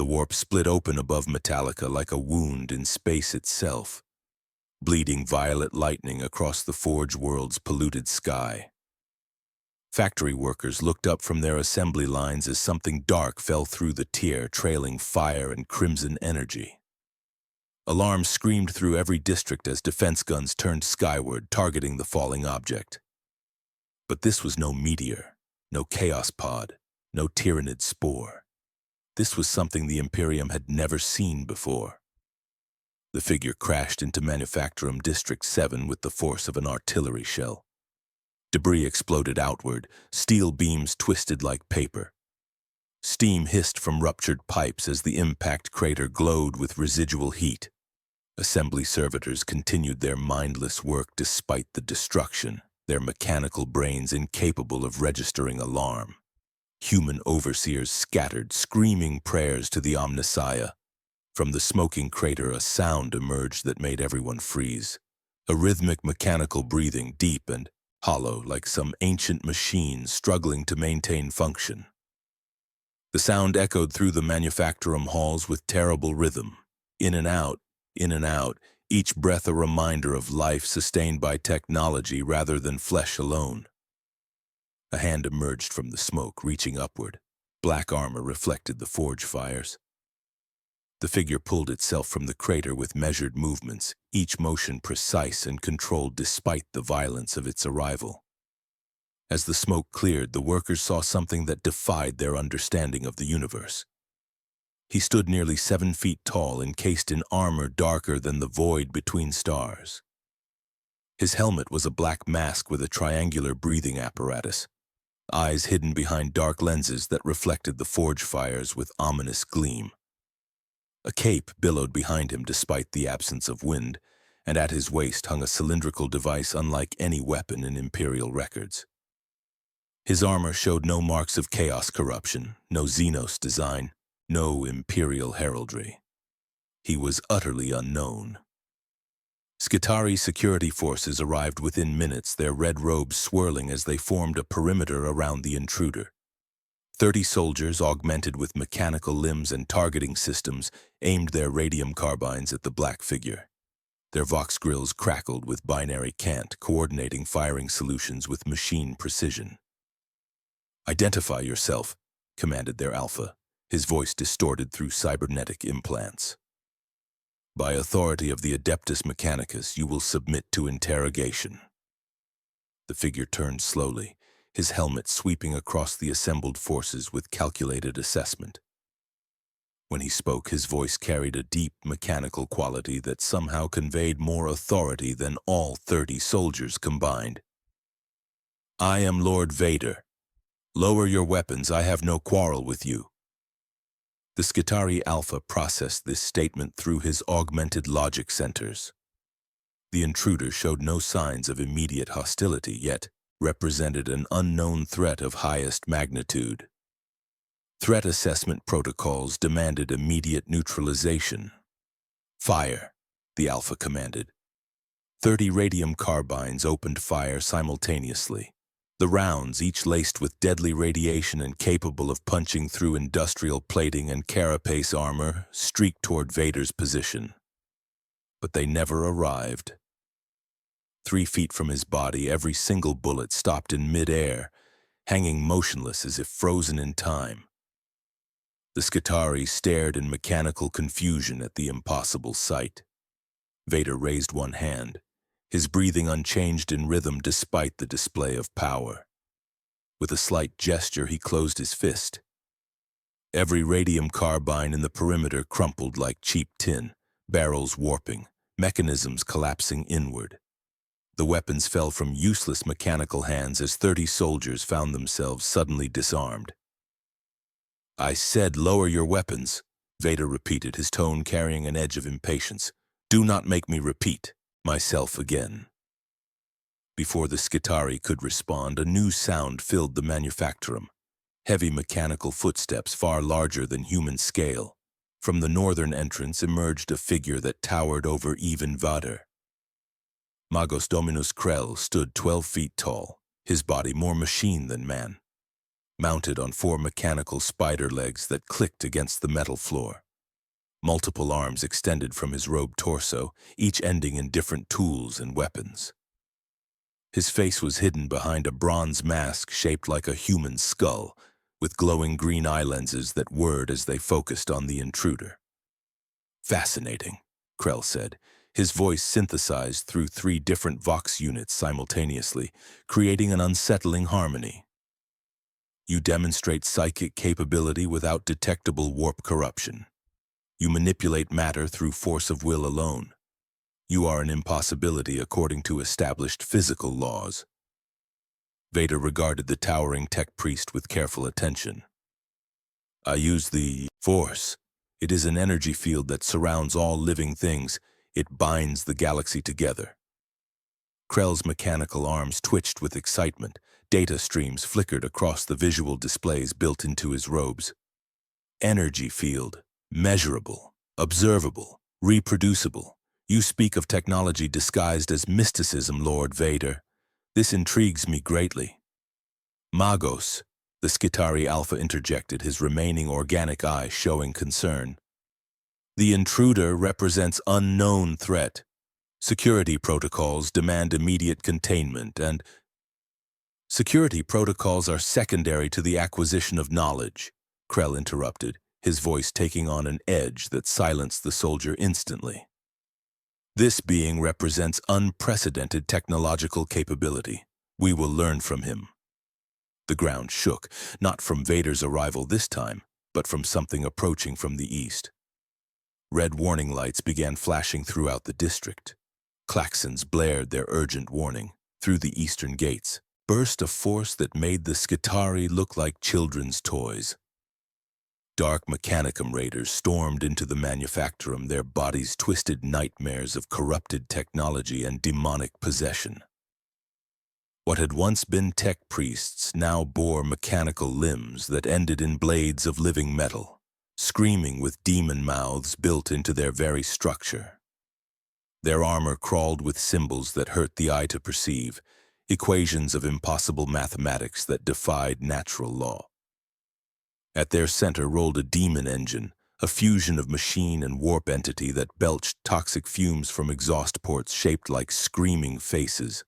The warp split open above Metallica like a wound in space itself, bleeding violet lightning across the Forge world's polluted sky. Factory workers looked up from their assembly lines as something dark fell through the tier, trailing fire and crimson energy. Alarms screamed through every district as defense guns turned skyward, targeting the falling object. But this was no meteor, no chaos pod, no tyrannid spore. This was something the Imperium had never seen before. The figure crashed into Manufacturum District 7 with the force of an artillery shell. Debris exploded outward, steel beams twisted like paper. Steam hissed from ruptured pipes as the impact crater glowed with residual heat. Assembly servitors continued their mindless work despite the destruction, their mechanical brains incapable of registering alarm. Human overseers scattered, screaming prayers to the Omnissiah. From the smoking crater, a sound emerged that made everyone freeze. A rhythmic mechanical breathing, deep and hollow, like some ancient machine struggling to maintain function. The sound echoed through the Manufacturum halls with terrible rhythm. In and out, each breath a reminder of life sustained by technology rather than flesh alone. A hand emerged from the smoke, reaching upward. Black armor reflected the forge fires. The figure pulled itself from the crater with measured movements, each motion precise and controlled despite the violence of its arrival. As the smoke cleared, the workers saw something that defied their understanding of the universe. He stood nearly 7 feet tall, encased in armor darker than the void between stars. His helmet was a black mask with a triangular breathing apparatus, eyes hidden behind dark lenses that reflected the forge fires with ominous gleam. A cape billowed behind him despite the absence of wind, and at his waist hung a cylindrical device unlike any weapon in Imperial records. His armor showed no marks of chaos corruption, no Xenos design, no Imperial heraldry. He was utterly unknown. Skitarii security forces arrived within minutes, their red robes swirling as they formed a perimeter around the intruder. 30 soldiers, augmented with mechanical limbs and targeting systems, aimed their radium carbines at the black figure. Their Vox grills crackled with binary cant, coordinating firing solutions with machine precision. "Identify yourself," commanded their Alpha, his voice distorted through cybernetic implants. "By authority of the Adeptus Mechanicus, you will submit to interrogation." The figure turned slowly, his helmet sweeping across the assembled forces with calculated assessment. When he spoke, his voice carried a deep mechanical quality that somehow conveyed more authority than all 30 soldiers combined. "I am Lord Vader. Lower your weapons, I have no quarrel with you." The Skitarii Alpha processed this statement through his augmented logic centers. The intruder showed no signs of immediate hostility, yet represented an unknown threat of highest magnitude. Threat assessment protocols demanded immediate neutralization. "Fire," the Alpha commanded. 30 radium carbines opened fire simultaneously. The rounds, each laced with deadly radiation and capable of punching through industrial plating and carapace armor, streaked toward Vader's position. But they never arrived. 3 feet from his body, every single bullet stopped in mid-air, hanging motionless as if frozen in time. The Skitarii stared in mechanical confusion at the impossible sight. Vader raised one hand, his breathing unchanged in rhythm despite the display of power. With a slight gesture, he closed his fist. Every radium carbine in the perimeter crumpled like cheap tin, barrels warping, mechanisms collapsing inward. The weapons fell from useless mechanical hands as 30 soldiers found themselves suddenly disarmed. "I said lower your weapons," Vader repeated, his tone carrying an edge of impatience. "Do not make me repeat myself again." Before the Skitarii could respond, a new sound filled the Manufacturum. Heavy mechanical footsteps far larger than human scale. From the northern entrance emerged a figure that towered over even Vader. Magos Dominus Krell stood 12 feet tall, his body more machine than man. mounted on 4 mechanical spider legs that clicked against the metal floor. Multiple arms extended from his robed torso, each ending in different tools and weapons. His face was hidden behind a bronze mask shaped like a human skull, with glowing green eye lenses that whirred as they focused on the intruder. "Fascinating," Krell said, his voice synthesized through 3 different Vox units simultaneously, creating an unsettling harmony. "You demonstrate psychic capability without detectable warp corruption. You manipulate matter through force of will alone. You are an impossibility according to established physical laws." Vader regarded the towering tech priest with careful attention. "I use the Force. It is an energy field that surrounds all living things. It binds the galaxy together." Krell's mechanical arms twitched with excitement. Data streams flickered across the visual displays built into his robes. "Energy field. Measurable. Observable. Reproducible. You speak of technology disguised as mysticism, Lord Vader. This intrigues me greatly." "Magos," the Skitarii Alpha interjected, his remaining organic eye showing concern. "The intruder represents unknown threat. Security protocols demand immediate containment, and security protocols are secondary to the acquisition of knowledge," Krell interrupted, his voice taking on an edge that silenced the soldier instantly. "This being represents unprecedented technological capability. We will learn from him." The ground shook, not from Vader's arrival this time, but from something approaching from the east. Red warning lights began flashing throughout the district. Klaxons blared their urgent warning. Through the eastern gates burst a force that made the Skitarii look like children's toys. Dark Mechanicum raiders stormed into the manufactorum, their bodies twisted nightmares of corrupted technology and demonic possession. What had once been tech priests now bore mechanical limbs that ended in blades of living metal, screaming with demon mouths built into their very structure. Their armor crawled with symbols that hurt the eye to perceive, equations of impossible mathematics that defied natural law. At their center rolled a demon engine, a fusion of machine and warp entity that belched toxic fumes from exhaust ports shaped like screaming faces.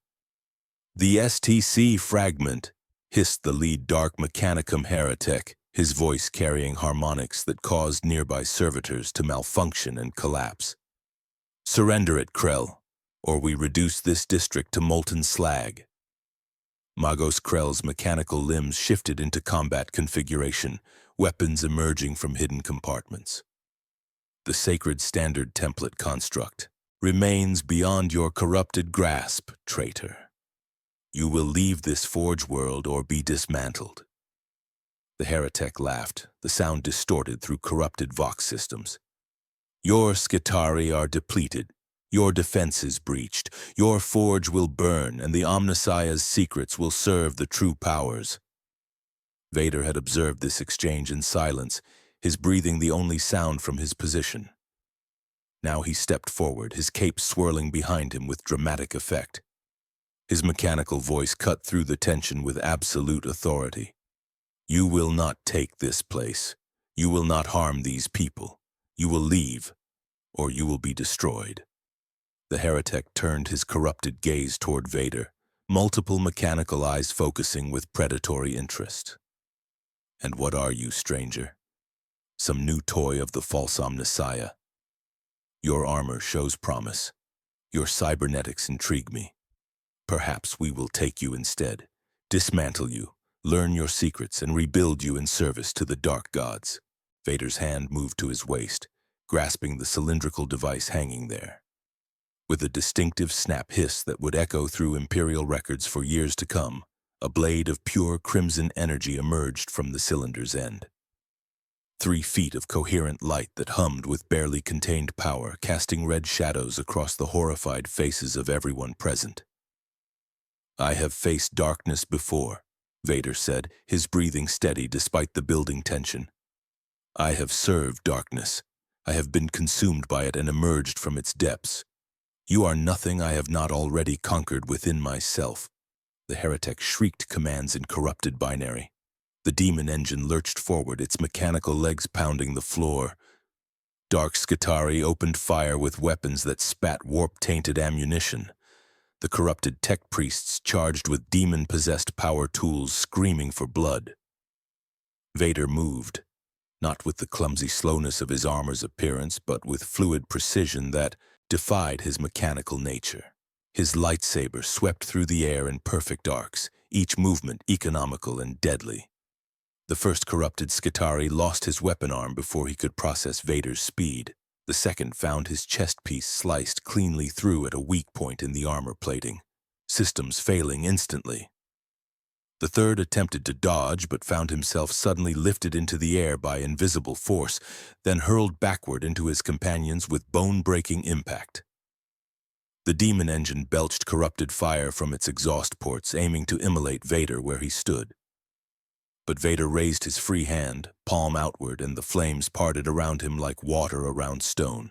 "The STC fragment," hissed the lead Dark Mechanicum heretic, his voice carrying harmonics that caused nearby servitors to malfunction and collapse. "Surrender it, Krell, or we reduce this district to molten slag." Magos Krell's mechanical limbs shifted into combat configuration, weapons emerging from hidden compartments. "The sacred standard template construct remains beyond your corrupted grasp, traitor. You will leave this forge world or be dismantled." The heretic laughed, the sound distorted through corrupted Vox systems. "Your Skitarii are depleted. Your defenses breached. Your forge will burn, and the Omnissiah's secrets will serve the true powers." Vader had observed this exchange in silence, his breathing the only sound from his position. Now he stepped forward, his cape swirling behind him with dramatic effect. His mechanical voice cut through the tension with absolute authority. "You will not take this place. You will not harm these people. You will leave, or you will be destroyed." The heretic turned his corrupted gaze toward Vader, multiple mechanical eyes focusing with predatory interest. "And what are you, stranger? Some new toy of the false Omnissiah? Your armor shows promise. Your cybernetics intrigue me. Perhaps we will take you instead, dismantle you, learn your secrets, and rebuild you in service to the dark gods." Vader's hand moved to his waist, grasping the cylindrical device hanging there. With a distinctive snap hiss that would echo through Imperial records for years to come, a blade of pure crimson energy emerged from the cylinder's end. 3 feet of coherent light that hummed with barely contained power, casting red shadows across the horrified faces of everyone present. "I have faced darkness before," Vader said, his breathing steady despite the building tension. "I have served darkness. I have been consumed by it and emerged from its depths. You are nothing I have not already conquered within myself." The heretic shrieked commands in corrupted binary. The demon engine lurched forward, its mechanical legs pounding the floor. Dark Skitarii opened fire with weapons that spat warp-tainted ammunition. The corrupted tech priests charged with demon-possessed power tools, screaming for blood. Vader moved, not with the clumsy slowness of his armor's appearance, but with fluid precision that defied his mechanical nature. His lightsaber swept through the air in perfect arcs, each movement economical and deadly. The first corrupted Skitarii lost his weapon arm before he could process Vader's speed. The second found his chest piece sliced cleanly through at a weak point in the armor plating, systems failing instantly. The third attempted to dodge, but found himself suddenly lifted into the air by invisible force, then hurled backward into his companions with bone-breaking impact. The demon engine belched corrupted fire from its exhaust ports, aiming to immolate Vader where he stood. But Vader raised his free hand, palm outward, and the flames parted around him like water around stone.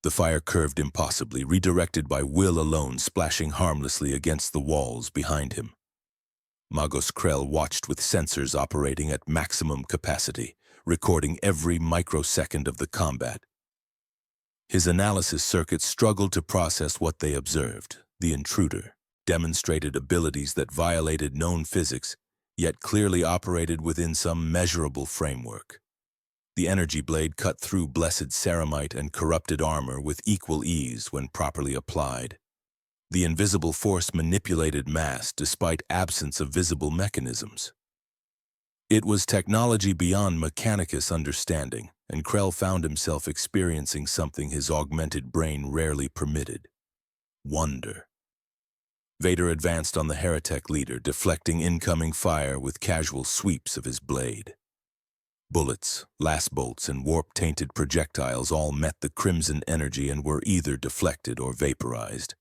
The fire curved impossibly, redirected by will alone, splashing harmlessly against the walls behind him. Magos Krell watched with sensors operating at maximum capacity, recording every microsecond of the combat. His analysis circuits struggled to process what they observed. The intruder demonstrated abilities that violated known physics, yet clearly operated within some measurable framework. The energy blade cut through blessed ceramite and corrupted armor with equal ease when properly applied. The invisible force manipulated mass despite absence of visible mechanisms. It was technology beyond Mechanicus understanding, and Krell found himself experiencing something his augmented brain rarely permitted: wonder. Vader advanced on the heretic leader, deflecting incoming fire with casual sweeps of his blade. Bullets, last bolts, and warp-tainted projectiles all met the crimson energy and were either deflected or vaporized.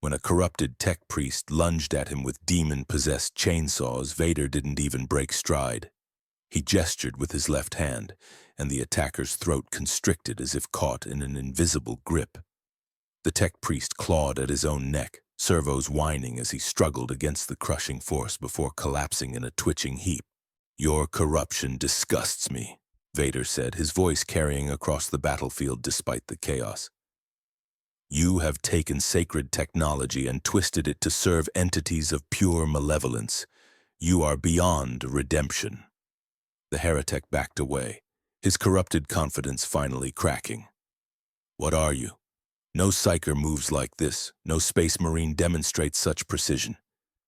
When a corrupted tech priest lunged at him with demon-possessed chainsaws, Vader didn't even break stride. He gestured with his left hand, and the attacker's throat constricted as if caught in an invisible grip. The tech priest clawed at his own neck, servos whining as he struggled against the crushing force before collapsing in a twitching heap. "Your corruption disgusts me," Vader said, his voice carrying across the battlefield despite the chaos. "You have taken sacred technology and twisted it to serve entities of pure malevolence. You are beyond redemption." The heretic backed away, his corrupted confidence finally cracking. "What are you? No psyker moves like this. No space marine demonstrates such precision.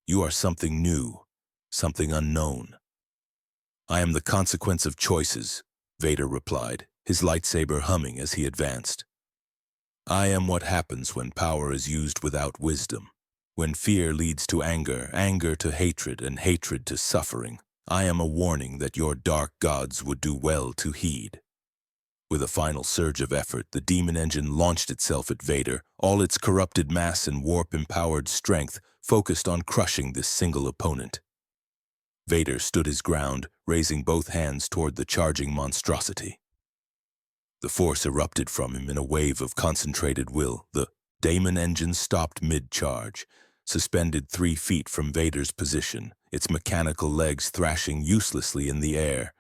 You are something new, something unknown." "I am the consequence of choices," Vader replied, his lightsaber humming as he advanced. "I am what happens when power is used without wisdom. When fear leads to anger, anger to hatred, and hatred to suffering. I am a warning that your dark gods would do well to heed." With a final surge of effort, the demon engine launched itself at Vader, all its corrupted mass and warp-empowered strength focused on crushing this single opponent. Vader stood his ground, raising both hands toward the charging monstrosity. The force erupted from him in a wave of concentrated will. The demon engine stopped mid-charge, suspended 3 feet from Vader's position, its mechanical legs thrashing uselessly in the air.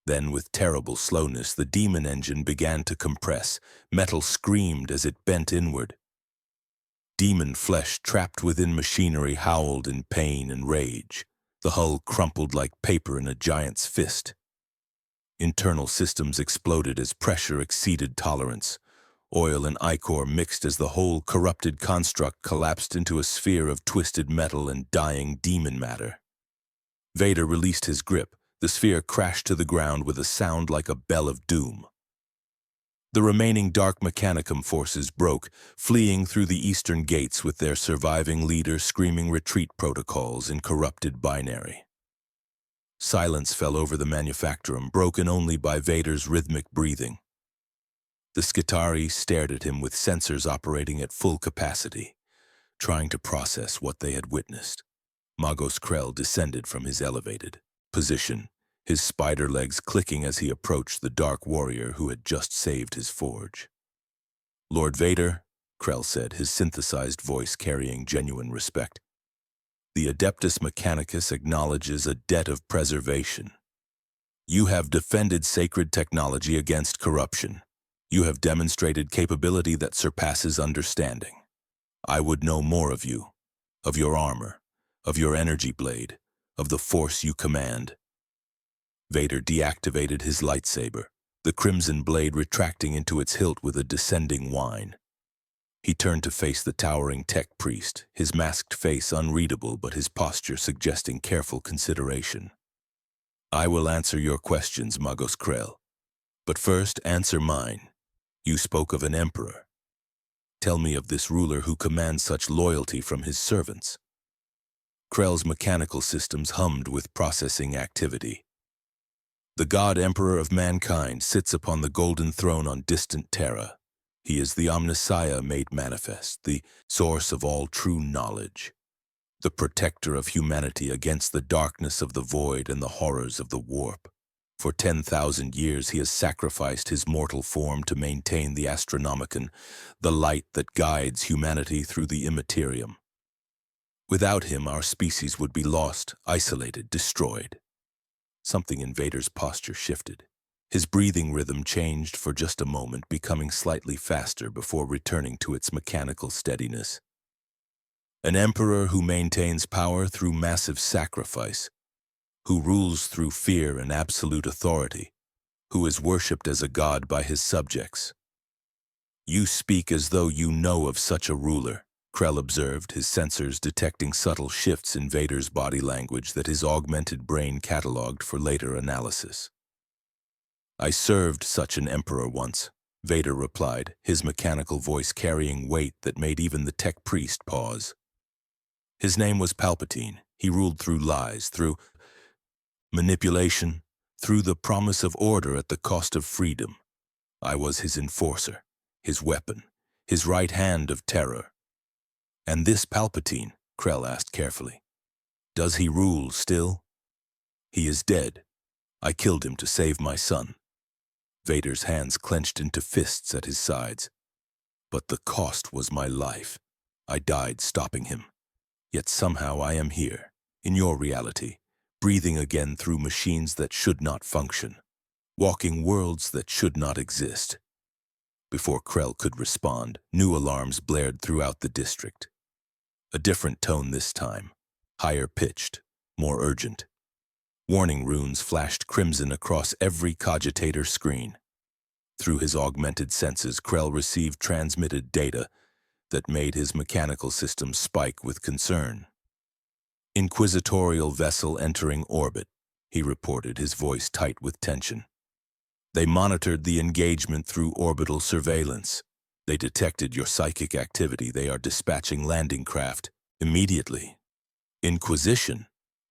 Then, with terrible slowness, the demon engine began to compress. Metal screamed as it bent inward. Demon flesh trapped within machinery howled in pain and rage. The hull crumpled like paper in a giant's fist. Internal systems exploded as pressure exceeded tolerance. Oil and ichor mixed as the whole corrupted construct collapsed into a sphere of twisted metal and dying demon matter. Vader released his grip. The sphere crashed to the ground with a sound like a bell of doom. The remaining Dark Mechanicum forces broke, fleeing through the eastern gates with their surviving leader screaming retreat protocols in corrupted binary. Silence fell over the manufactorum, broken only by Vader's rhythmic breathing. The Skitarii stared at him with sensors operating at full capacity, trying to process what they had witnessed. Magos Krell descended from his elevated position, his spider legs clicking as he approached the dark warrior who had just saved his forge. "Lord Vader," Krell said, his synthesized voice carrying genuine respect. The Adeptus Mechanicus acknowledges a debt of preservation. You have defended sacred technology against corruption. You have demonstrated capability that surpasses understanding. I would know more of you, of your armor, of your energy blade, of the force you command. Vader deactivated his lightsaber, the crimson blade retracting into its hilt with a descending whine. He turned to face the towering tech priest, his masked face unreadable but his posture suggesting careful consideration. I will answer your questions, Magos Krell. But first, answer mine. You spoke of an emperor. Tell me of this ruler who commands such loyalty from his servants. Krell's mechanical systems hummed with processing activity. The God Emperor of mankind sits upon the golden throne on distant Terra. He is the Omnissiah made manifest, the source of all true knowledge, the protector of humanity against the darkness of the void and the horrors of the warp. For 10,000 years he has sacrificed his mortal form to maintain the Astronomicon, the light that guides humanity through the Imperium. Without him, our species would be lost, isolated, destroyed. Something in Vader's posture shifted. His breathing rhythm changed for just a moment, becoming slightly faster before returning to its mechanical steadiness. An emperor who maintains power through massive sacrifice, who rules through fear and absolute authority, who is worshipped as a god by his subjects. You speak as though you know of such a ruler, Krell observed, his sensors detecting subtle shifts in Vader's body language that his augmented brain cataloged for later analysis. I served such an emperor once, Vader replied, his mechanical voice carrying weight that made even the tech priest pause. His name was Palpatine. He ruled through lies, through manipulation, through the promise of order at the cost of freedom. I was his enforcer, his weapon, his right hand of terror. And this Palpatine, Krell asked carefully, does he rule still? He is dead. I killed him to save my son. Vader's hands clenched into fists at his sides. But the cost was my life. I died stopping him. Yet somehow I am here, in your reality, breathing again through machines that should not function, walking worlds that should not exist. Before Krell could respond, new alarms blared throughout the district. A different tone this time, higher pitched, more urgent. Warning runes flashed crimson across every cogitator screen. Through his augmented senses, Krell received transmitted data that made his mechanical system spike with concern. Inquisitorial vessel entering orbit, he reported, his voice tight with tension. They monitored the engagement through orbital surveillance. They detected your psychic activity. They are dispatching landing craft immediately. Inquisition?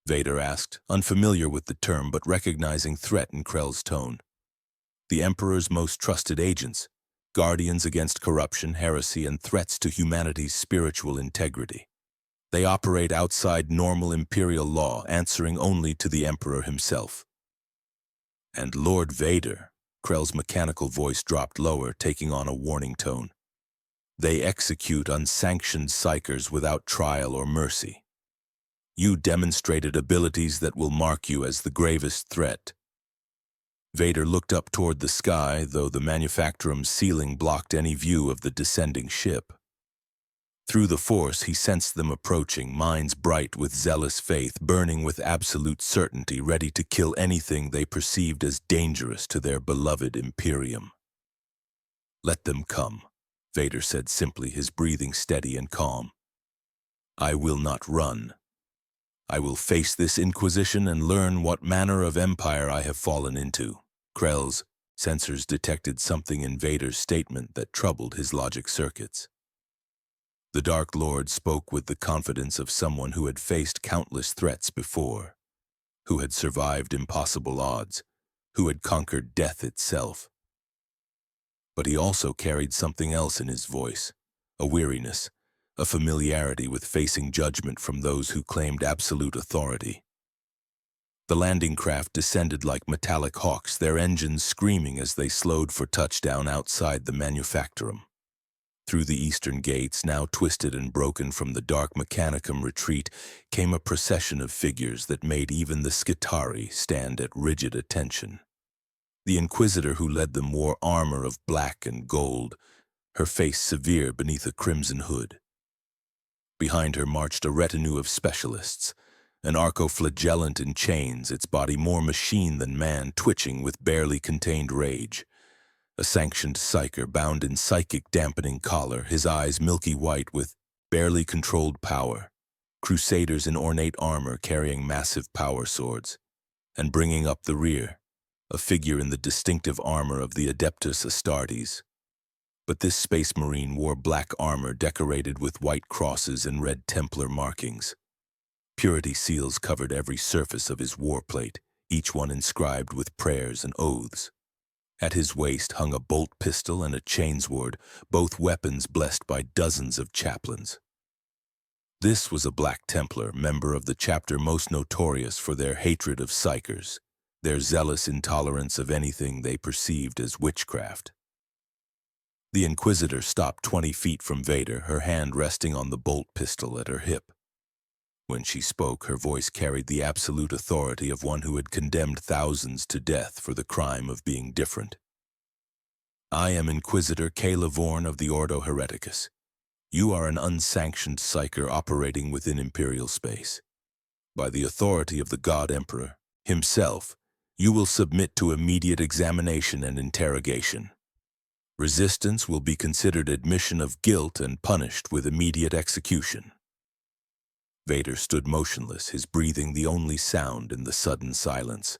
Vader asked, unfamiliar with the term but recognizing threat in Krell's tone. The Emperor's most trusted agents, guardians against corruption, heresy, and threats to humanity's spiritual integrity. They operate outside normal Imperial law, answering only to the Emperor himself. And Lord Vader, Krell's mechanical voice dropped lower, taking on a warning tone. They execute unsanctioned psychers without trial or mercy. You demonstrated abilities that will mark you as the gravest threat. Vader looked up toward the sky, though the manufactorum's ceiling blocked any view of the descending ship. Through the Force, he sensed them approaching, minds bright with zealous faith, burning with absolute certainty, ready to kill anything they perceived as dangerous to their beloved Imperium. Let them come, Vader said simply, his breathing steady and calm. I will not run. I will face this Inquisition and learn what manner of empire I have fallen into. Krell's sensors detected something in Vader's statement that troubled his logic circuits. The Dark Lord spoke with the confidence of someone who had faced countless threats before, who had survived impossible odds, who had conquered death itself. But he also carried something else in his voice, a weariness, a familiarity with facing judgment from those who claimed absolute authority. The landing craft descended like metallic hawks, their engines screaming as they slowed for touchdown outside the manufactorum. Through the eastern gates, now twisted and broken from the dark mechanicum retreat, came a procession of figures that made even the Skitarii stand at rigid attention. The Inquisitor who led them wore armor of black and gold, her face severe beneath a crimson hood. Behind her marched a retinue of specialists, an archoflagellant in chains, its body more machine than man, twitching with barely contained rage. A sanctioned psyker bound in psychic dampening collar, his eyes milky white with barely controlled power. Crusaders in ornate armor carrying massive power swords. And bringing up the rear, a figure in the distinctive armor of the Adeptus Astartes. But this space marine wore black armor decorated with white crosses and red Templar markings. Purity seals covered every surface of his warplate, each one inscribed with prayers and oaths. At his waist hung a bolt pistol and a chainsword, both weapons blessed by dozens of chaplains. This was a Black Templar, member of the chapter most notorious for their hatred of psychers, their zealous intolerance of anything they perceived as witchcraft. The Inquisitor stopped 20 feet from Vader, her hand resting on the bolt pistol at her hip. When she spoke, her voice carried the absolute authority of one who had condemned thousands to death for the crime of being different. I am Inquisitor Kayla Vorn of the Ordo Hereticus. You are an unsanctioned psyker operating within Imperial space. By the authority of the God Emperor himself, you will submit to immediate examination and interrogation. Resistance will be considered admission of guilt and punished with immediate execution. Vader stood motionless, his breathing the only sound in the sudden silence.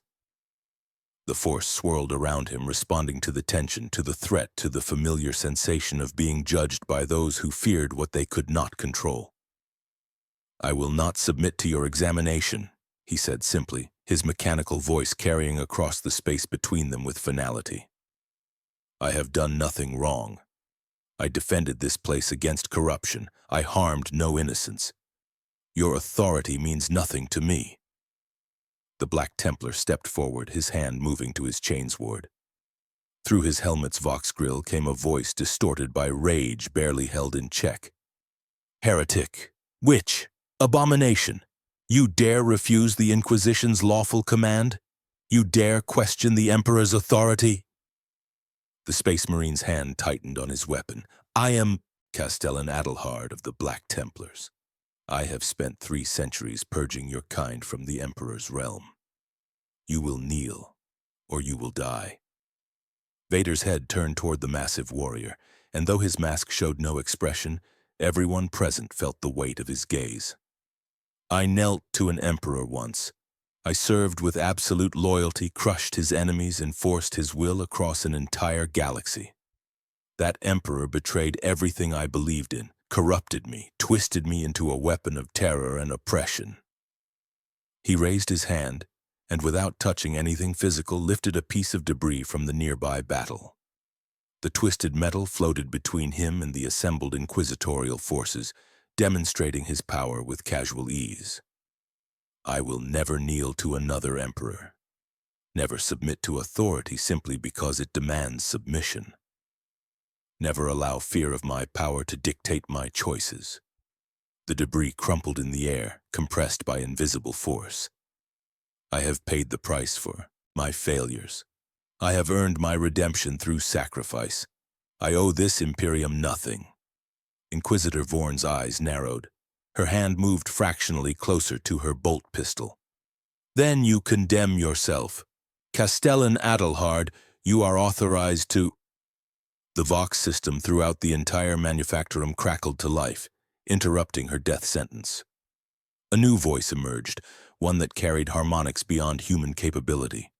The Force swirled around him, responding to the tension, to the threat, to the familiar sensation of being judged by those who feared what they could not control. I will not submit to your examination, he said simply, his mechanical voice carrying across the space between them with finality. I have done nothing wrong. I defended this place against corruption. I harmed no innocents. Your authority means nothing to me. The Black Templar stepped forward, his hand moving to his chainsword. Through his helmet's vox grill came a voice distorted by rage barely held in check. Heretic, witch, abomination, you dare refuse the Inquisition's lawful command? You dare question the Emperor's authority? The Space Marine's hand tightened on his weapon. I am Castellan Adelhard of the Black Templars. I have spent 3 centuries purging your kind from the Emperor's realm. You will kneel, or you will die. Vader's head turned toward the massive warrior, and though his mask showed no expression, everyone present felt the weight of his gaze. I knelt to an emperor once. I served with absolute loyalty, crushed his enemies, and forced his will across an entire galaxy. That emperor betrayed everything I believed in, corrupted me, twisted me into a weapon of terror and oppression. He raised his hand, and without touching anything physical, lifted a piece of debris from the nearby battle. The twisted metal floated between him and the assembled inquisitorial forces, demonstrating his power with casual ease. I will never kneel to another emperor, never submit to authority simply because it demands submission. Never allow fear of my power to dictate my choices. The debris crumpled in the air, compressed by invisible force. I have paid the price for my failures. I have earned my redemption through sacrifice. I owe this Imperium nothing. Inquisitor Vorn's eyes narrowed. Her hand moved fractionally closer to her bolt pistol. Then you condemn yourself. Castellan Adelhard, you are authorized to... The Vox system throughout the entire manufactorum crackled to life, interrupting her death sentence. A new voice emerged, one that carried harmonics beyond human capability,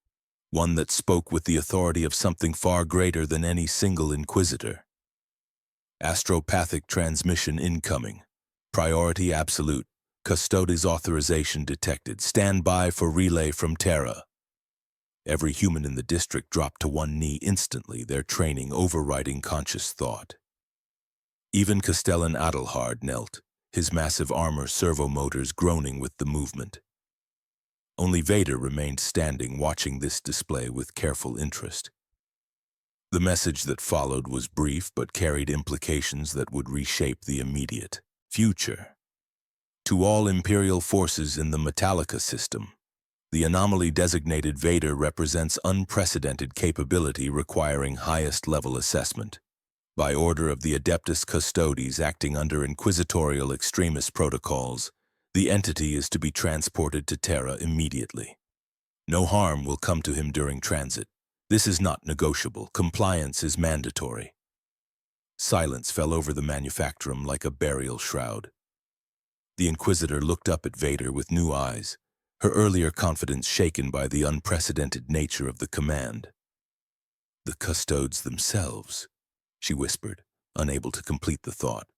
one that spoke with the authority of something far greater than any single Inquisitor. Astropathic transmission incoming. Priority absolute. Custodes authorization detected. Stand by for relay from Terra. Every human in the district dropped to one knee instantly, their training overriding conscious thought. Even Castellan Adelhard knelt, his massive armor servo motors groaning with the movement. Only Vader remained standing, watching this display with careful interest. The message that followed was brief but carried implications that would reshape the immediate future. To all Imperial forces in the Metallica system, the anomaly designated Vader represents unprecedented capability requiring highest-level assessment. By order of the Adeptus Custodes acting under inquisitorial extremis protocols, the entity is to be transported to Terra immediately. No harm will come to him during transit. This is not negotiable. Compliance is mandatory. Silence fell over the manufactorum like a burial shroud. The Inquisitor looked up at Vader with new eyes, her earlier confidence shaken by the unprecedented nature of the command. "The Custodes themselves," she whispered, unable to complete the thought.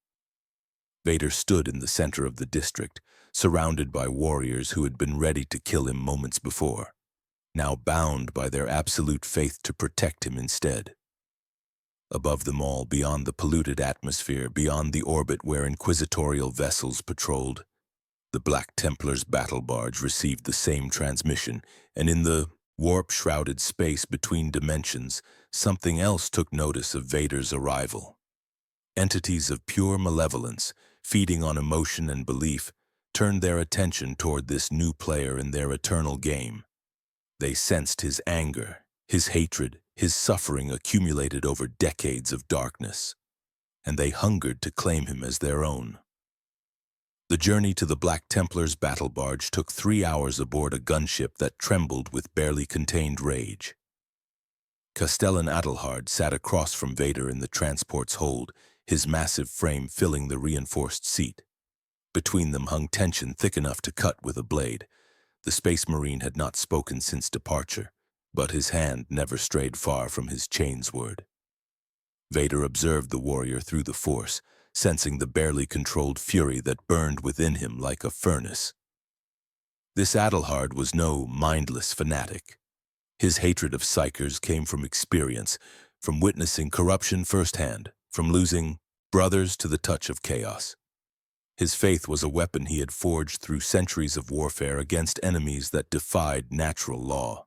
Vader stood in the center of the district, surrounded by warriors who had been ready to kill him moments before, now bound by their absolute faith to protect him instead. Above them all, beyond the polluted atmosphere, beyond the orbit where inquisitorial vessels patrolled, the Black Templar's battle barge received the same transmission, and in the warp-shrouded space between dimensions, something else took notice of Vader's arrival. Entities of pure malevolence, feeding on emotion and belief, turned their attention toward this new player in their eternal game. They sensed his anger, his hatred, his suffering accumulated over decades of darkness, and they hungered to claim him as their own. The journey to the Black Templar's battle barge took 3 hours aboard a gunship that trembled with barely contained rage. Castellan Adelhard sat across from Vader in the transport's hold, his massive frame filling the reinforced seat. Between them hung tension thick enough to cut with a blade. The Space Marine had not spoken since departure, but his hand never strayed far from his chainsword. Vader observed the warrior through the Force, sensing the barely controlled fury that burned within him like a furnace. This Adelhard was no mindless fanatic. His hatred of psychers came from experience, from witnessing corruption firsthand, from losing brothers to the touch of chaos. His faith was a weapon he had forged through centuries of warfare against enemies that defied natural law.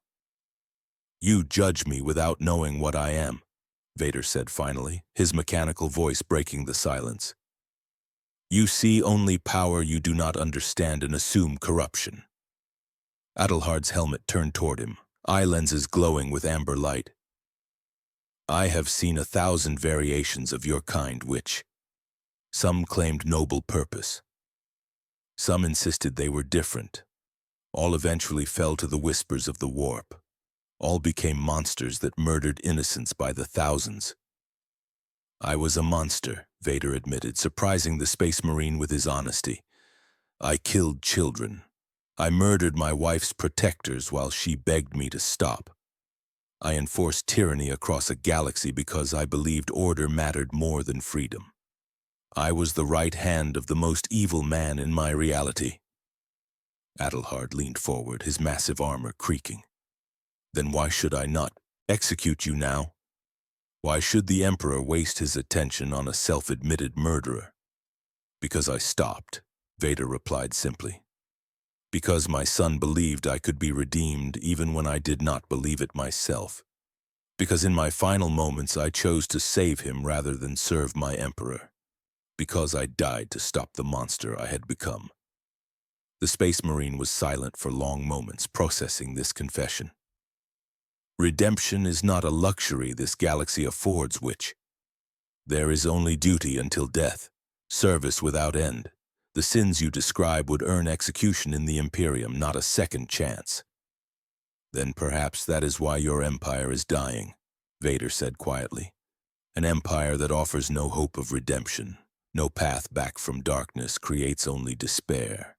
"You judge me without knowing what I am," Vader said finally, his mechanical voice breaking the silence. "You see only power you do not understand and assume corruption." Adelhard's helmet turned toward him, eye lenses glowing with amber light. "I have seen 1,000 variations of your kind which, some claimed noble purpose. Some insisted they were different. All eventually fell to the whispers of the warp. All became monsters that murdered innocents by the thousands." "I was a monster," Vader admitted, surprising the Space Marine with his honesty. "I killed children. I murdered my wife's protectors while she begged me to stop. I enforced tyranny across a galaxy because I believed order mattered more than freedom. I was the right hand of the most evil man in my reality." Adelhard leaned forward, his massive armor creaking. "Then why should I not execute you now? Why should the Emperor waste his attention on a self-admitted murderer?" "Because I stopped," Vader replied simply. "Because my son believed I could be redeemed even when I did not believe it myself. Because in my final moments I chose to save him rather than serve my Emperor. Because I died to stop the monster I had become." The Space Marine was silent for long moments, processing this confession. "Redemption is not a luxury this galaxy affords, Witch. There is only duty until death, service without end. The sins you describe would earn execution in the Imperium, not a second chance." "Then perhaps that is why your empire is dying," Vader said quietly. "An empire that offers no hope of redemption, no path back from darkness, creates only despair.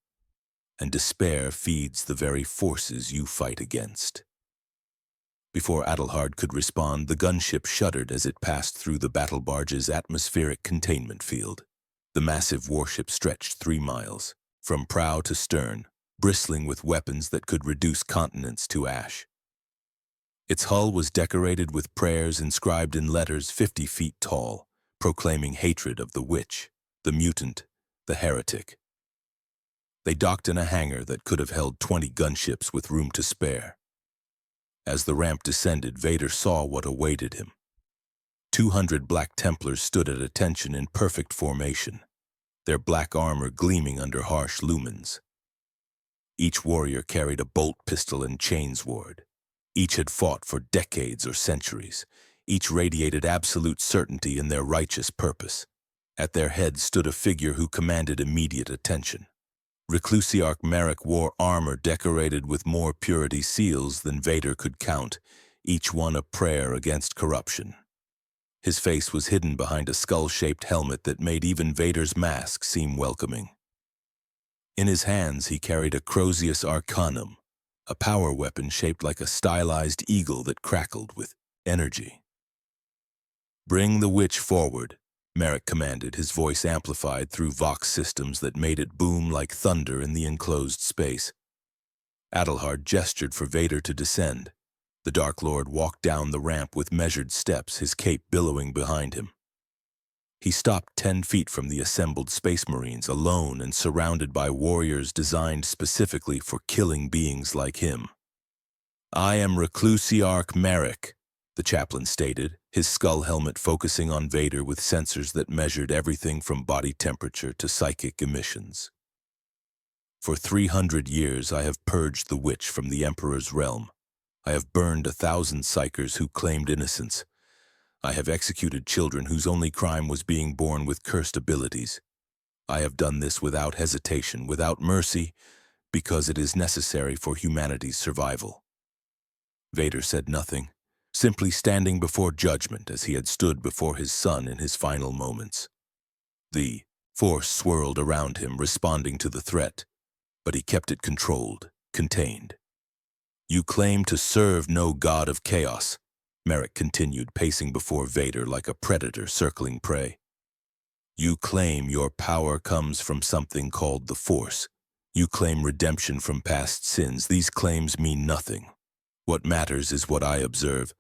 And despair feeds the very forces you fight against." Before Adelhard could respond, the gunship shuddered as it passed through the battle barge's atmospheric containment field. The massive warship stretched 3 miles, from prow to stern, bristling with weapons that could reduce continents to ash. Its hull was decorated with prayers inscribed in letters 50 feet tall, proclaiming hatred of the witch, the mutant, the heretic. They docked in a hangar that could have held 20 gunships with room to spare. As the ramp descended, Vader saw what awaited him. 200 Black Templars stood at attention in perfect formation, their black armor gleaming under harsh lumens. Each warrior carried a bolt pistol and chainsword. Each had fought for decades or centuries. Each radiated absolute certainty in their righteous purpose. At their head stood a figure who commanded immediate attention. Reclusiarch Merrick wore armor decorated with more purity seals than Vader could count, each one a prayer against corruption. His face was hidden behind a skull-shaped helmet that made even Vader's mask seem welcoming. In his hands he carried a Crozius Arcanum, a power weapon shaped like a stylized eagle that crackled with energy. "Bring the witch forward," Merrick commanded, his voice amplified through Vox systems that made it boom like thunder in the enclosed space. Adelhard gestured for Vader to descend. The Dark Lord walked down the ramp with measured steps, his cape billowing behind him. He stopped 10 feet from the assembled Space Marines, alone and surrounded by warriors designed specifically for killing beings like him. "I am Reclusiarch Merrick," the chaplain stated, his skull helmet focusing on Vader with sensors that measured everything from body temperature to psychic emissions. "For 300 years I have purged the witch from the Emperor's realm. I have burned 1,000 psychers who claimed innocence. I have executed children whose only crime was being born with cursed abilities. I have done this without hesitation, without mercy, because it is necessary for humanity's survival." Vader said nothing, simply standing before judgment as he had stood before his son in his final moments. The force swirled around him, responding to the threat, but he kept it controlled, contained. "You claim to serve no god of chaos," Merrick continued, pacing before Vader like a predator circling prey. "You claim your power comes from something called the Force. You claim redemption from past sins. These claims mean nothing. What matters is what I observe,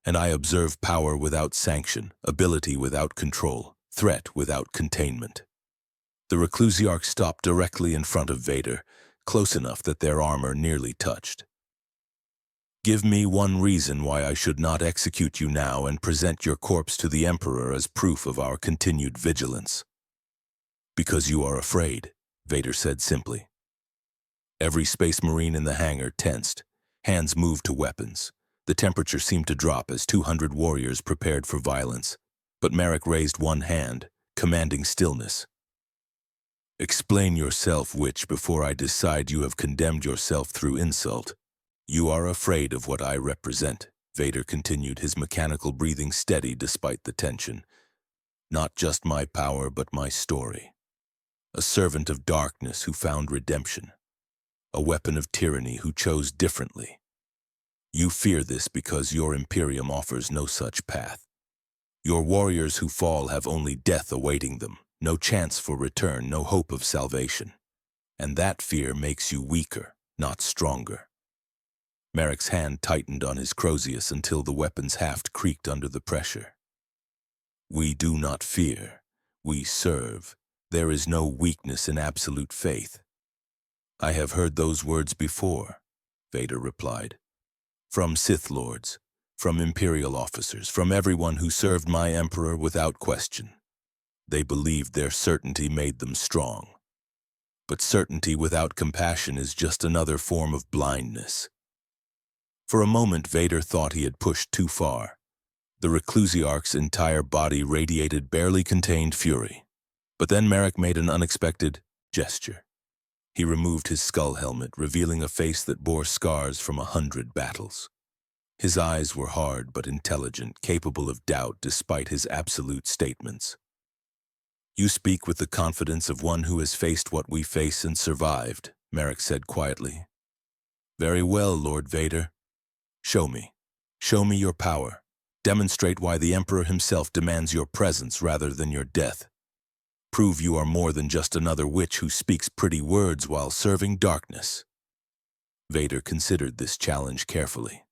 and I observe power without sanction, ability without control, threat without containment." The Reclusiarch stopped directly in front of Vader, close enough that their armor nearly touched. "Give me one reason why I should not execute you now and present your corpse to the Emperor as proof of our continued vigilance." "Because you are afraid," Vader said simply. Every Space Marine in the hangar tensed. Hands moved to weapons. The temperature seemed to drop as 200 warriors prepared for violence, but Merrick raised one hand, commanding stillness. "Explain yourself, witch, before I decide you have condemned yourself through insult. You are afraid of what I represent," Vader continued, his mechanical breathing steady despite the tension. "Not just my power, but my story. A servant of darkness who found redemption. A weapon of tyranny who chose differently. You fear this because your Imperium offers no such path. Your warriors who fall have only death awaiting them, no chance for return, no hope of salvation. And that fear makes you weaker, not stronger." Merrick's hand tightened on his Crozius until the weapon's haft creaked under the pressure. "We do not fear. We serve. There is no weakness in absolute faith." "I have heard those words before," Vader replied. "From Sith Lords, from Imperial officers, from everyone who served my Emperor without question. They believed their certainty made them strong. But certainty without compassion is just another form of blindness." For a moment, Vader thought he had pushed too far. The Reclusiarch's entire body radiated barely contained fury. But then Merrick made an unexpected gesture. He removed his skull helmet, revealing a face that bore scars from 100 battles. His eyes were hard but intelligent, capable of doubt despite his absolute statements. "You speak with the confidence of one who has faced what we face and survived," Merrick said quietly. "Very well, Lord Vader. Show me. Show me your power. Demonstrate why the Emperor himself demands your presence rather than your death. Prove you are more than just another witch who speaks pretty words while serving darkness." Vader considered this challenge carefully.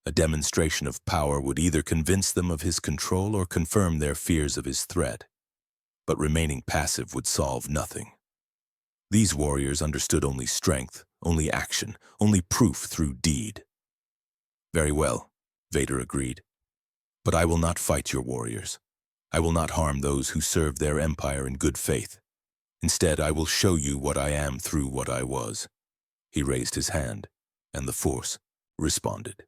A demonstration of power would either convince them of his control or confirm their fears of his threat. But remaining passive would solve nothing. These warriors understood only strength, only action, only proof through deed. "Very well," Vader agreed. But I will not fight your warriors. I will not harm those who serve their empire in good faith. Instead, I will show you what I am through what I was." He raised his hand, and the Force responded.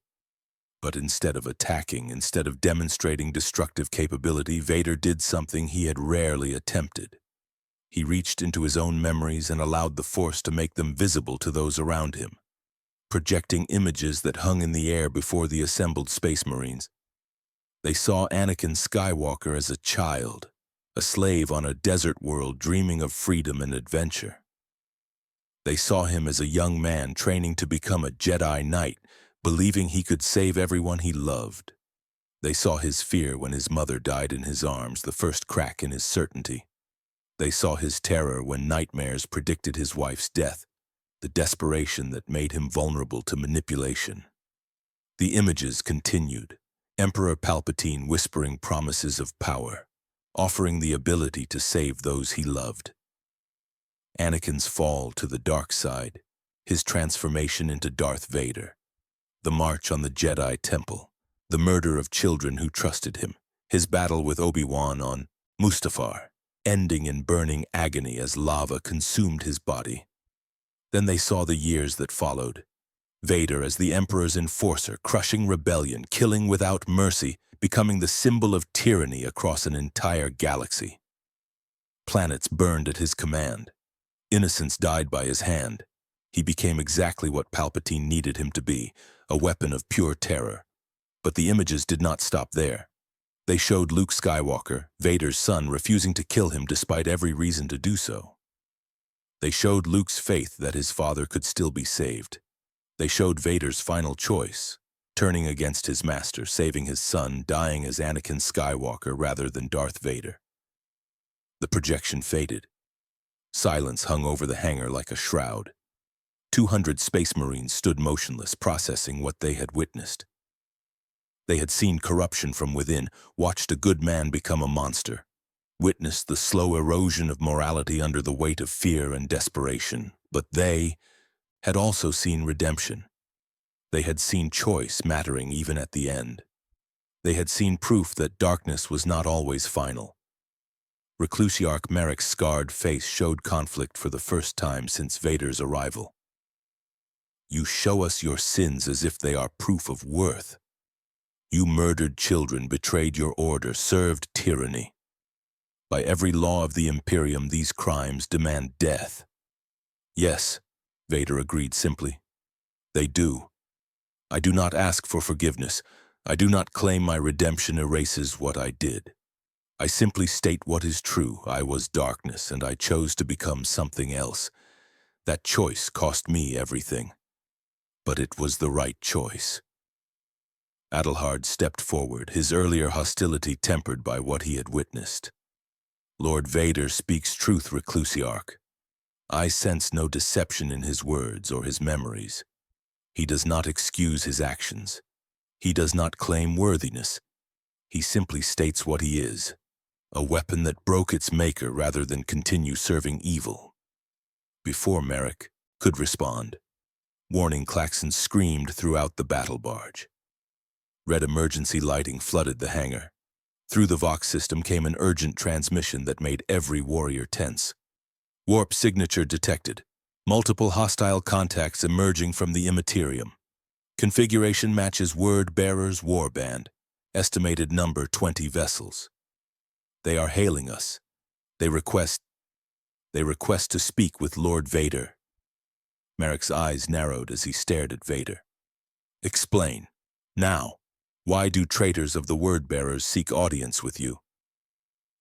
But instead of attacking, instead of demonstrating destructive capability, Vader did something he had rarely attempted. He reached into his own memories and allowed the Force to make them visible to those around him, projecting images that hung in the air before the assembled Space Marines. They saw Anakin Skywalker as a child, a slave on a desert world dreaming of freedom and adventure. They saw him as a young man training to become a Jedi Knight, believing he could save everyone he loved. They saw his fear when his mother died in his arms, the first crack in his certainty. They saw his terror when nightmares predicted his wife's death, the desperation that made him vulnerable to manipulation. The images continued, Emperor Palpatine whispering promises of power, offering the ability to save those he loved. Anakin's fall to the dark side, his transformation into Darth Vader, the march on the Jedi Temple, the murder of children who trusted him, his battle with Obi-Wan on Mustafar, ending in burning agony as lava consumed his body. Then they saw the years that followed. Vader as the Emperor's enforcer, crushing rebellion, killing without mercy, becoming the symbol of tyranny across an entire galaxy. Planets burned at his command. Innocents died by his hand. He became exactly what Palpatine needed him to be, a weapon of pure terror. But the images did not stop there. They showed Luke Skywalker, Vader's son, refusing to kill him despite every reason to do so. They showed Luke's faith that his father could still be saved. They showed Vader's final choice, turning against his master, saving his son, dying as Anakin Skywalker rather than Darth Vader. The projection faded. Silence hung over the hangar like a shroud. 200 Space Marines stood motionless, processing what they had witnessed. They had seen corruption from within, watched a good man become a monster, witnessed the slow erosion of morality under the weight of fear and desperation. But they had also seen redemption. They had seen choice mattering even at the end. They had seen proof that darkness was not always final. Reclusiarch Merrick's scarred face showed conflict for the first time since Vader's arrival. "You show us your sins as if they are proof of worth. You murdered children, betrayed your order, served tyranny. By every law of the Imperium, these crimes demand death." "Yes," Vader agreed simply. "They do. I do not ask for forgiveness. I do not claim my redemption erases what I did. I simply state what is true. I was darkness, and I chose to become something else. That choice cost me everything. But it was the right choice." Adelhard stepped forward, his earlier hostility tempered by what he had witnessed. "Lord Vader speaks truth, Reclusiarch. I sense no deception in his words or his memories. He does not excuse his actions. He does not claim worthiness. He simply states what he is, a weapon that broke its maker rather than continue serving evil." Before Merrick could respond, warning klaxons screamed throughout the battle barge. Red emergency lighting flooded the hangar. Through the Vox system came an urgent transmission that made every warrior tense. "Warp signature detected. Multiple hostile contacts emerging from the Imperium. Configuration matches Word Bearer's warband. Estimated number 20 vessels. They are hailing us. They request to speak with Lord Vader." Merrick's eyes narrowed as he stared at Vader. "Explain. Now. Why do traitors of the Word-Bearers seek audience with you?"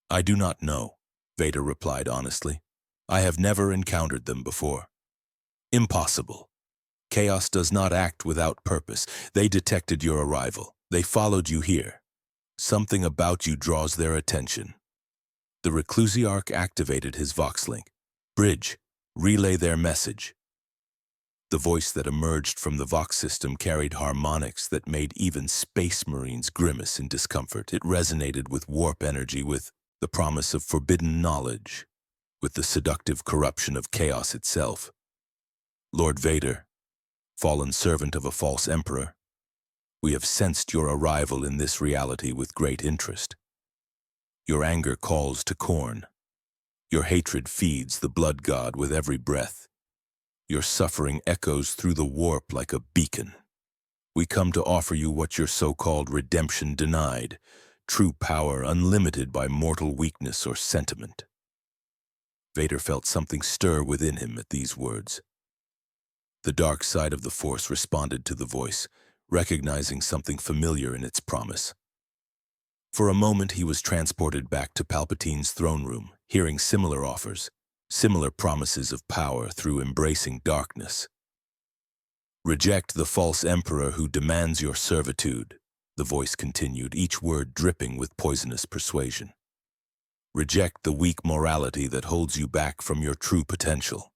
"I do not know," Vader replied honestly. "I have never encountered them before." "Impossible. Chaos does not act without purpose. They detected your arrival. They followed you here. Something about you draws their attention." The Reclusiarch activated his Voxlink. "Bridge, relay their message." The voice that emerged from the Vox system carried harmonics that made even Space Marines grimace in discomfort. It resonated with warp energy, with the promise of forbidden knowledge, with the seductive corruption of chaos itself. "Lord Vader, fallen servant of a false emperor, We have sensed your arrival in this reality with great interest. Your anger calls to corn. Your hatred feeds the blood god with every breath. Your suffering echoes through the warp like a beacon. We come to offer you what your so-called redemption denied, true power unlimited by mortal weakness or sentiment. Vader felt something stir within him at these words. The dark side of the Force responded to the voice, recognizing something familiar in its promise. For a moment he was transported back to Palpatine's throne room, hearing similar offers, similar promises of power through embracing darkness. Reject the false emperor who demands your servitude, the voice continued, each word dripping with poisonous persuasion. Reject the weak morality that holds you back from your true potential.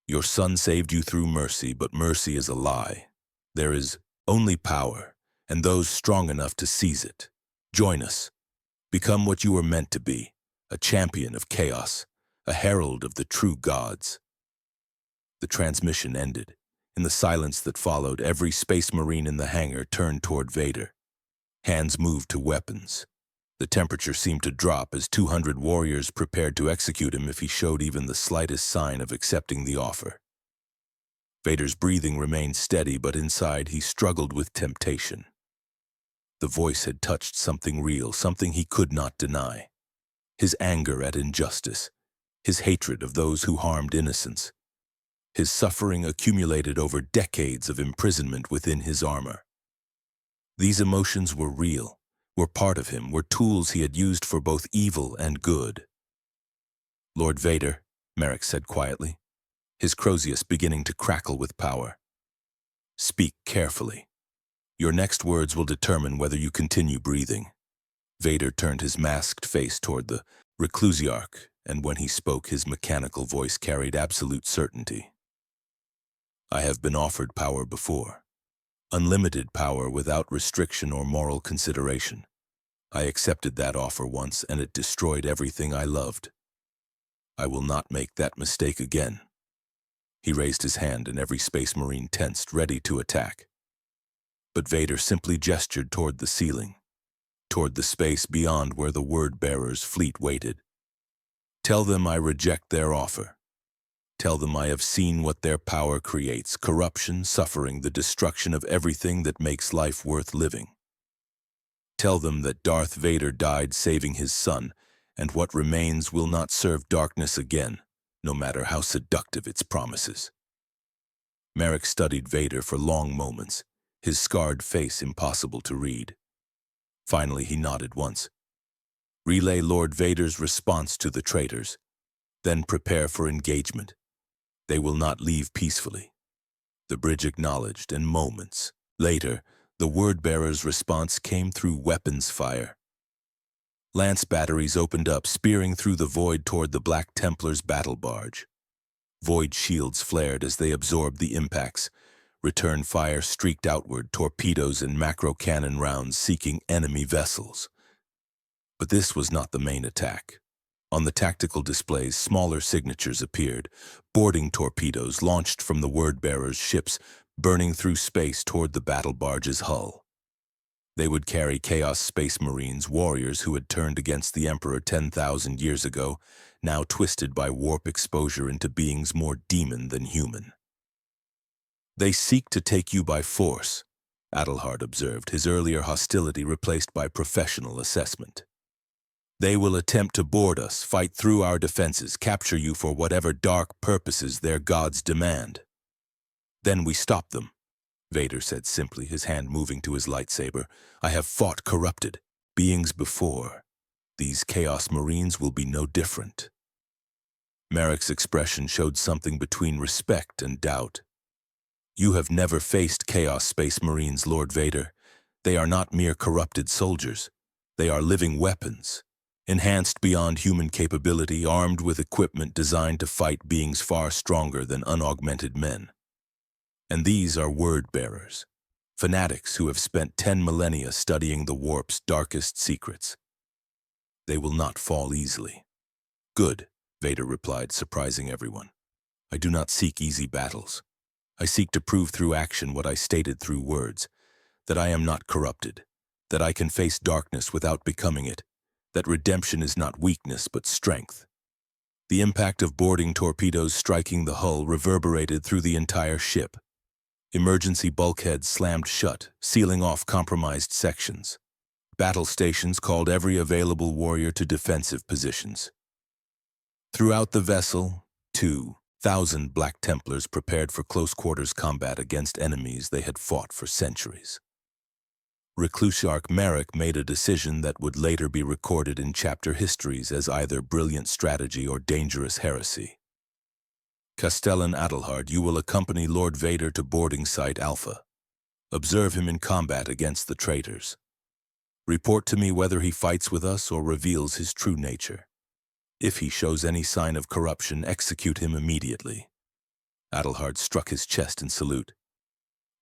Your son saved you through mercy, but mercy is a lie. There is only power, and those strong enough to seize it. Join us. Become what you were meant to be, a champion of chaos, a herald of the true gods. The transmission ended. In the silence that followed, every space marine in the hangar turned toward Vader. Hands moved to weapons. The temperature seemed to drop as 200 warriors prepared to execute him if he showed even the slightest sign of accepting the offer. Vader's breathing remained steady, but inside he struggled with temptation. The voice had touched something real, something he could not deny. His anger at injustice, his hatred of those who harmed innocents, his suffering accumulated over decades of imprisonment within his armor. These emotions were real, were part of him, were tools he had used for both evil and good. Lord Vader, Merrick said quietly, his Crozius beginning to crackle with power. Speak carefully. Your next words will determine whether you continue breathing. Vader turned his masked face toward the reclusiarch, and when he spoke, his mechanical voice carried absolute certainty. I have been offered power before. Unlimited power without restriction or moral consideration. I accepted that offer once, and it destroyed everything I loved. I will not make that mistake again. He raised his hand, and every space marine tensed, ready to attack. But Vader simply gestured toward the ceiling, toward the space beyond where the word-bearer's fleet waited. Tell them I reject their offer. Tell them I have seen what their power creates, corruption, suffering, the destruction of everything that makes life worth living. Tell them that Darth Vader died saving his son, and what remains will not serve darkness again, no matter how seductive its promises. Merrick studied Vader for long moments, his scarred face impossible to read. Finally, he nodded once. Relay Lord Vader's response to the traitors, then prepare for engagement. They will not leave peacefully. The bridge acknowledged, and moments later, the word-bearer's response came through weapons fire. Lance batteries opened up, spearing through the void toward the Black Templar's battle barge. Void shields flared as they absorbed the impacts. Return fire streaked outward, torpedoes and macro-cannon rounds seeking enemy vessels. But this was not the main attack. On the tactical displays, smaller signatures appeared, boarding torpedoes launched from the word-bearer's ships, burning through space toward the battle barge's hull. They would carry Chaos Space Marines, warriors who had turned against the Emperor 10,000 years ago, now twisted by warp exposure into beings more demon than human. They seek to take you by force, Adelhard observed, his earlier hostility replaced by professional assessment. They will attempt to board us, fight through our defenses, capture you for whatever dark purposes their gods demand. Then we stop them, Vader said simply, his hand moving to his lightsaber. I have fought corrupted beings before. These Chaos Marines will be no different. Merrick's expression showed something between respect and doubt. You have never faced Chaos Space Marines, Lord Vader. They are not mere corrupted soldiers. They are living weapons. Enhanced beyond human capability, armed with equipment designed to fight beings far stronger than unaugmented men. And these are word-bearers, fanatics who have spent 10 millennia studying the warp's darkest secrets. They will not fall easily. Good, Vader replied, surprising everyone. I do not seek easy battles. I seek to prove through action what I stated through words, that I am not corrupted, that I can face darkness without becoming it, that redemption is not weakness but strength. The impact of boarding torpedoes striking the hull reverberated through the entire ship. Emergency bulkheads slammed shut, sealing off compromised sections. Battle stations called every available warrior to defensive positions. Throughout the vessel, 2,000 Black Templars prepared for close-quarters combat against enemies they had fought for centuries. Reclusiarch Merrick made a decision that would later be recorded in chapter histories as either brilliant strategy or dangerous heresy. Castellan Adelhard, you will accompany Lord Vader to boarding site Alpha. Observe him in combat against the traitors. Report to me whether he fights with us or reveals his true nature. If he shows any sign of corruption, execute him immediately. Adelhard struck his chest in salute.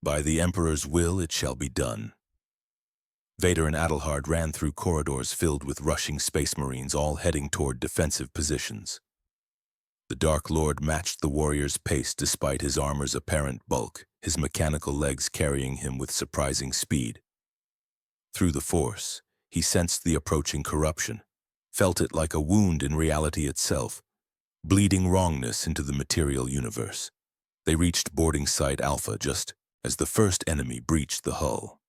By the Emperor's will, it shall be done. Vader and Adelhard ran through corridors filled with rushing space marines, all heading toward defensive positions. The Dark Lord matched the warrior's pace despite his armor's apparent bulk, his mechanical legs carrying him with surprising speed. Through the Force, he sensed the approaching corruption, felt it like a wound in reality itself, bleeding wrongness into the material universe. They reached boarding site Alpha just as the first enemy breached the hull.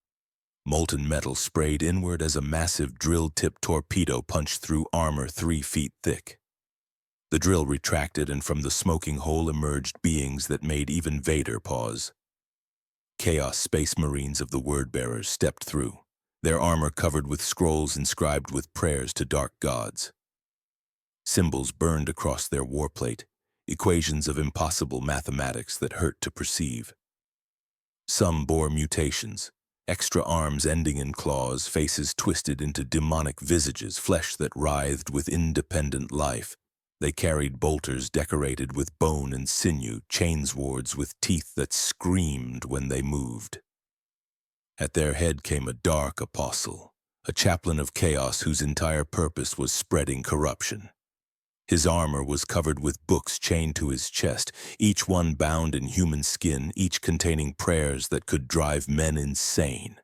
Molten metal sprayed inward as a massive drill-tipped torpedo punched through armor 3 feet thick. The drill retracted, and from the smoking hole emerged beings that made even Vader pause. Chaos Space Marines of the Word-Bearers stepped through, their armor covered with scrolls inscribed with prayers to dark gods. Symbols burned across their warplate, equations of impossible mathematics that hurt to perceive. Some bore mutations, extra arms ending in claws, faces twisted into demonic visages, flesh that writhed with independent life. They carried bolters decorated with bone and sinew, chainswords with teeth that screamed when they moved. At their head came a dark apostle, a chaplain of chaos whose entire purpose was spreading corruption. His armor was covered with books chained to his chest, each one bound in human skin, each containing prayers that could drive men insane.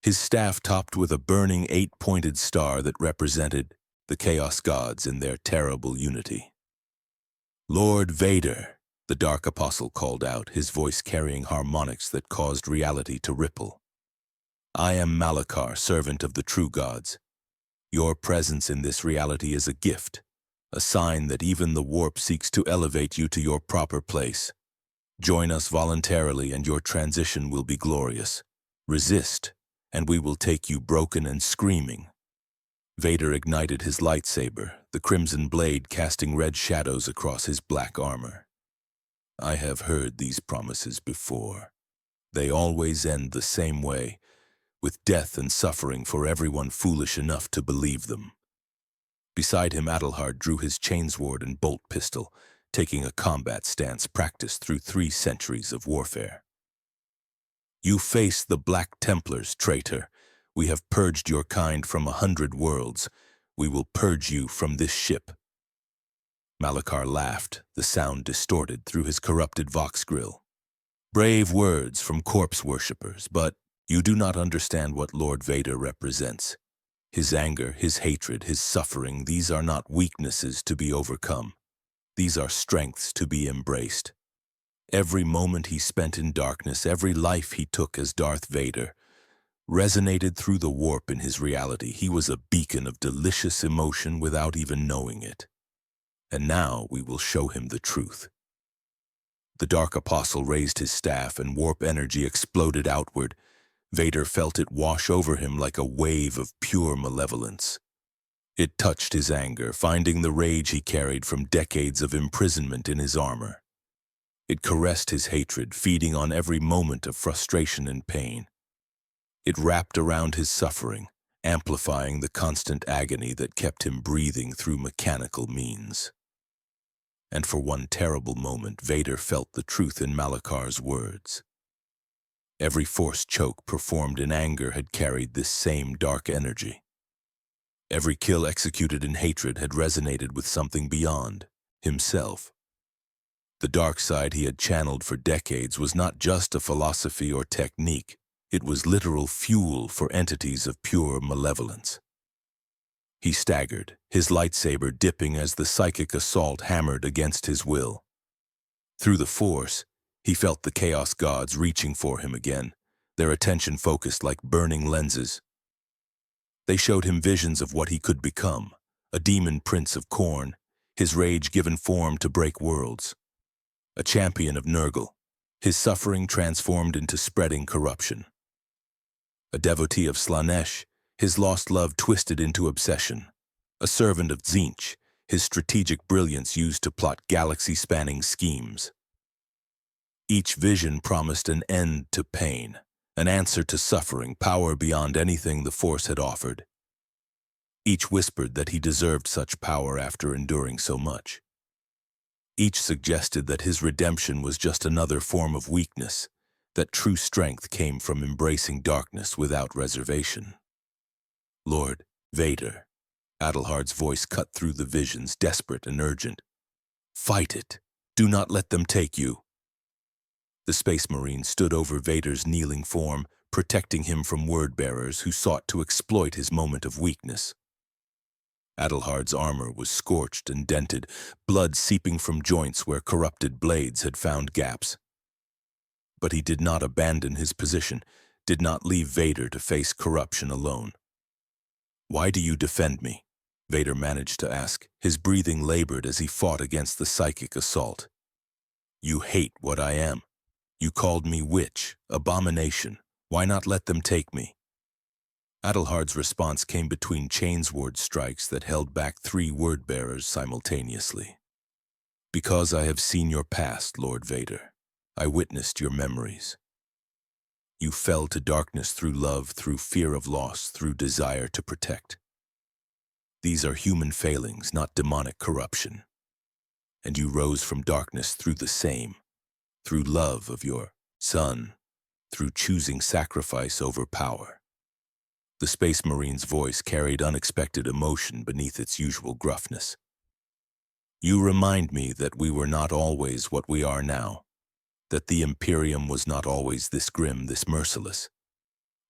His staff topped with a burning 8-pointed star that represented the Chaos Gods in their terrible unity. "Lord Vader," the Dark Apostle called out, his voice carrying harmonics that caused reality to ripple. "I am Malachar, servant of the true gods. Your presence in this reality is a gift, a sign that even the warp seeks to elevate you to your proper place. Join us voluntarily and your transition will be glorious. Resist, and we will take you broken and screaming." Vader ignited his lightsaber, the crimson blade casting red shadows across his black armor. "I have heard these promises before. They always end the same way, with death and suffering for everyone foolish enough to believe them." Beside him, Adelhard drew his chainsword and bolt pistol, taking a combat stance practiced through 3 centuries of warfare. "You face the Black Templars, traitor. We have purged your kind from 100 worlds. We will purge you from this ship." Malachar laughed, the sound distorted through his corrupted vox grill. "Brave words from corpse worshippers, but you do not understand what Lord Vader represents. His anger, his hatred, his suffering, these are not weaknesses to be overcome. These are strengths to be embraced. Every moment he spent in darkness, every life he took as Darth Vader, resonated through the warp in his reality. He was a beacon of delicious emotion without even knowing it. And now we will show him the truth." The Dark Apostle raised his staff and warp energy exploded outward. Vader felt it wash over him like a wave of pure malevolence. It touched his anger, finding the rage he carried from decades of imprisonment in his armor. It caressed his hatred, feeding on every moment of frustration and pain. It wrapped around his suffering, amplifying the constant agony that kept him breathing through mechanical means. And for one terrible moment, Vader felt the truth in Malachar's words. Every force choke performed in anger had carried this same dark energy. Every kill executed in hatred had resonated with something beyond himself. The dark side he had channeled for decades was not just a philosophy or technique. It was literal fuel for entities of pure malevolence. He staggered, his lightsaber dipping as the psychic assault hammered against his will. Through the Force, he felt the Chaos Gods reaching for him again, their attention focused like burning lenses. They showed him visions of what he could become, a demon prince of Khorne, his rage given form to break worlds. A champion of Nurgle, his suffering transformed into spreading corruption. A devotee of Slaanesh, his lost love twisted into obsession. A servant of Tzeentch, his strategic brilliance used to plot galaxy-spanning schemes. Each vision promised an end to pain, an answer to suffering, power beyond anything the Force had offered. Each whispered that he deserved such power after enduring so much. Each suggested that his redemption was just another form of weakness, that true strength came from embracing darkness without reservation. Lord Vader, Adelhard's voice cut through the visions, desperate and urgent. Fight it. Do not let them take you. The Space Marine stood over Vader's kneeling form, protecting him from word-bearers who sought to exploit his moment of weakness. Adelhard's armor was scorched and dented, blood seeping from joints where corrupted blades had found gaps. But he did not abandon his position, did not leave Vader to face corruption alone. Why do you defend me? Vader managed to ask. His breathing labored as he fought against the psychic assault. You hate what I am. You called me witch, abomination. Why not let them take me? Adelhard's response came between chainsword strikes that held back 3 word-bearers simultaneously. Because I have seen your past, Lord Vader. I witnessed your memories. You fell to darkness through love, through fear of loss, through desire to protect. These are human failings, not demonic corruption. And you rose from darkness through the same, through love of your son, through choosing sacrifice over power. The Space Marine's voice carried unexpected emotion beneath its usual gruffness. You remind me that we were not always what we are now, that the Imperium was not always this grim, this merciless,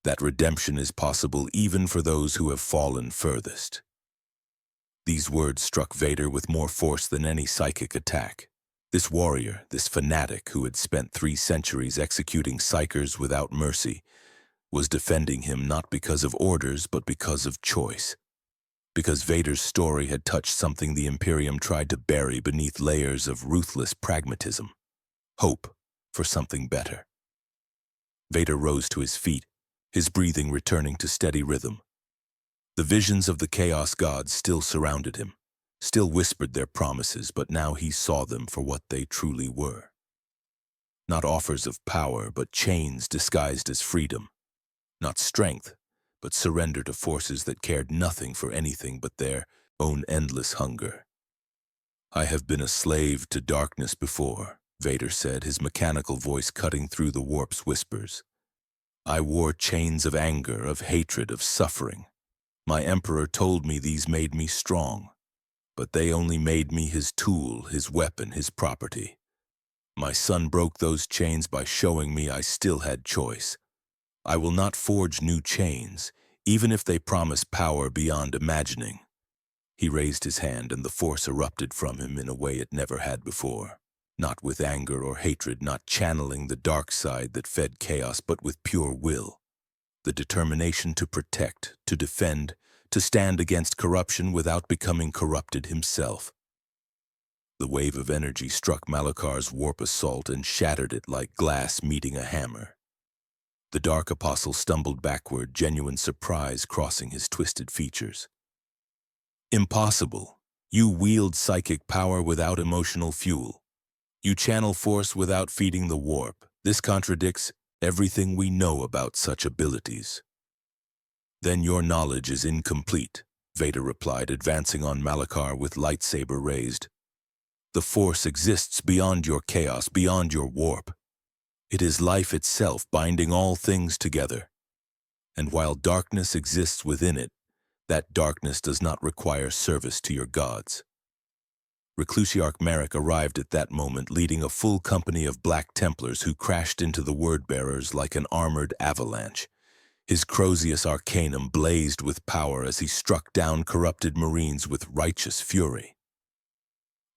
that redemption is possible even for those who have fallen furthest. These words struck Vader with more force than any psychic attack. This warrior, this fanatic who had spent 3 centuries executing psychers without mercy, was defending him not because of orders but because of choice. Because Vader's story had touched something the Imperium tried to bury beneath layers of ruthless pragmatism. Hope for something better. Vader rose to his feet, his breathing returning to steady rhythm. The visions of the Chaos Gods still surrounded him, still whispered their promises, but now he saw them for what they truly were. Not offers of power, but chains disguised as freedom. Not strength, but surrender to forces that cared nothing for anything but their own endless hunger. I have been a slave to darkness before, Vader said, his mechanical voice cutting through the warp's whispers. I wore chains of anger, of hatred, of suffering. My Emperor told me these made me strong, but they only made me his tool, his weapon, his property. My son broke those chains by showing me I still had choice. I will not forge new chains, even if they promise power beyond imagining. He raised his hand and the Force erupted from him in a way it never had before. Not with anger or hatred, not channeling the dark side that fed chaos, but with pure will. The determination to protect, to defend, to stand against corruption without becoming corrupted himself. The wave of energy struck Malakar's warp assault and shattered it like glass meeting a hammer. The Dark Apostle stumbled backward, genuine surprise crossing his twisted features. Impossible. You wield psychic power without emotional fuel. You channel force without feeding the warp. This contradicts everything we know about such abilities. Then your knowledge is incomplete, Vader replied, advancing on Malakar with lightsaber raised. The Force exists beyond your chaos, beyond your warp. It is life itself binding all things together. And while darkness exists within it, that darkness does not require service to your gods. Reclusiarch Merrick arrived at that moment leading a full company of Black Templars who crashed into the word-bearers like an armored avalanche. His Crozius Arcanum blazed with power as he struck down corrupted Marines with righteous fury.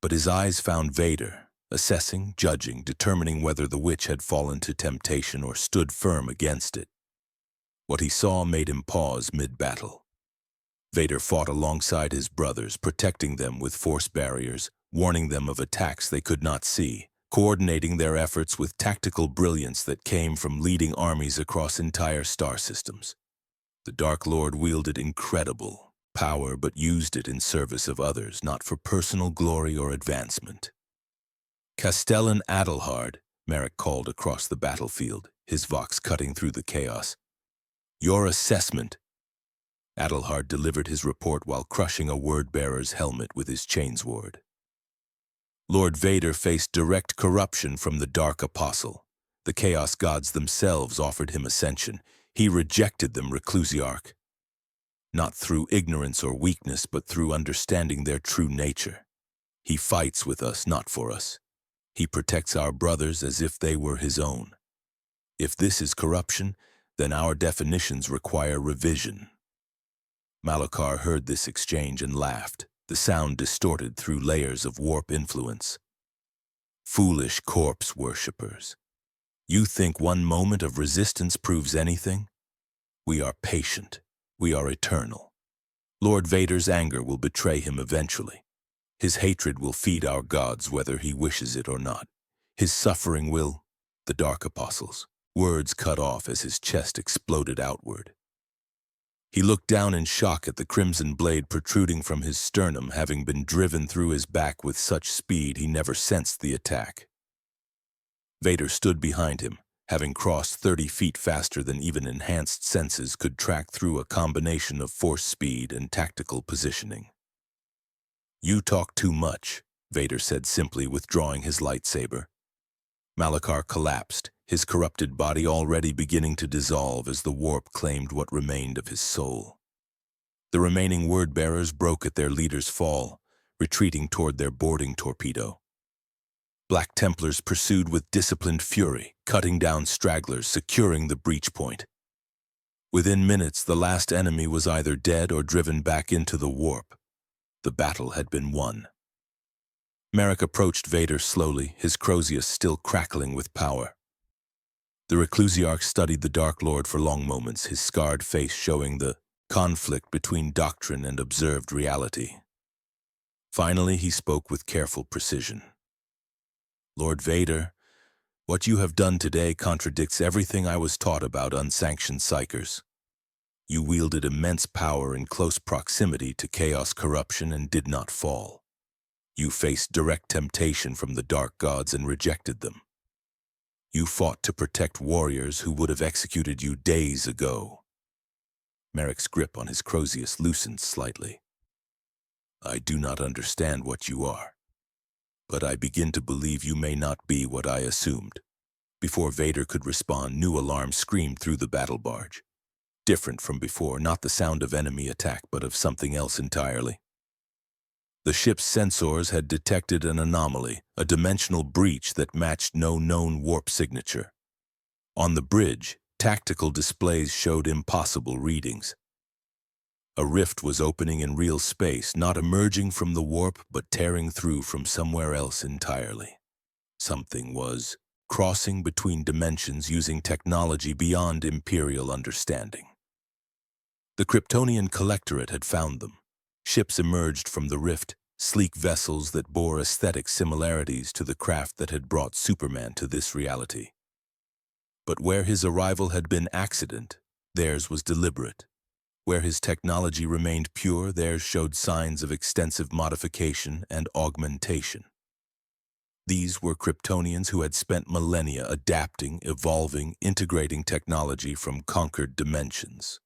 But his eyes found Vader, assessing, judging, determining whether the witch had fallen to temptation or stood firm against it. What he saw made him pause mid-battle. Vader fought alongside his brothers, protecting them with force barriers, warning them of attacks they could not see, coordinating their efforts with tactical brilliance that came from leading armies across entire star systems. The Dark Lord wielded incredible power but used it in service of others, not for personal glory or advancement. Castellan Adelhard, Merrick called across the battlefield, his vox cutting through the chaos. Your assessment. Adelhard delivered his report while crushing a word-bearer's helmet with his chainsword. Lord Vader faced direct corruption from the Dark Apostle. The Chaos Gods themselves offered him ascension. He rejected them, Reclusiarch. Not through ignorance or weakness, but through understanding their true nature. He fights with us, not for us. He protects our brothers as if they were his own. If this is corruption, then our definitions require revision. Malachar heard this exchange and laughed, the sound distorted through layers of warp influence. Foolish corpse worshippers. You think one moment of resistance proves anything? We are patient. We are eternal. Lord Vader's anger will betray him eventually. His hatred will feed our gods whether he wishes it or not. His suffering will, the Dark Apostles, words cut off as his chest exploded outward. He looked down in shock at the crimson blade protruding from his sternum, having been driven through his back with such speed he never sensed the attack. Vader stood behind him, having crossed 30 feet faster than even enhanced senses could track through a combination of force speed and tactical positioning. You talk too much, Vader said simply, withdrawing his lightsaber. Malachar collapsed, his corrupted body already beginning to dissolve as the warp claimed what remained of his soul. The remaining word-bearers broke at their leader's fall, retreating toward their boarding torpedo. Black Templars pursued with disciplined fury, cutting down stragglers, securing the breach point. Within minutes, the last enemy was either dead or driven back into the warp. The battle had been won. Merrick approached Vader slowly, his Crozius still crackling with power. The Reclusiarch studied the Dark Lord for long moments, his scarred face showing the conflict between doctrine and observed reality. Finally, he spoke with careful precision. Lord Vader, what you have done today contradicts everything I was taught about unsanctioned psychers. You wielded immense power in close proximity to chaos corruption and did not fall. You faced direct temptation from the dark gods and rejected them. You fought to protect warriors who would have executed you days ago. Merrick's grip on his Crozius loosened slightly. I do not understand what you are, but I begin to believe you may not be what I assumed. Before Vader could respond, new alarms screamed through the battle barge. Different from before, not the sound of enemy attack, but of something else entirely. The ship's sensors had detected an anomaly, a dimensional breach that matched no known warp signature. On the bridge, tactical displays showed impossible readings. A rift was opening in real space, not emerging from the warp, but tearing through from somewhere else entirely. Something was crossing between dimensions using technology beyond Imperial understanding. The Kryptonian Collectorate had found them. Ships emerged from the rift, sleek vessels that bore aesthetic similarities to the craft that had brought Superman to this reality. But where his arrival had been accident, theirs was deliberate. Where his technology remained pure, theirs showed signs of extensive modification and augmentation. These were Kryptonians who had spent millennia adapting, evolving, integrating technology from conquered dimensions.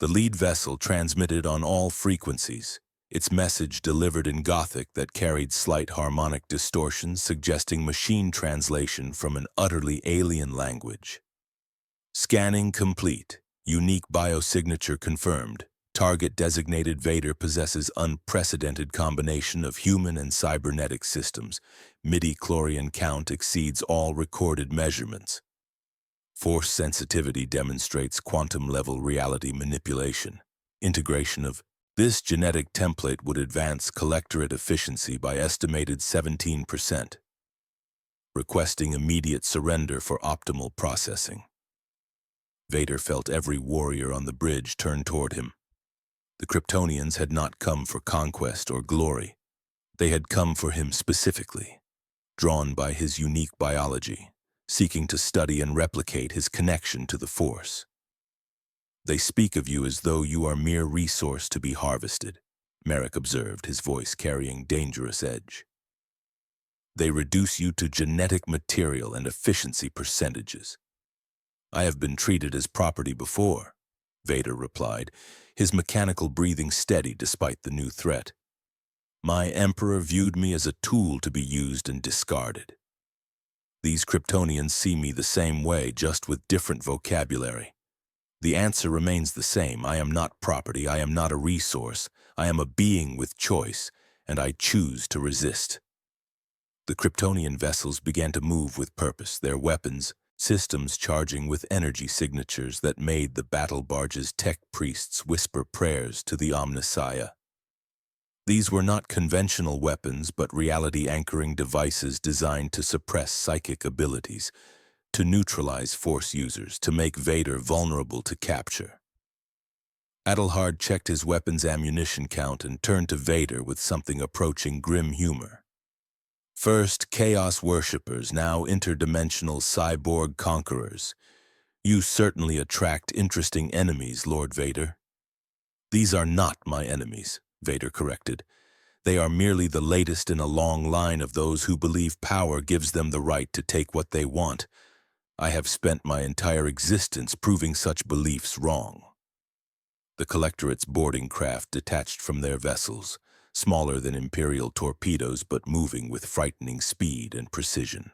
The lead vessel transmitted on all frequencies, its message delivered in Gothic that carried slight harmonic distortions suggesting machine translation from an utterly alien language. Scanning complete, unique biosignature confirmed, Target designated Vader possesses unprecedented combination of human and cybernetic systems. Midi-chlorian count exceeds all recorded measurements. Force sensitivity demonstrates quantum-level reality manipulation. Integration of this genetic template would advance collectorate efficiency by estimated 17%. Requesting immediate surrender for optimal processing. Vader felt every warrior on the bridge turn toward him. The Kryptonians had not come for conquest or glory. They had come for him specifically, drawn by his unique biology, seeking to study and replicate his connection to the Force. They speak of you as though you are mere resource to be harvested, Merrick observed, his voice carrying dangerous edge. They reduce you to genetic material and efficiency percentages. I have been treated as property before, Vader replied, his mechanical breathing steady despite the new threat. My Emperor viewed me as a tool to be used and discarded. These Kryptonians see me the same way, just with different vocabulary. The answer remains the same. I am not property, I am not a resource, I am a being with choice, and I choose to resist. The Kryptonian vessels began to move with purpose, their weapons, systems charging with energy signatures that made the battle barge's tech priests whisper prayers to the Omnissiah. These were not conventional weapons, but reality-anchoring devices designed to suppress psychic abilities, to neutralize Force users, to make Vader vulnerable to capture. Adelhard checked his weapon's ammunition count and turned to Vader with something approaching grim humor. First, Chaos worshippers, now interdimensional cyborg conquerors. You certainly attract interesting enemies, Lord Vader. These are not my enemies, Vader corrected. They are merely the latest in a long line of those who believe power gives them the right to take what they want. I have spent my entire existence proving such beliefs wrong. The Collectorate's boarding craft detached from their vessels, smaller than Imperial torpedoes but moving with frightening speed and precision.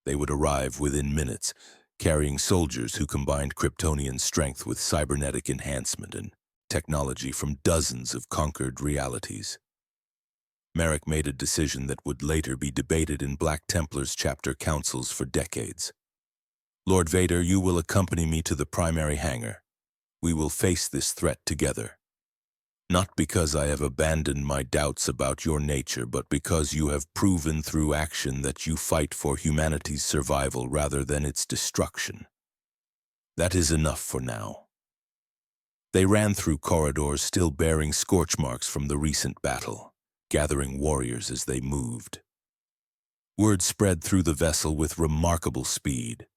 They would arrive within minutes, carrying soldiers who combined Kryptonian strength with cybernetic enhancement and technology from dozens of conquered realities. Merrick made a decision that would later be debated in Black Templars chapter councils for decades. Lord Vader, you will accompany me to the primary hangar. We will face this threat together. Not because I have abandoned my doubts about your nature, but because you have proven through action that you fight for humanity's survival rather than its destruction. That is enough for now. They ran through corridors still bearing scorch marks from the recent battle, gathering warriors as they moved. Word spread through the vessel with remarkable speed.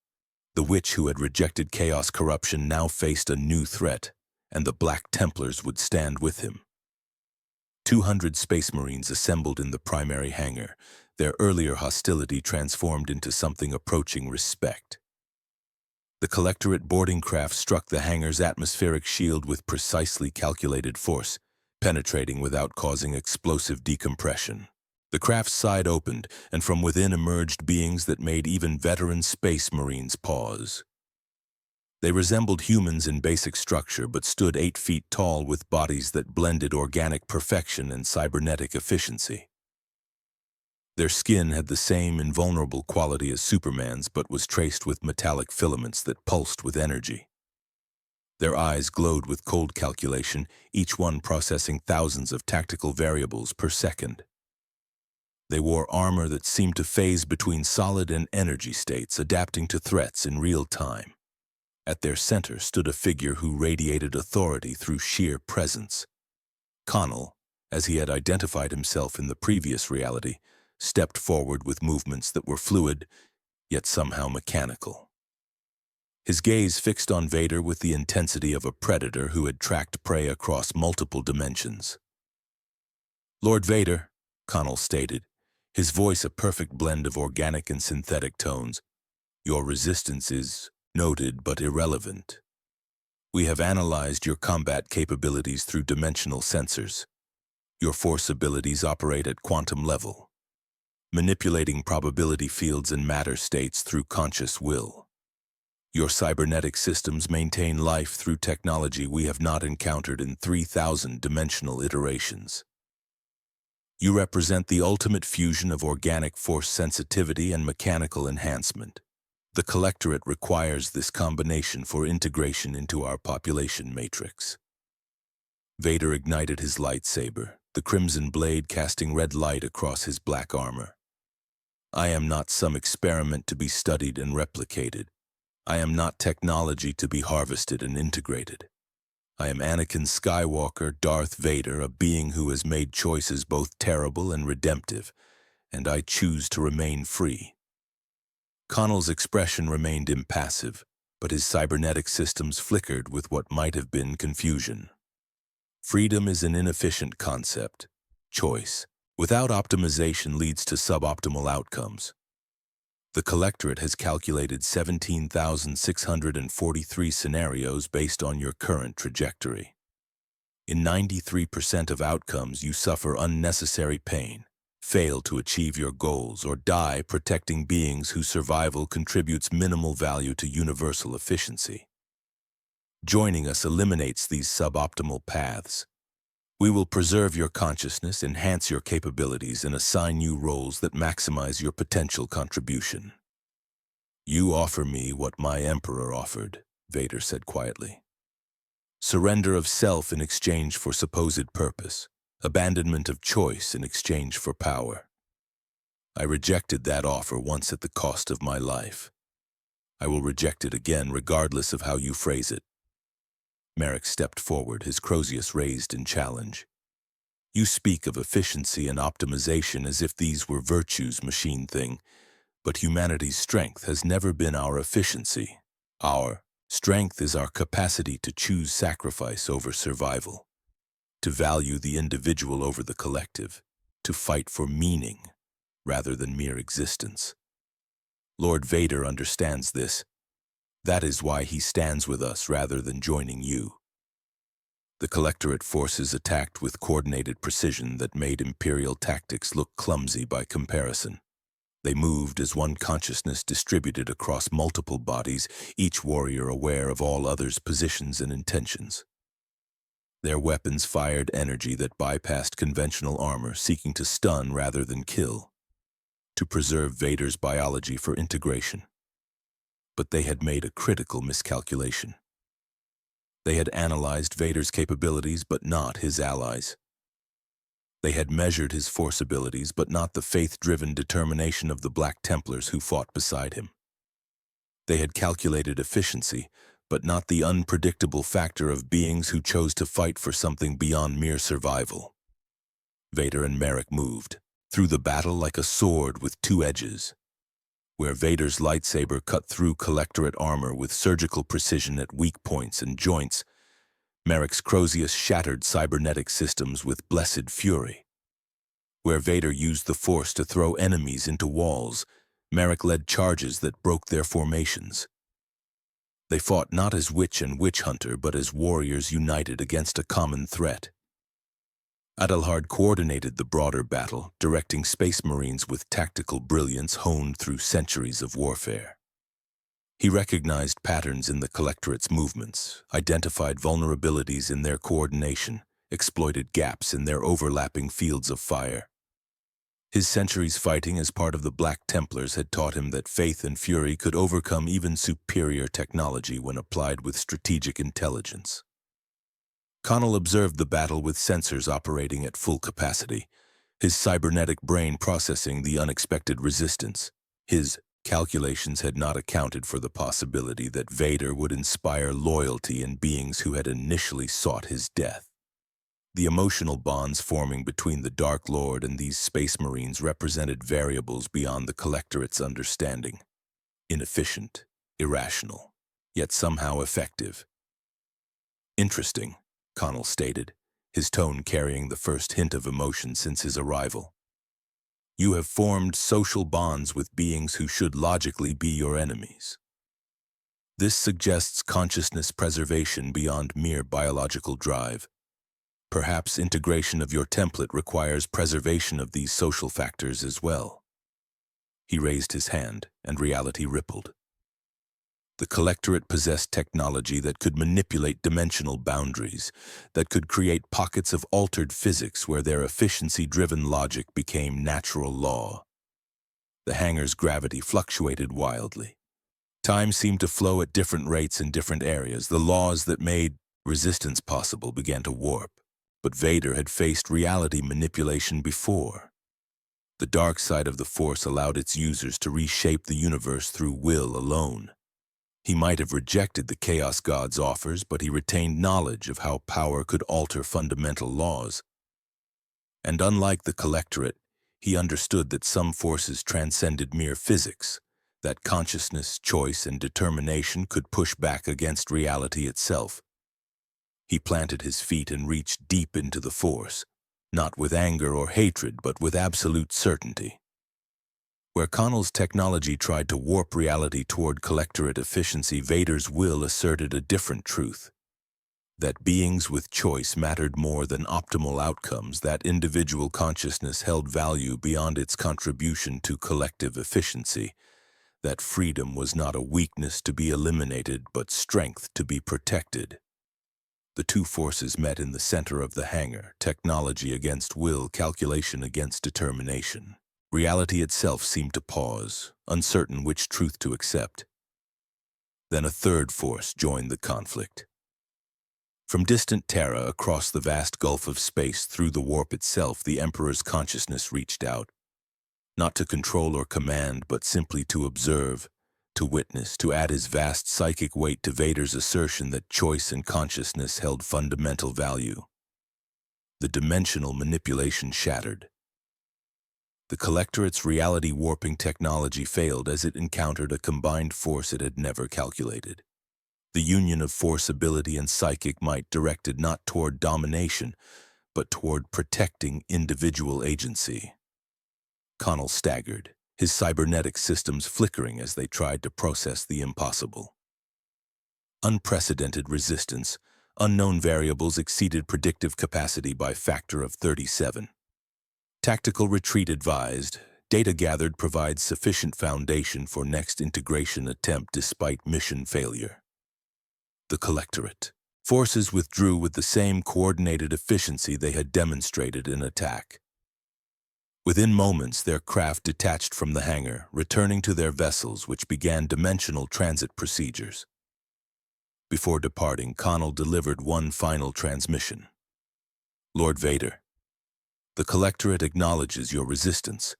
The witch who had rejected Chaos corruption now faced a new threat, and the Black Templars would stand with him. 200 Space Marines assembled in the primary hangar, their earlier hostility transformed into something approaching respect. The Collectorate boarding craft struck the hangar's atmospheric shield with precisely calculated force, penetrating without causing explosive decompression. The craft's side opened, and from within emerged beings that made even veteran Space Marines pause. They resembled humans in basic structure, but stood 8 feet tall with bodies that blended organic perfection and cybernetic efficiency. Their skin had the same invulnerable quality as Superman's, but was traced with metallic filaments that pulsed with energy. Their eyes glowed with cold calculation, each one processing thousands of tactical variables per second. They wore armor that seemed to phase between solid and energy states, adapting to threats in real time. At their center stood a figure who radiated authority through sheer presence. Connell, as he had identified himself in the previous reality, stepped forward with movements that were fluid, yet somehow mechanical. His gaze fixed on Vader with the intensity of a predator who had tracked prey across multiple dimensions. Lord Vader, Connell stated, his voice a perfect blend of organic and synthetic tones, your resistance is noted but irrelevant. We have analyzed your combat capabilities through dimensional sensors. Your force abilities operate at quantum level, manipulating probability fields and matter states through conscious will. Your cybernetic systems maintain life through technology we have not encountered in 3,000 dimensional iterations. You represent the ultimate fusion of organic force sensitivity and mechanical enhancement. The Collectorate requires this combination for integration into our population matrix. Vader ignited his lightsaber, the crimson blade casting red light across his black armor. I am not some experiment to be studied and replicated. I am not technology to be harvested and integrated. I am Anakin Skywalker, Darth Vader, a being who has made choices both terrible and redemptive, and I choose to remain free. Connell's expression remained impassive, but his cybernetic systems flickered with what might have been confusion. Freedom is an inefficient concept. Choice, without optimization, leads to suboptimal outcomes. The Collectorate has calculated 17,643 scenarios based on your current trajectory. In 93% of outcomes, you suffer unnecessary pain, fail to achieve your goals, or die protecting beings whose survival contributes minimal value to universal efficiency. Joining us eliminates these suboptimal paths. We will preserve your consciousness, enhance your capabilities, and assign you roles that maximize your potential contribution. You offer me what my Emperor offered, Vader said quietly. Surrender of self in exchange for supposed purpose, abandonment of choice in exchange for power. I rejected that offer once at the cost of my life. I will reject it again regardless of how you phrase it. Merrick stepped forward, his crozius raised in challenge. You speak of efficiency and optimization as if these were virtues, machine thing, but humanity's strength has never been our efficiency. Our strength is our capacity to choose sacrifice over survival, to value the individual over the collective, to fight for meaning rather than mere existence. Lord Vader understands this. That is why he stands with us rather than joining you. The Collectorate forces attacked with coordinated precision that made Imperial tactics look clumsy by comparison. They moved as one consciousness distributed across multiple bodies, each warrior aware of all others' positions and intentions. Their weapons fired energy that bypassed conventional armor, seeking to stun rather than kill, to preserve Vader's biology for integration. But they had made a critical miscalculation. They had analyzed Vader's capabilities, but not his allies. They had measured his force abilities, but not the faith-driven determination of the Black Templars who fought beside him. They had calculated efficiency, but not the unpredictable factor of beings who chose to fight for something beyond mere survival. Vader and Merrick moved through the battle like a sword with two edges. Where Vader's lightsaber cut through Collectorate armor with surgical precision at weak points and joints, Merrick's crozius shattered cybernetic systems with blessed fury. Where Vader used the Force to throw enemies into walls, Merrick led charges that broke their formations. They fought not as witch and witch hunter, but as warriors united against a common threat. Adelhard coordinated the broader battle, directing Space Marines with tactical brilliance honed through centuries of warfare. He recognized patterns in the Collectorate's movements, identified vulnerabilities in their coordination, exploited gaps in their overlapping fields of fire. His centuries fighting as part of the Black Templars had taught him that faith and fury could overcome even superior technology when applied with strategic intelligence. Connell observed the battle with sensors operating at full capacity, his cybernetic brain processing the unexpected resistance. His calculations had not accounted for the possibility that Vader would inspire loyalty in beings who had initially sought his death. The emotional bonds forming between the Dark Lord and these Space Marines represented variables beyond the Collectorate's understanding. Inefficient, irrational, yet somehow effective. Interesting, Connell stated, his tone carrying the first hint of emotion since his arrival. You have formed social bonds with beings who should logically be your enemies. This suggests consciousness preservation beyond mere biological drive. Perhaps integration of your template requires preservation of these social factors as well. He raised his hand, and reality rippled. The Collectorate possessed technology that could manipulate dimensional boundaries, that could create pockets of altered physics where their efficiency-driven logic became natural law. The hangar's gravity fluctuated wildly. Time seemed to flow at different rates in different areas. The laws that made resistance possible began to warp. But Vader had faced reality manipulation before. The dark side of the Force allowed its users to reshape the universe through will alone. He might have rejected the Chaos God's offers, but he retained knowledge of how power could alter fundamental laws. And unlike the Collectorate, he understood that some forces transcended mere physics, that consciousness, choice, and determination could push back against reality itself. He planted his feet and reached deep into the Force, not with anger or hatred, but with absolute certainty. Where Connell's technology tried to warp reality toward Collectorate efficiency, Vader's will asserted a different truth. That beings with choice mattered more than optimal outcomes, that individual consciousness held value beyond its contribution to collective efficiency, that freedom was not a weakness to be eliminated, but strength to be protected. The two forces met in the center of the hangar, technology against will, calculation against determination. Reality itself seemed to pause, uncertain which truth to accept. Then a third force joined the conflict. From distant Terra, across the vast gulf of space, through the warp itself, the Emperor's consciousness reached out, not to control or command, but simply to observe, to witness, to add his vast psychic weight to Vader's assertion that choice and consciousness held fundamental value. The dimensional manipulation shattered. The Collectorate's reality-warping technology failed as it encountered a combined force it had never calculated. The union of force ability and psychic might directed not toward domination, but toward protecting individual agency. Connell staggered, his cybernetic systems flickering as they tried to process the impossible. Unprecedented resistance, unknown variables exceeded predictive capacity by factor of 37. Tactical retreat advised. Data gathered provides sufficient foundation for next integration attempt despite mission failure. The Collectorate. Forces withdrew with the same coordinated efficiency they had demonstrated in attack. Within moments, their craft detached from the hangar, returning to their vessels, which began dimensional transit procedures. Before departing, Connell delivered one final transmission. Lord Vader, the Collectorate acknowledges your resistance,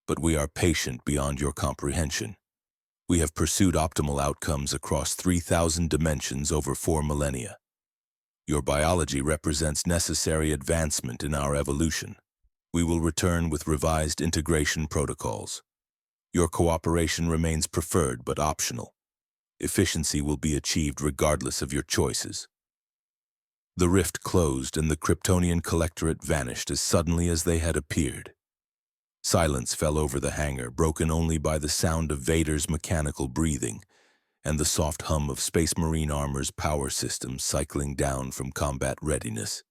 but we are patient beyond your comprehension. We have pursued optimal outcomes across 3,000 dimensions over 4 millennia. Your biology represents necessary advancement in our evolution. We will return with revised integration protocols. Your cooperation remains preferred but optional. Efficiency will be achieved regardless of your choices. The rift closed and the Kryptonian Collectorate vanished as suddenly as they had appeared. Silence fell over the hangar, broken only by the sound of Vader's mechanical breathing and the soft hum of Space Marine armor's power systems cycling down from combat readiness.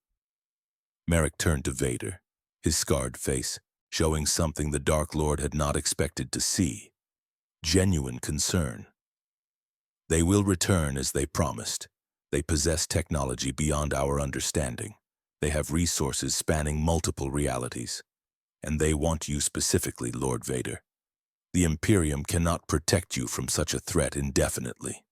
Merrick turned to Vader, his scarred face showing something the Dark Lord had not expected to see: genuine concern. They will return as they promised. They possess technology beyond our understanding. They have resources spanning multiple realities. And they want you specifically, Lord Vader. The Imperium cannot protect you from such a threat indefinitely.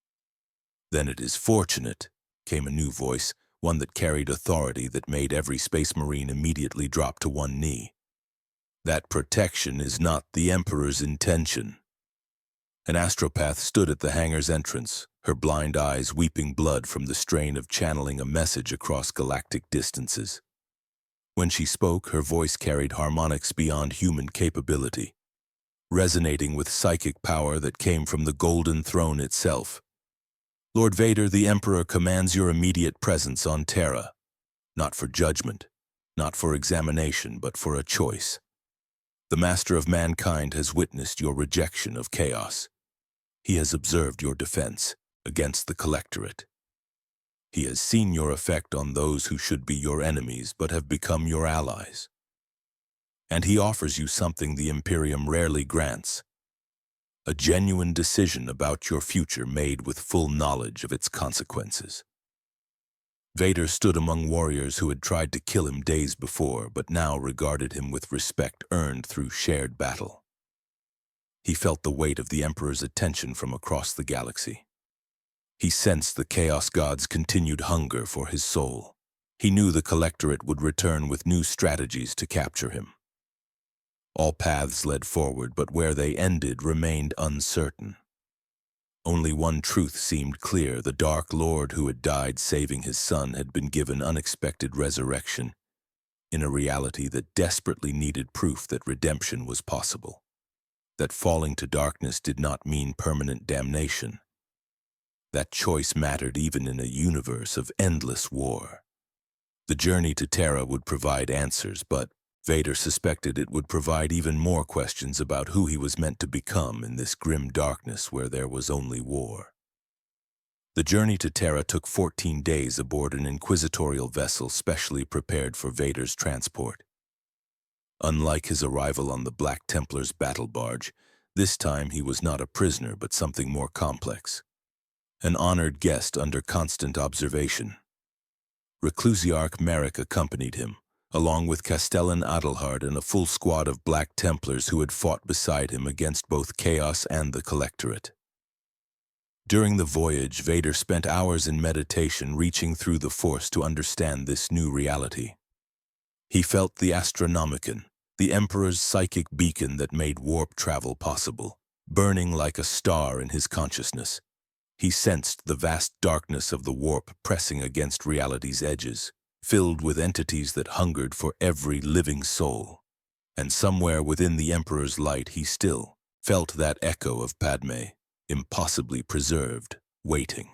Then it is fortunate, came a new voice, one that carried authority that made every Space Marine immediately drop to one knee. That protection is not the Emperor's intention. An astropath stood at the hangar's entrance, her blind eyes weeping blood from the strain of channeling a message across galactic distances. When she spoke, her voice carried harmonics beyond human capability, resonating with psychic power that came from the Golden Throne itself. Lord Vader, the Emperor commands your immediate presence on Terra, not for judgment, not for examination, but for a choice. The Master of Mankind has witnessed your rejection of chaos. He has observed your defense against the Collectorate. He has seen your effect on those who should be your enemies but have become your allies. And he offers you something the Imperium rarely grants: a genuine decision about your future made with full knowledge of its consequences. Vader stood among warriors who had tried to kill him days before, but now regarded him with respect earned through shared battle. He felt the weight of the Emperor's attention from across the galaxy. He sensed the Chaos God's continued hunger for his soul. He knew the Collectorate would return with new strategies to capture him. All paths led forward, but where they ended remained uncertain. Only one truth seemed clear: the Dark Lord who had died saving his son had been given unexpected resurrection in a reality that desperately needed proof that redemption was possible. That falling to darkness did not mean permanent damnation. That choice mattered even in a universe of endless war. The journey to Terra would provide answers, but Vader suspected it would provide even more questions about who he was meant to become in this grim darkness where there was only war. The journey to Terra took 14 days aboard an inquisitorial vessel specially prepared for Vader's transport. Unlike his arrival on the Black Templar's battle barge, this time he was not a prisoner but something more complex. An honored guest under constant observation. Reclusiarch Merrick accompanied him, along with Castellan Adelhard and a full squad of Black Templars who had fought beside him against both Chaos and the Collectorate. During the voyage, Vader spent hours in meditation, reaching through the Force to understand this new reality. He felt the Astronomicon, the Emperor's psychic beacon that made warp travel possible, burning like a star in his consciousness. He sensed the vast darkness of the warp pressing against reality's edges, filled with entities that hungered for every living soul. And somewhere within the Emperor's light he still felt that echo of Padme, impossibly preserved, waiting.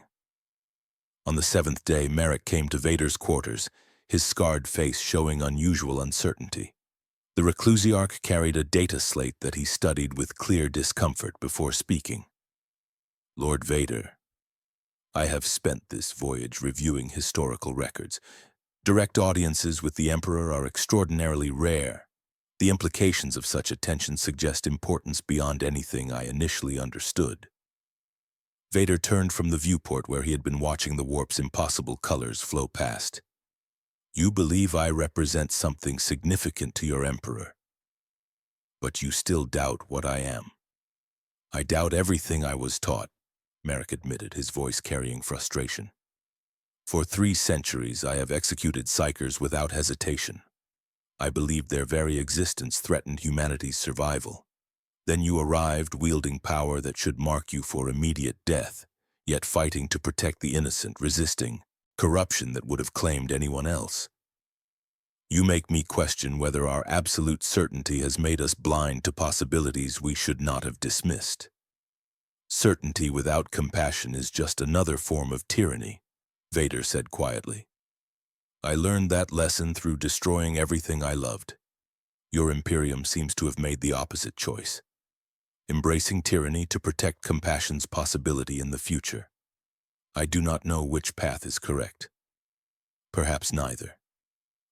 On the 7th day, Merrick came to Vader's quarters, his scarred face showing unusual uncertainty. The Reclusiarch carried a data slate that he studied with clear discomfort before speaking. "Lord Vader, I have spent this voyage reviewing historical records. Direct audiences with the Emperor are extraordinarily rare. The implications of such attention suggest importance beyond anything I initially understood." Vader turned from the viewport where he had been watching the warp's impossible colors flow past. "You believe I represent something significant to your Emperor, but you still doubt what I am." "I doubt everything I was taught," Merrick admitted, his voice carrying frustration. "For 3 centuries I have executed psychers without hesitation. I believed their very existence threatened humanity's survival. Then you arrived, wielding power that should mark you for immediate death, yet fighting to protect the innocent, resisting corruption that would have claimed anyone else. You make me question whether our absolute certainty has made us blind to possibilities we should not have dismissed. Certainty without compassion is just another form of tyranny," Vader said quietly. "I learned that lesson through destroying everything I loved. Your Imperium seems to have made the opposite choice, embracing tyranny to protect compassion's possibility in the future. I do not know which path is correct. Perhaps neither.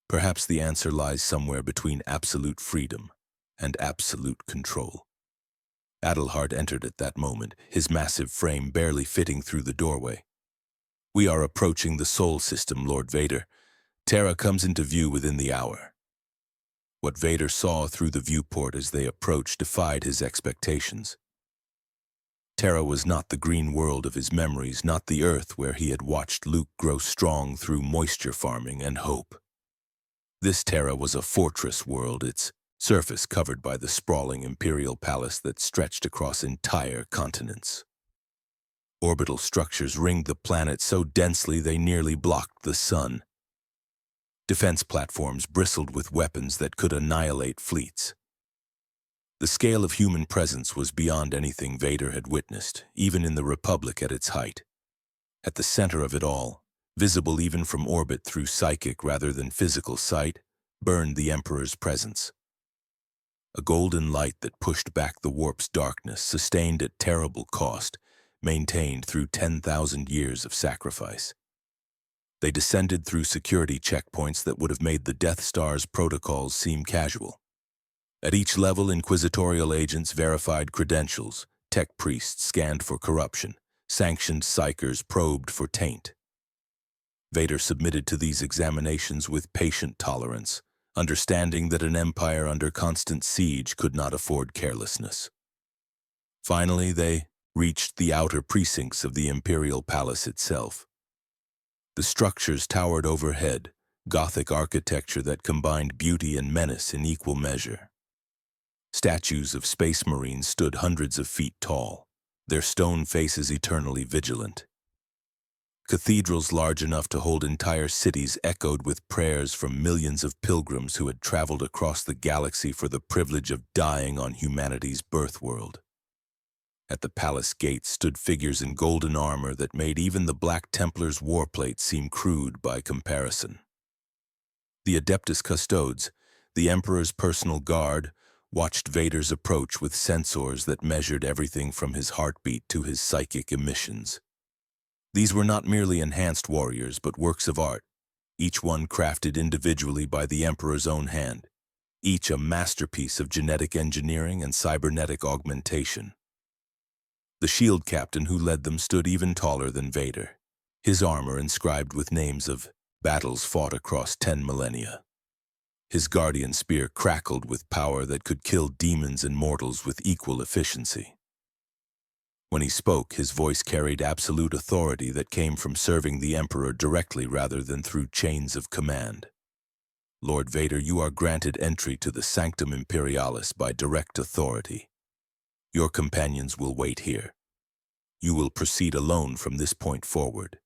Perhaps the answer lies somewhere between absolute freedom and absolute control." Adelhard entered at that moment, his massive frame barely fitting through the doorway. "We are approaching the Sol system, Lord Vader. Terra comes into view within the hour." What Vader saw through the viewport as they approached defied his expectations. Terra was not the green world of his memories, not the Earth where he had watched Luke grow strong through moisture farming and hope. This Terra was a fortress world, its surface covered by the sprawling imperial palace that stretched across entire continents. Orbital structures ringed the planet so densely they nearly blocked the sun. Defense platforms bristled with weapons that could annihilate fleets. The scale of human presence was beyond anything Vader had witnessed, even in the Republic at its height. At the center of it all, visible even from orbit through psychic rather than physical sight, burned the Emperor's presence. A golden light that pushed back the warp's darkness, sustained at terrible cost, maintained through 10,000 years of sacrifice. They descended through security checkpoints that would have made the Death Star's protocols seem casual. At each level, inquisitorial agents verified credentials, Tech priests scanned for corruption. Sanctioned psychers probed for taint. Vader submitted to these examinations with patient tolerance, understanding that an empire under constant siege could not afford carelessness. Finally, they reached the outer precincts of the Imperial Palace itself. The structures towered overhead, Gothic architecture that combined beauty and menace in equal measure. Statues of space marines stood hundreds of feet tall, their stone faces eternally vigilant. Cathedrals large enough to hold entire cities echoed with prayers from millions of pilgrims who had traveled across the galaxy for the privilege of dying on humanity's birthworld. At the palace gates stood figures in golden armor that made even the Black Templar's warplate seem crude by comparison. The Adeptus Custodes, the Emperor's personal guard, watched Vader's approach with sensors that measured everything from his heartbeat to his psychic emissions. These were not merely enhanced warriors, but works of art, each one crafted individually by the Emperor's own hand, each a masterpiece of genetic engineering and cybernetic augmentation. The shield captain who led them stood even taller than Vader, his armor inscribed with names of battles fought across 10 millennia. His guardian spear crackled with power that could kill demons and mortals with equal efficiency. When he spoke, his voice carried absolute authority that came from serving the Emperor directly rather than through chains of command. Lord Vader, you are granted entry to the Sanctum Imperialis by direct authority. Your companions will wait here. You will proceed alone from this point forward.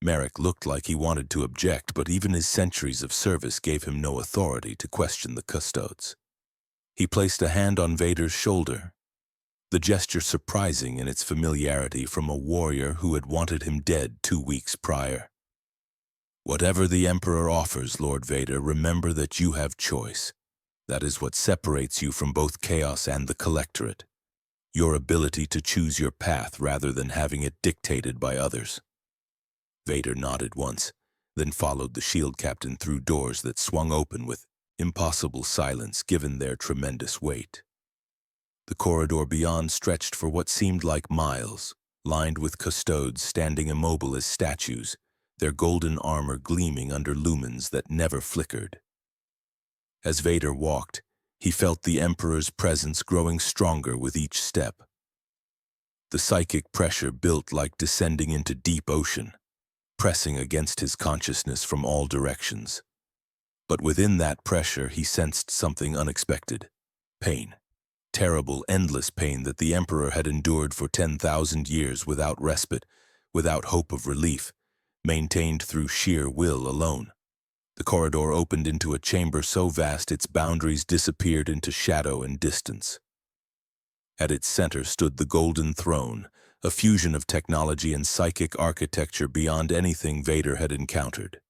Merrick looked like he wanted to object, but even his centuries of service gave him no authority to question the custodes. He placed a hand on Vader's shoulder, the gesture surprising in its familiarity from a warrior who had wanted him dead 2 weeks prior. Whatever the Emperor offers, Lord Vader, remember that you have choice. That is what separates you from both Chaos and the Collectorate. Your ability to choose your path rather than having it dictated by others. Vader nodded once, then followed the shield captain through doors that swung open with impossible silence given their tremendous weight. The corridor beyond stretched for what seemed like miles, lined with custodes standing immobile as statues, their golden armor gleaming under lumens that never flickered. As Vader walked, he felt the Emperor's presence growing stronger with each step. The psychic pressure built like descending into deep ocean, pressing against his consciousness from all directions. But within that pressure, he sensed something unexpected. Pain. Terrible, endless pain that the Emperor had endured for 10,000 years without respite, without hope of relief, maintained through sheer will alone. The corridor opened into a chamber so vast its boundaries disappeared into shadow and distance. At its center stood the Golden Throne, a fusion of technology and psychic architecture beyond anything Vader had encountered.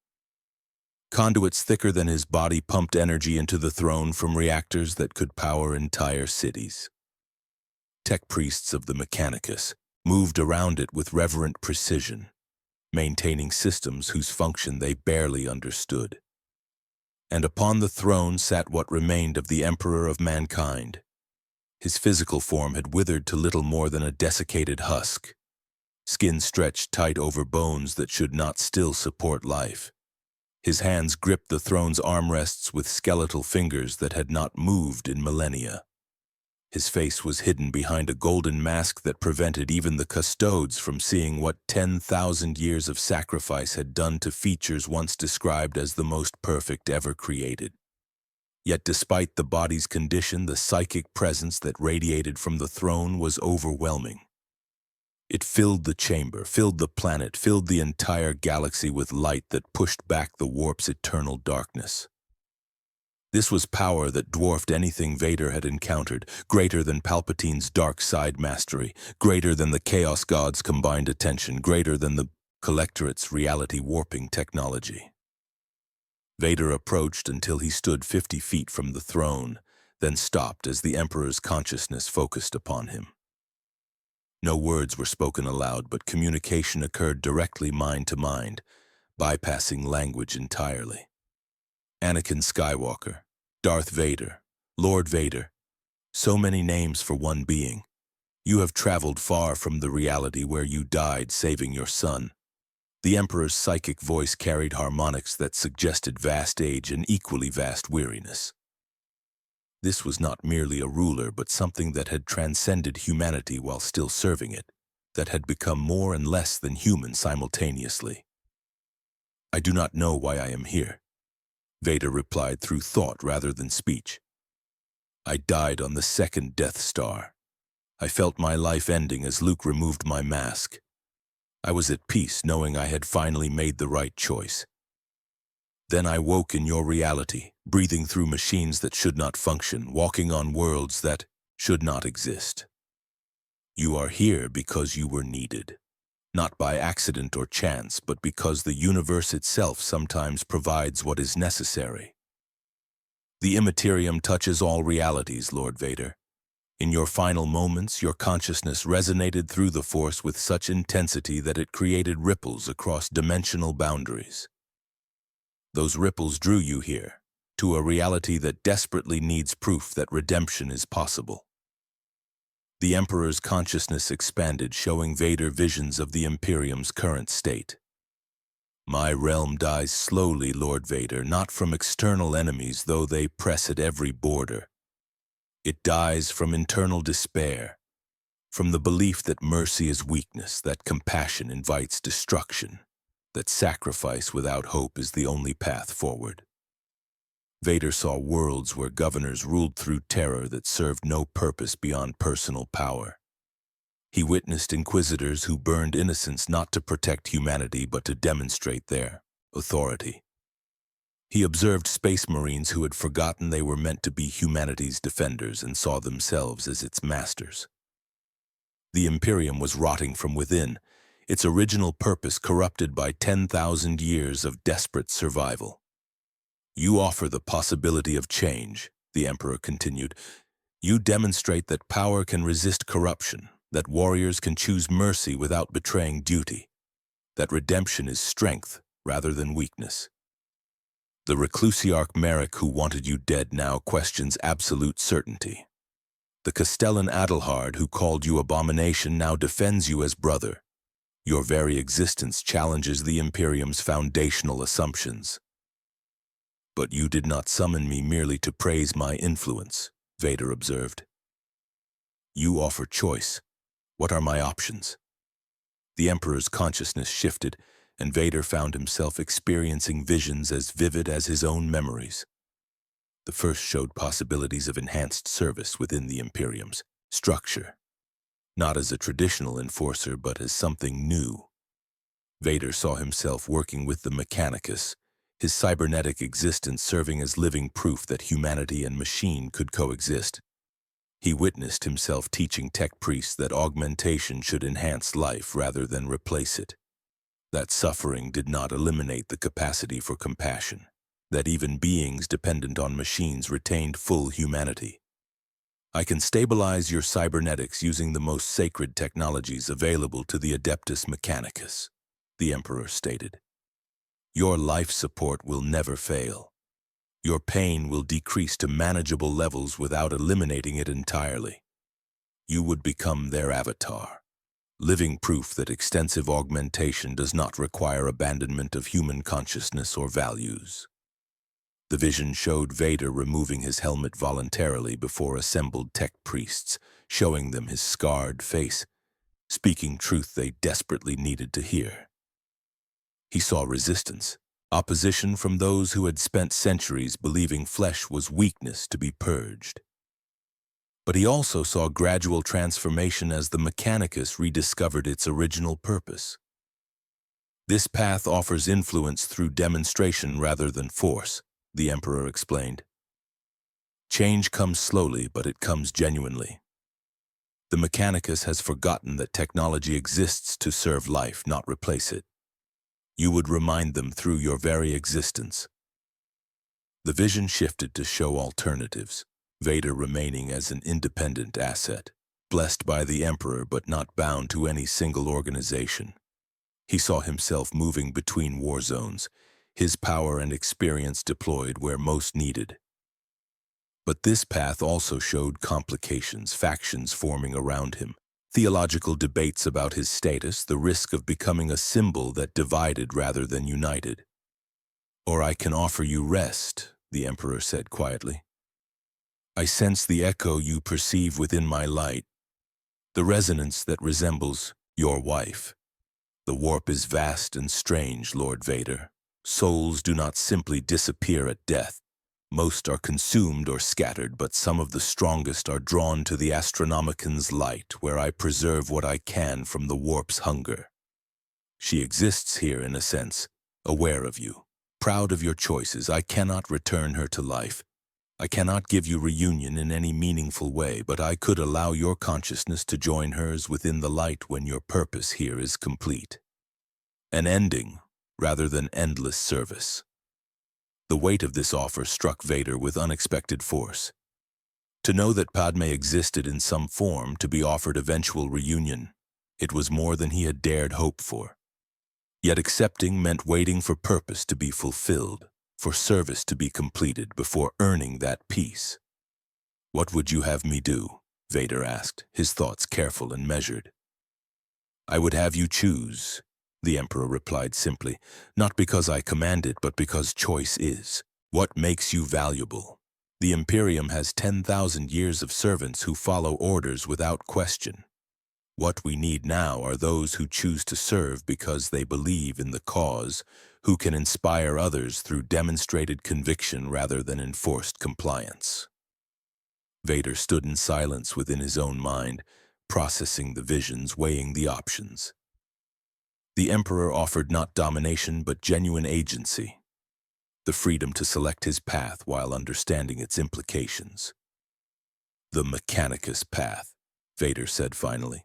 Conduits thicker than his body pumped energy into the throne from reactors that could power entire cities. Tech priests of the Mechanicus moved around it with reverent precision, maintaining systems whose function they barely understood. And upon the throne sat what remained of the Emperor of mankind. His physical form had withered to little more than a desiccated husk, skin stretched tight over bones that should not still support life. His hands gripped the throne's armrests with skeletal fingers that had not moved in millennia. His face was hidden behind a golden mask that prevented even the custodes from seeing what 10,000 years of sacrifice had done to features once described as the most perfect ever created. Yet despite the body's condition, the psychic presence that radiated from the throne was overwhelming. It filled the chamber, filled the planet, filled the entire galaxy with light that pushed back the warp's eternal darkness. This was power that dwarfed anything Vader had encountered, greater than Palpatine's dark side mastery, greater than the Chaos God's combined attention, greater than the Collectorate's reality warping technology. Vader approached until he stood 50 feet from the throne, then stopped as the Emperor's consciousness focused upon him. No words were spoken aloud, but communication occurred directly mind to mind, bypassing language entirely. Anakin Skywalker, Darth Vader, Lord Vader, so many names for one being, You have traveled far from the reality where you died saving your son. The Emperor's psychic voice carried harmonics that suggested vast age and equally vast weariness. This was not merely a ruler, but something that had transcended humanity while still serving it, that had become more and less than human simultaneously. I do not know why I am here, Vader replied through thought rather than speech. I died on the second Death Star. I felt my life ending as Luke removed my mask. I was at peace knowing I had finally made the right choice. Then I woke in your reality, breathing through machines that should not function, walking on worlds that should not exist. You are here because you were needed, not by accident or chance, but because the universe itself sometimes provides what is necessary. The Imperium touches all realities, Lord Vader. In your final moments, your consciousness resonated through the Force with such intensity that it created ripples across dimensional boundaries. Those ripples drew you here, to a reality that desperately needs proof that redemption is possible. The Emperor's consciousness expanded, showing Vader visions of the Imperium's current state. My realm dies slowly, Lord Vader, not from external enemies, though they press at every border. It dies from internal despair, from the belief that mercy is weakness, that compassion invites destruction, that sacrifice without hope is the only path forward. Vader saw worlds where governors ruled through terror that served no purpose beyond personal power. He witnessed inquisitors who burned innocents not to protect humanity but to demonstrate their authority. He observed space marines who had forgotten they were meant to be humanity's defenders and saw themselves as its masters. The Imperium was rotting from within, its original purpose corrupted by 10,000 years of desperate survival. You offer the possibility of change, the Emperor continued. You demonstrate that power can resist corruption, that warriors can choose mercy without betraying duty, that redemption is strength rather than weakness. The reclusiarch Merrick who wanted you dead now questions absolute certainty. The Castellan Adelhard who called you abomination now defends you as brother. Your very existence challenges the Imperium's foundational assumptions. But you did not summon me merely to praise my influence, Vader observed. You offer choice. What are my options? The Emperor's consciousness shifted, and Vader found himself experiencing visions as vivid as his own memories. The first showed possibilities of enhanced service within the Imperium's structure, not as a traditional enforcer but as something new. Vader saw himself working with the Mechanicus, his cybernetic existence serving as living proof that humanity and machine could coexist. He witnessed himself teaching tech priests that augmentation should enhance life rather than replace it, that suffering did not eliminate the capacity for compassion, that even beings dependent on machines retained full humanity. I can stabilize your cybernetics using the most sacred technologies available to the Adeptus Mechanicus, the Emperor stated. Your life support will never fail. Your pain will decrease to manageable levels without eliminating it entirely. You would become their avatar, living proof that extensive augmentation does not require abandonment of human consciousness or values. The vision showed Vader removing his helmet voluntarily before assembled tech priests, showing them his scarred face, speaking truth they desperately needed to hear. He saw resistance, opposition from those who had spent centuries believing flesh was weakness to be purged. But he also saw gradual transformation as the Mechanicus rediscovered its original purpose. This path offers influence through demonstration rather than force, the Emperor explained. Change comes slowly, but it comes genuinely. The Mechanicus has forgotten that technology exists to serve life, not replace it. You would remind them through your very existence. The vision shifted to show alternatives, Vader remaining as an independent asset, blessed by the Emperor but not bound to any single organization. He saw himself moving between war zones, his power and experience deployed where most needed. But this path also showed complications, factions forming around him, theological debates about his status, the risk of becoming a symbol that divided rather than united. "Or I can offer you rest," the Emperor said quietly. "I sense the echo you perceive within my light, the resonance that resembles your wife. The warp is vast and strange, Lord Vader. Souls do not simply disappear at death. Most are consumed or scattered, but some of the strongest are drawn to the Astronomican's light, where I preserve what I can from the warp's hunger. She exists here in a sense, aware of you, proud of your choices. I cannot return her to life. I cannot give you reunion in any meaningful way, but I could allow your consciousness to join hers within the light when your purpose here is complete. An ending, rather than endless service." The weight of this offer struck Vader with unexpected force. To know that Padme existed in some form, to be offered eventual reunion, it was more than he had dared hope for. Yet accepting meant waiting for purpose to be fulfilled, for service to be completed before earning that peace. "What would you have me do?" Vader asked, his thoughts careful and measured. "I would have you choose," the Emperor replied simply, "not because I command it, but because choice is. What makes you valuable? The Imperium has 10,000 years of servants who follow orders without question. What we need now are those who choose to serve because they believe in the cause, who can inspire others through demonstrated conviction rather than enforced compliance." Vader stood in silence within his own mind, processing the visions, weighing the options. The Emperor offered not domination but genuine agency, the freedom to select his path while understanding its implications. "The Mechanicus path," Vader said finally.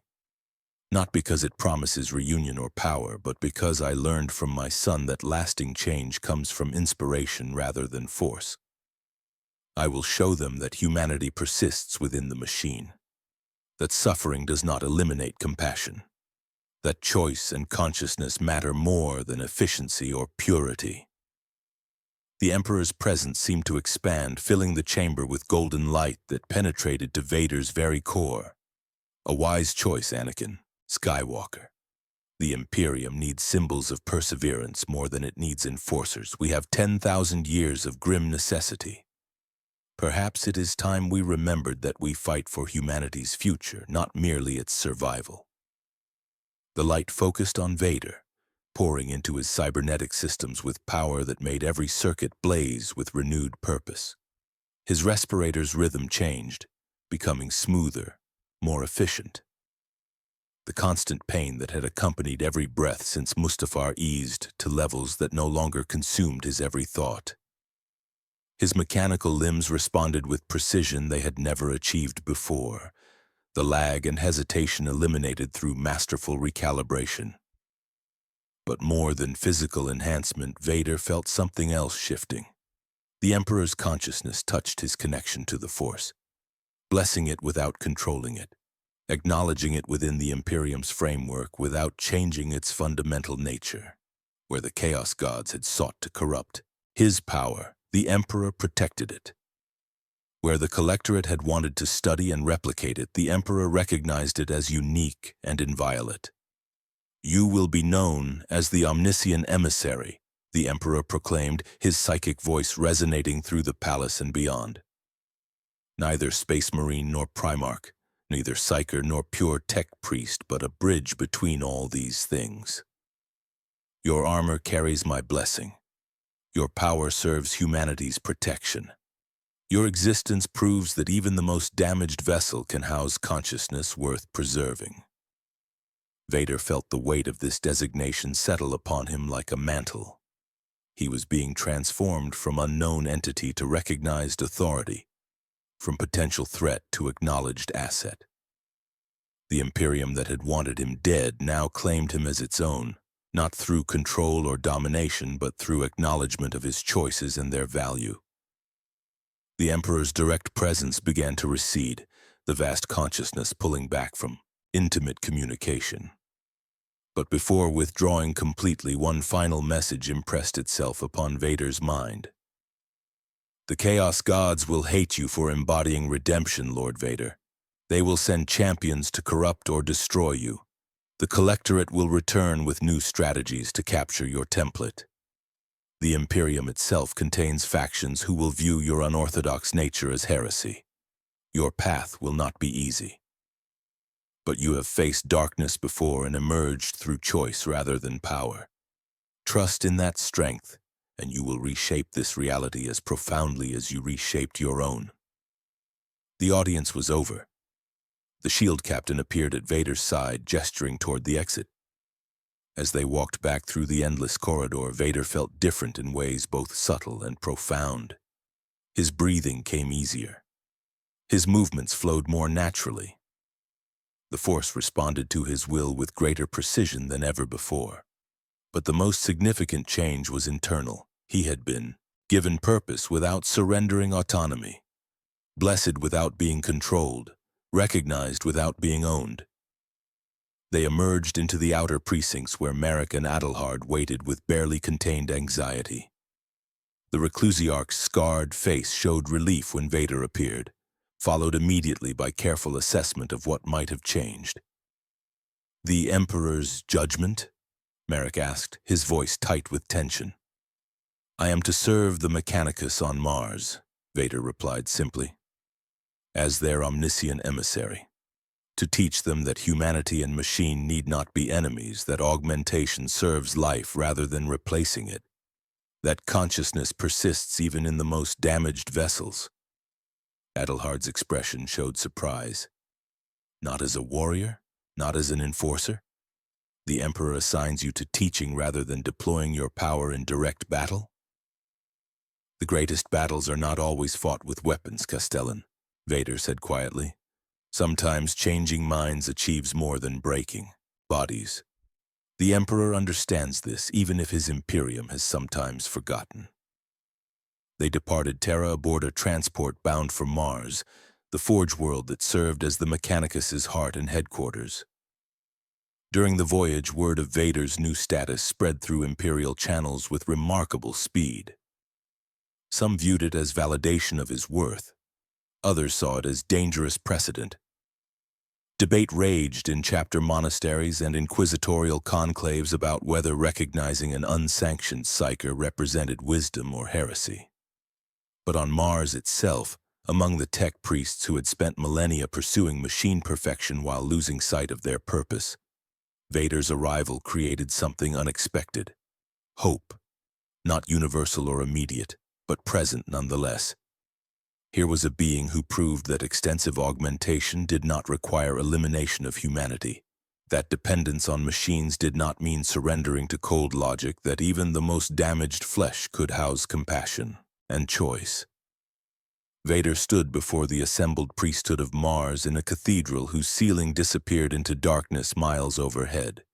"Not because it promises reunion or power, but because I learned from my son that lasting change comes from inspiration rather than force. I will show them that humanity persists within the machine, that suffering does not eliminate compassion, that choice and consciousness matter more than efficiency or purity." The Emperor's presence seemed to expand, filling the chamber with golden light that penetrated to Vader's very core. "A wise choice, Anakin, Skywalker. The Imperium needs symbols of perseverance more than it needs enforcers. We have 10,000 years of grim necessity. Perhaps it is time we remembered that we fight for humanity's future, not merely its survival." The light focused on Vader, pouring into his cybernetic systems with power that made every circuit blaze with renewed purpose. His respirator's rhythm changed, becoming smoother, more efficient. The constant pain that had accompanied every breath since Mustafar eased to levels that no longer consumed his every thought. His mechanical limbs responded with precision they had never achieved before, the lag and hesitation eliminated through masterful recalibration. But more than physical enhancement, Vader felt something else shifting. The Emperor's consciousness touched his connection to the Force, blessing it without controlling it, acknowledging it within the Imperium's framework without changing its fundamental nature. Where the Chaos Gods had sought to corrupt his power, the Emperor protected it. Where the Collectorate had wanted to study and replicate it, the Emperor recognized it as unique and inviolate. "You will be known as the omniscient emissary," the Emperor proclaimed, his psychic voice resonating through the palace and beyond. "Neither Space Marine nor Primarch, neither Psyker nor pure tech priest, but a bridge between all these things. Your armor carries my blessing. Your power serves humanity's protection. Your existence proves that even the most damaged vessel can house consciousness worth preserving." Vader felt the weight of this designation settle upon him like a mantle. He was being transformed from unknown entity to recognized authority, from potential threat to acknowledged asset. The Imperium that had wanted him dead now claimed him as its own, not through control or domination, but through acknowledgement of his choices and their value. The Emperor's direct presence began to recede, the vast consciousness pulling back from intimate communication. But before withdrawing completely, one final message impressed itself upon Vader's mind. "The Chaos Gods will hate you for embodying redemption, Lord Vader. They will send champions to corrupt or destroy you. The Collectorate will return with new strategies to capture your template. The Imperium itself contains factions who will view your unorthodox nature as heresy. Your path will not be easy. But you have faced darkness before and emerged through choice rather than power. Trust in that strength, and you will reshape this reality as profoundly as you reshaped your own. The audience was over. The shield captain appeared at Vader's side, gesturing toward the exit. As they walked back through the endless corridor, Vader felt different in ways both subtle and profound. His breathing came easier. His movements flowed more naturally. The Force responded to his will with greater precision than ever before. But the most significant change was internal. He had been given purpose without surrendering autonomy, blessed without being controlled, recognized without being owned. They emerged into the outer precincts where Merrick and Adelhard waited with barely contained anxiety. The Reclusiarch's scarred face showed relief when Vader appeared, followed immediately by careful assessment of what might have changed. "The Emperor's judgment?" Merrick asked, his voice tight with tension. "I am to serve the Mechanicus on Mars," Vader replied simply, "as their omniscient emissary. To teach them that humanity and machine need not be enemies, that augmentation serves life rather than replacing it, that consciousness persists even in the most damaged vessels." Adelhard's expression showed surprise. "Not as a warrior? Not as an enforcer? The Emperor assigns you to teaching rather than deploying your power in direct battle?" "The greatest battles are not always fought with weapons, Castellan," Vader said quietly. "Sometimes changing minds achieves more than breaking bodies. The Emperor understands this, even if his Imperium has sometimes forgotten." They departed Terra aboard a transport bound for Mars, the forge world that served as the Mechanicus's heart and headquarters. During the voyage, word of Vader's new status spread through Imperial channels with remarkable speed. Some viewed it as validation of his worth. Others saw it as dangerous precedent. Debate raged in chapter monasteries and inquisitorial conclaves about whether recognizing an unsanctioned psyker represented wisdom or heresy. But on Mars itself, among the tech priests who had spent millennia pursuing machine perfection while losing sight of their purpose, Vader's arrival created something unexpected. Hope. Not universal or immediate, but present nonetheless. Here was a being who proved that extensive augmentation did not require elimination of humanity, that dependence on machines did not mean surrendering to cold logic, that even the most damaged flesh could house compassion and choice. Vader stood before the assembled priesthood of Mars in a cathedral whose ceiling disappeared into darkness miles overhead.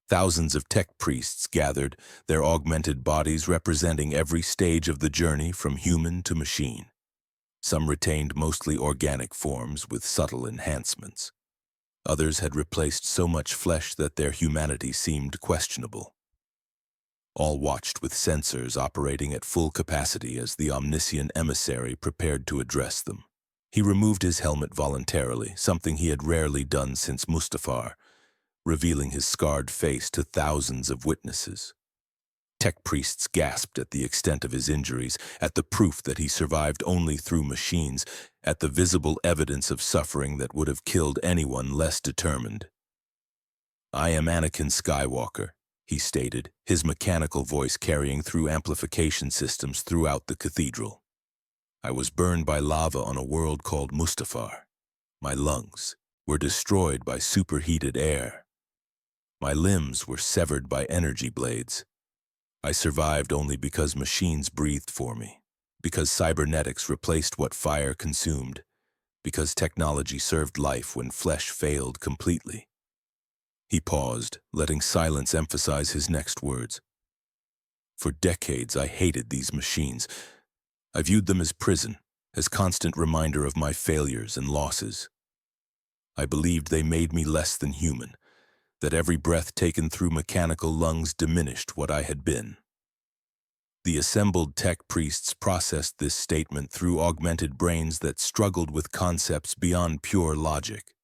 Thousands of tech priests gathered, their augmented bodies representing every stage of the journey from human to machine. Some retained mostly organic forms with subtle enhancements. Others had replaced so much flesh that their humanity seemed questionable. All watched with sensors operating at full capacity as the omniscient emissary prepared to address them. He removed his helmet voluntarily, something he had rarely done since Mustafar, revealing his scarred face to thousands of witnesses. Tech priests gasped at the extent of his injuries, at the proof that he survived only through machines, at the visible evidence of suffering that would have killed anyone less determined. "I am Anakin Skywalker," he stated, his mechanical voice carrying through amplification systems throughout the cathedral. "I was burned by lava on a world called Mustafar. My lungs were destroyed by superheated air. My limbs were severed by energy blades. I survived only because machines breathed for me, because cybernetics replaced what fire consumed, because technology served life when flesh failed completely." He paused, letting silence emphasize his next words. "For decades I hated these machines. I viewed them as prison, as constant reminder of my failures and losses. I believed they made me less than human, that every breath taken through mechanical lungs diminished what I had been. The assembled tech priests processed this statement through augmented brains that struggled with concepts beyond pure logic.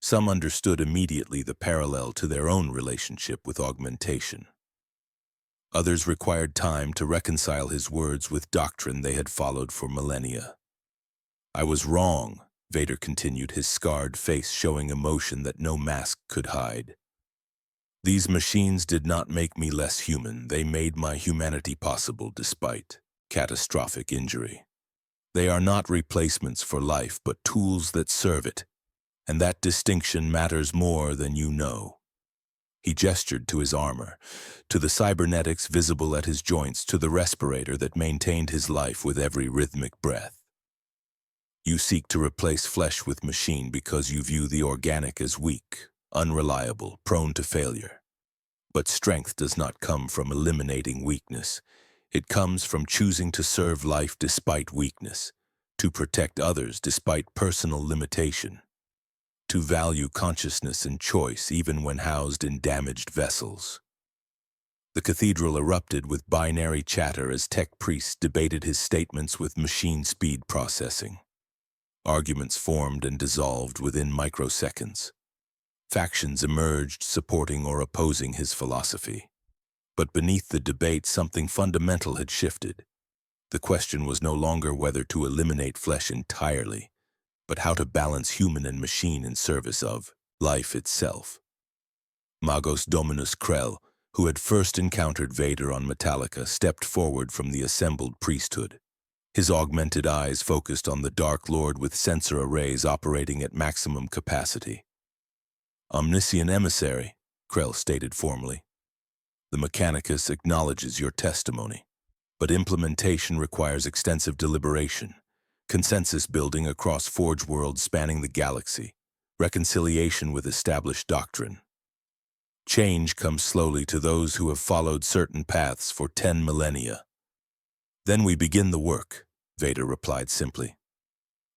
Some understood immediately the parallel to their own relationship with augmentation. Others required time to reconcile his words with doctrine they had followed for millennia. "I was wrong," Vader continued, his scarred face showing emotion that no mask could hide. "These machines did not make me less human. They made my humanity possible despite catastrophic injury. They are not replacements for life, but tools that serve it. And that distinction matters more than you know." He gestured to his armor, to the cybernetics visible at his joints, to the respirator that maintained his life with every rhythmic breath. "You seek to replace flesh with machine because you view the organic as weak, unreliable, prone to failure. But strength does not come from eliminating weakness. It comes from choosing to serve life despite weakness, to protect others despite personal limitation, to value consciousness and choice even when housed in damaged vessels." The cathedral erupted with binary chatter as tech priests debated his statements with machine speed processing. Arguments formed and dissolved within microseconds. Factions emerged supporting or opposing his philosophy. But beneath the debate, something fundamental had shifted. The question was no longer whether to eliminate flesh entirely, but how to balance human and machine in service of life itself. Magos Dominus Krell, who had first encountered Vader on Metallica, stepped forward from the assembled priesthood. His augmented eyes focused on the Dark Lord with sensor arrays operating at maximum capacity. "Omniscient emissary," Krell stated formally. "The Mechanicus acknowledges your testimony, but implementation requires extensive deliberation, consensus building across forge worlds spanning the galaxy, reconciliation with established doctrine. Change comes slowly to those who have followed certain paths for 10 millennia. Then we begin the work," Vader replied simply.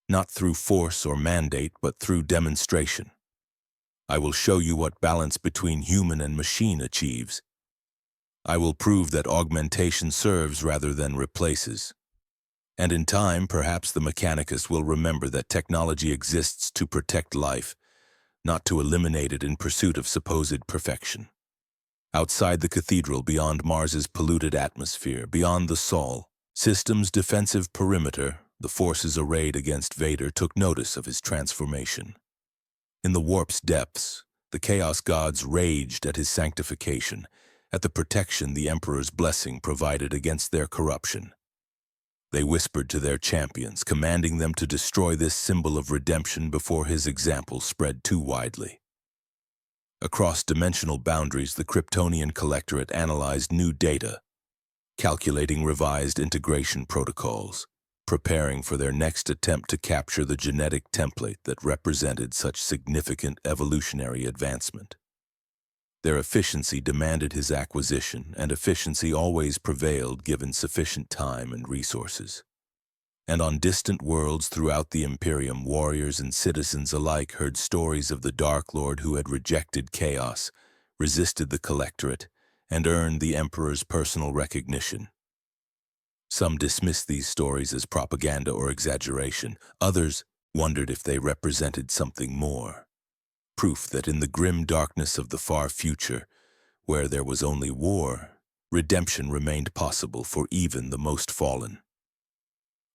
"Not through force or mandate, but through demonstration. I will show you what balance between human and machine achieves. I will prove that augmentation serves rather than replaces. And in time, perhaps the Mechanicus will remember that technology exists to protect life, not to eliminate it in pursuit of supposed perfection." Outside the cathedral, beyond Mars's polluted atmosphere, beyond the Sol system's defensive perimeter, the forces arrayed against Vader took notice of his transformation. In the warp's depths, the Chaos Gods raged at his sanctification, at the protection the Emperor's blessing provided against their corruption. They whispered to their champions, commanding them to destroy this symbol of redemption before his example spread too widely. Across dimensional boundaries, the Kryptonian Collectorate analyzed new data, calculating revised integration protocols, preparing for their next attempt to capture the genetic template that represented such significant evolutionary advancement. Their efficiency demanded his acquisition, and efficiency always prevailed given sufficient time and resources. And on distant worlds throughout the Imperium, warriors and citizens alike heard stories of the Dark Lord who had rejected chaos, resisted the Collectorate, and earned the Emperor's personal recognition. Some dismissed these stories as propaganda or exaggeration. Others wondered if they represented something more. Proof that in the grim darkness of the far future, where there was only war, redemption remained possible for even the most fallen.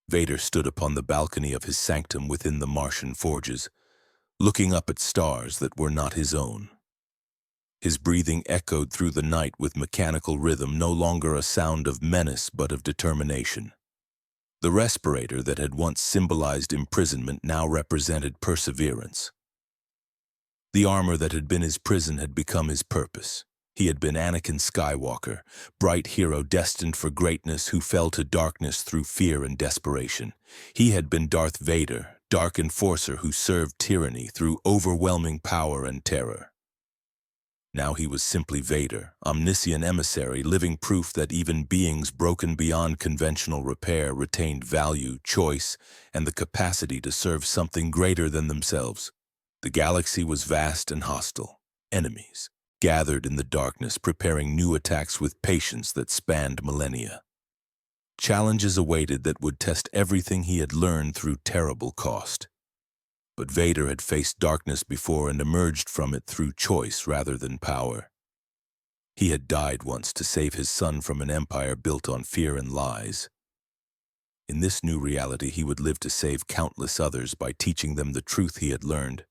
Vader stood upon the balcony of his sanctum within the Martian forges, looking up at stars that were not his own. His breathing echoed through the night with mechanical rhythm, no longer a sound of menace but of determination. The respirator that had once symbolized imprisonment now represented perseverance. The armor that had been his prison had become his purpose. He had been Anakin Skywalker, bright hero destined for greatness who fell to darkness through fear and desperation. He had been Darth Vader, dark enforcer who served tyranny through overwhelming power and terror. Now he was simply Vader, omniscient emissary, living proof that even beings broken beyond conventional repair retained value, choice, and the capacity to serve something greater than themselves. The galaxy was vast and hostile. Enemies, gathered in the darkness, preparing new attacks with patience that spanned millennia. Challenges awaited that would test everything he had learned through terrible cost. But Vader had faced darkness before and emerged from it through choice rather than power. He had died once to save his son from an empire built on fear and lies. In this new reality, he would live to save countless others by teaching them the truth he had learned.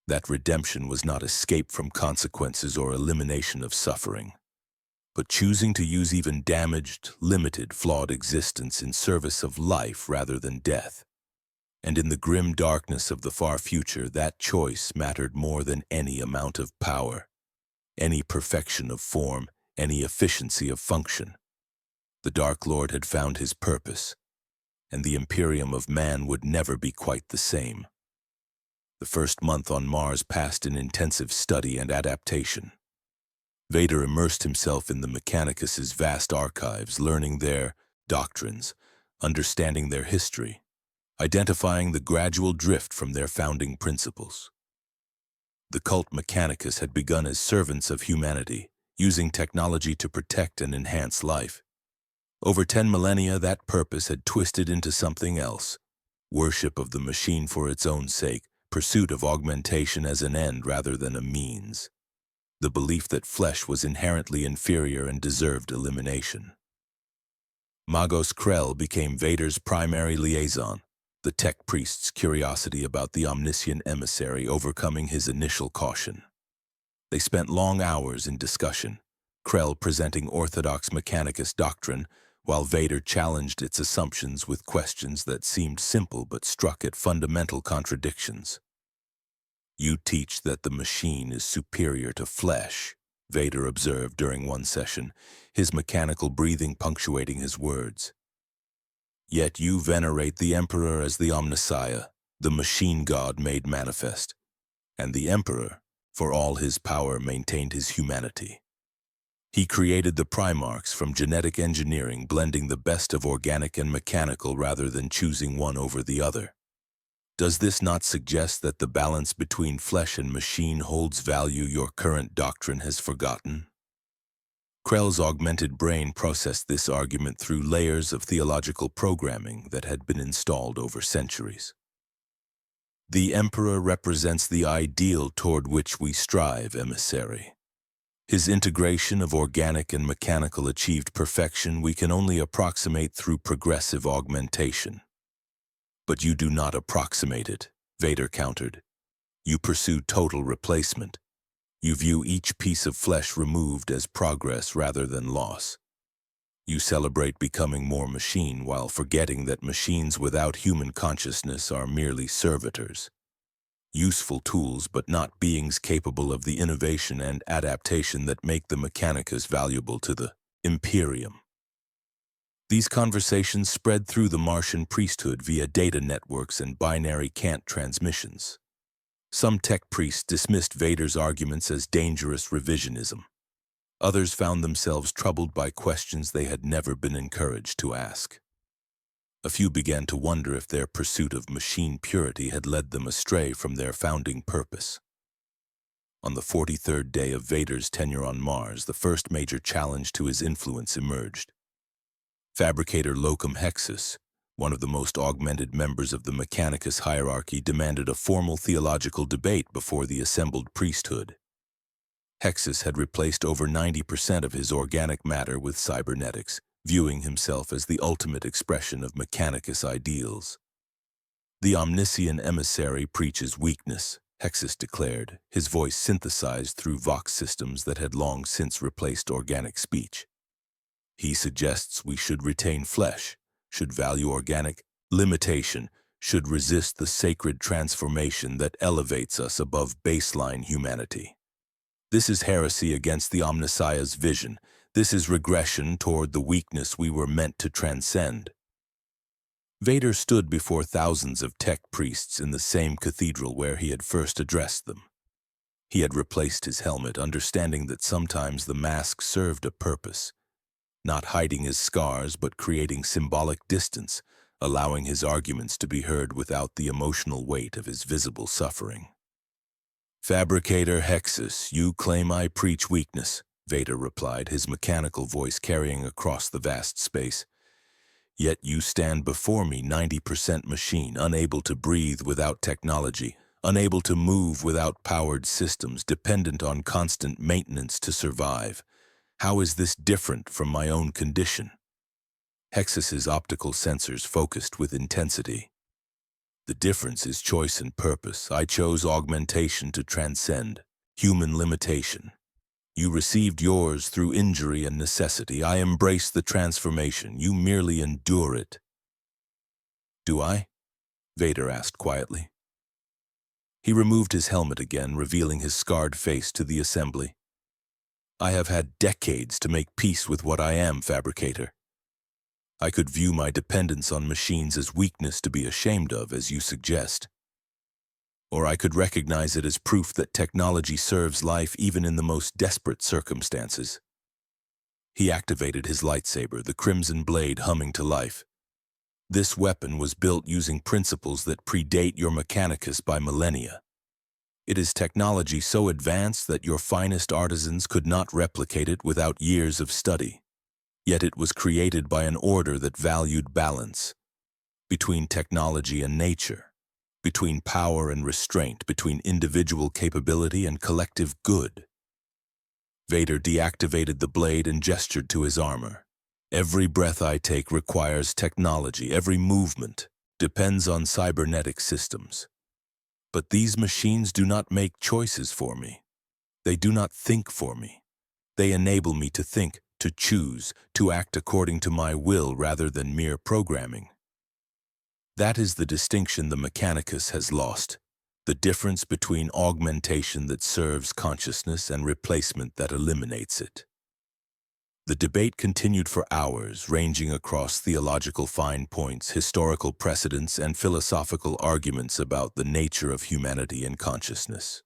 That redemption was not escape from consequences or elimination of suffering, but choosing to use even damaged, limited, flawed existence in service of life rather than death. And in the grim darkness of the far future, that choice mattered more than any amount of power, any perfection of form, any efficiency of function. The Dark Lord had found his purpose, and the Imperium of man would never be quite the same. The first month on Mars passed in intensive study and adaptation. Vader immersed himself in the Mechanicus' vast archives, learning their doctrines, understanding their history, identifying the gradual drift from their founding principles. The cult Mechanicus had begun as servants of humanity, using technology to protect and enhance life. Over 10 millennia, that purpose had twisted into something else: worship of the machine for its own sake, pursuit of augmentation as an end rather than a means, the belief that flesh was inherently inferior and deserved elimination. Magos Krell became Vader's primary liaison, the tech priest's curiosity about the omniscient emissary overcoming his initial caution. They spent long hours in discussion, Krell presenting orthodox Mechanicus doctrine, while Vader challenged its assumptions with questions that seemed simple but struck at fundamental contradictions. "You teach that the machine is superior to flesh," Vader observed during one session, his mechanical breathing punctuating his words. "Yet you venerate the Emperor as the Omnissiah, the machine god made manifest, and the Emperor, for all his power, maintained his humanity. He created the Primarchs from genetic engineering, blending the best of organic and mechanical rather than choosing one over the other. Does this not suggest that the balance between flesh and machine holds value your current doctrine has forgotten?" Krell's augmented brain processed this argument through layers of theological programming that had been installed over centuries. "The Emperor represents the ideal toward which we strive, emissary. His integration of organic and mechanical achieved perfection we can only approximate through progressive augmentation." "But you do not approximate it," Vader countered. "You pursue total replacement. You view each piece of flesh removed as progress rather than loss. You celebrate becoming more machine while forgetting that machines without human consciousness are merely servitors. Useful tools, but not beings capable of the innovation and adaptation that make the Mechanicus valuable to the Imperium." These conversations spread through the Martian priesthood via data networks and binary cant transmissions. Some tech priests dismissed Vader's arguments as dangerous revisionism. Others found themselves troubled by questions they had never been encouraged to ask. A few began to wonder if their pursuit of machine purity had led them astray from their founding purpose. On the 43rd day of Vader's tenure on Mars, the first major challenge to his influence emerged. Fabricator Locum Hexus, one of the most augmented members of the Mechanicus hierarchy, demanded a formal theological debate before the assembled priesthood. Hexus had replaced over 90% of his organic matter with cybernetics, viewing himself as the ultimate expression of Mechanicus ideals. "The omniscient emissary preaches weakness," Hexus declared, his voice synthesized through Vox systems that had long since replaced organic speech. "He suggests we should retain flesh, should value organic limitation, should resist the sacred transformation that elevates us above baseline humanity. This is heresy against the Omnissiah's vision. This is regression toward the weakness we were meant to transcend." Vader stood before thousands of tech priests in the same cathedral where he had first addressed them. He had replaced his helmet, understanding that sometimes the mask served a purpose, not hiding his scars but creating symbolic distance, allowing his arguments to be heard without the emotional weight of his visible suffering. Fabricator Hexus, you claim I preach weakness, Vader replied, his mechanical voice carrying across the vast space. Yet you stand before me 90% machine, unable to breathe without technology, unable to move without powered systems, dependent on constant maintenance to survive. How is this different from my own condition? Hexus's optical sensors focused with intensity. The difference is choice and purpose. I chose augmentation to transcend human limitation. You received yours through injury and necessity. I embrace the transformation. You merely endure it. Do I? Vader asked quietly. He removed his helmet again, revealing his scarred face to the assembly. I have had decades to make peace with what I am, Fabricator. I could view my dependence on machines as weakness to be ashamed of, as you suggest. Or I could recognize it as proof that technology serves life even in the most desperate circumstances. He activated his lightsaber, the crimson blade humming to life. This weapon was built using principles that predate your Mechanicus by millennia. It is technology so advanced that your finest artisans could not replicate it without years of study. Yet it was created by an order that valued balance between technology and nature, between power and restraint, between individual capability and collective good. Vader deactivated the blade and gestured to his armor. Every breath I take requires technology. Every movement depends on cybernetic systems. But these machines do not make choices for me. They do not think for me. They enable me to think, to choose, to act according to my will rather than mere programming. That is the distinction the Mechanicus has lost, the difference between augmentation that serves consciousness and replacement that eliminates it. The debate continued for hours, ranging across theological fine points, historical precedents, and philosophical arguments about the nature of humanity and consciousness.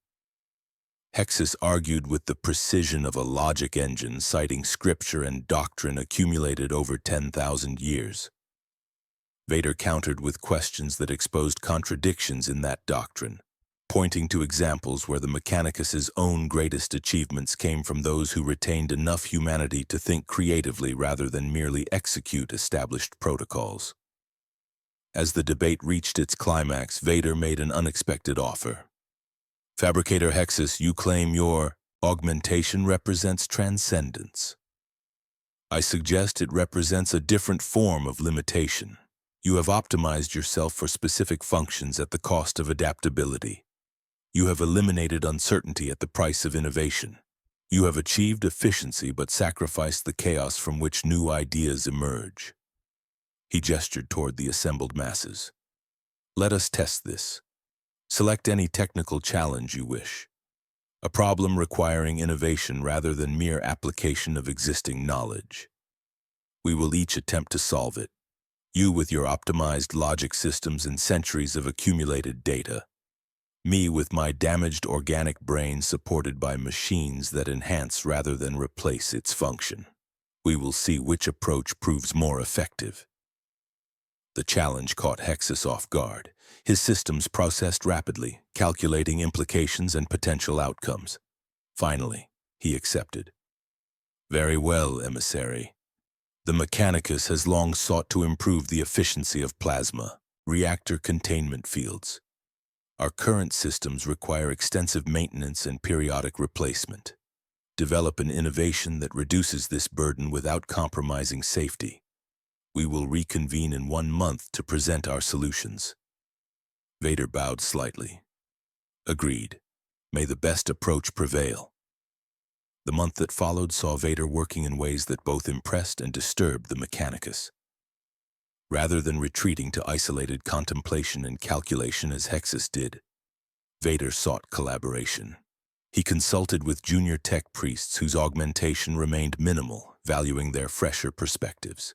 Hexus argued with the precision of a logic engine, citing scripture and doctrine accumulated over 10,000 years. Vader countered with questions that exposed contradictions in that doctrine, pointing to examples where the Mechanicus's own greatest achievements came from those who retained enough humanity to think creatively rather than merely execute established protocols. As the debate reached its climax, Vader made an unexpected offer. Fabricator Hexus, you claim your augmentation represents transcendence. I suggest it represents a different form of limitation. You have optimized yourself for specific functions at the cost of adaptability. You have eliminated uncertainty at the price of innovation. You have achieved efficiency but sacrificed the chaos from which new ideas emerge. He gestured toward the assembled masses. Let us test this. Select any technical challenge you wish. A problem requiring innovation rather than mere application of existing knowledge. We will each attempt to solve it. You with your optimized logic systems and centuries of accumulated data. Me with my damaged organic brain supported by machines that enhance rather than replace its function. We will see which approach proves more effective. The challenge caught Hexus off guard. His systems processed rapidly, calculating implications and potential outcomes. Finally, he accepted. Very well, emissary. The Mechanicus has long sought to improve the efficiency of plasma, reactor containment fields. Our current systems require extensive maintenance and periodic replacement. Develop an innovation that reduces this burden without compromising safety. We will reconvene in 1 month to present our solutions. Vader bowed slightly. Agreed. May the best approach prevail. The month that followed saw Vader working in ways that both impressed and disturbed the Mechanicus. Rather than retreating to isolated contemplation and calculation as Hexus did, Vader sought collaboration. He consulted with junior tech priests whose augmentation remained minimal, valuing their fresher perspectives.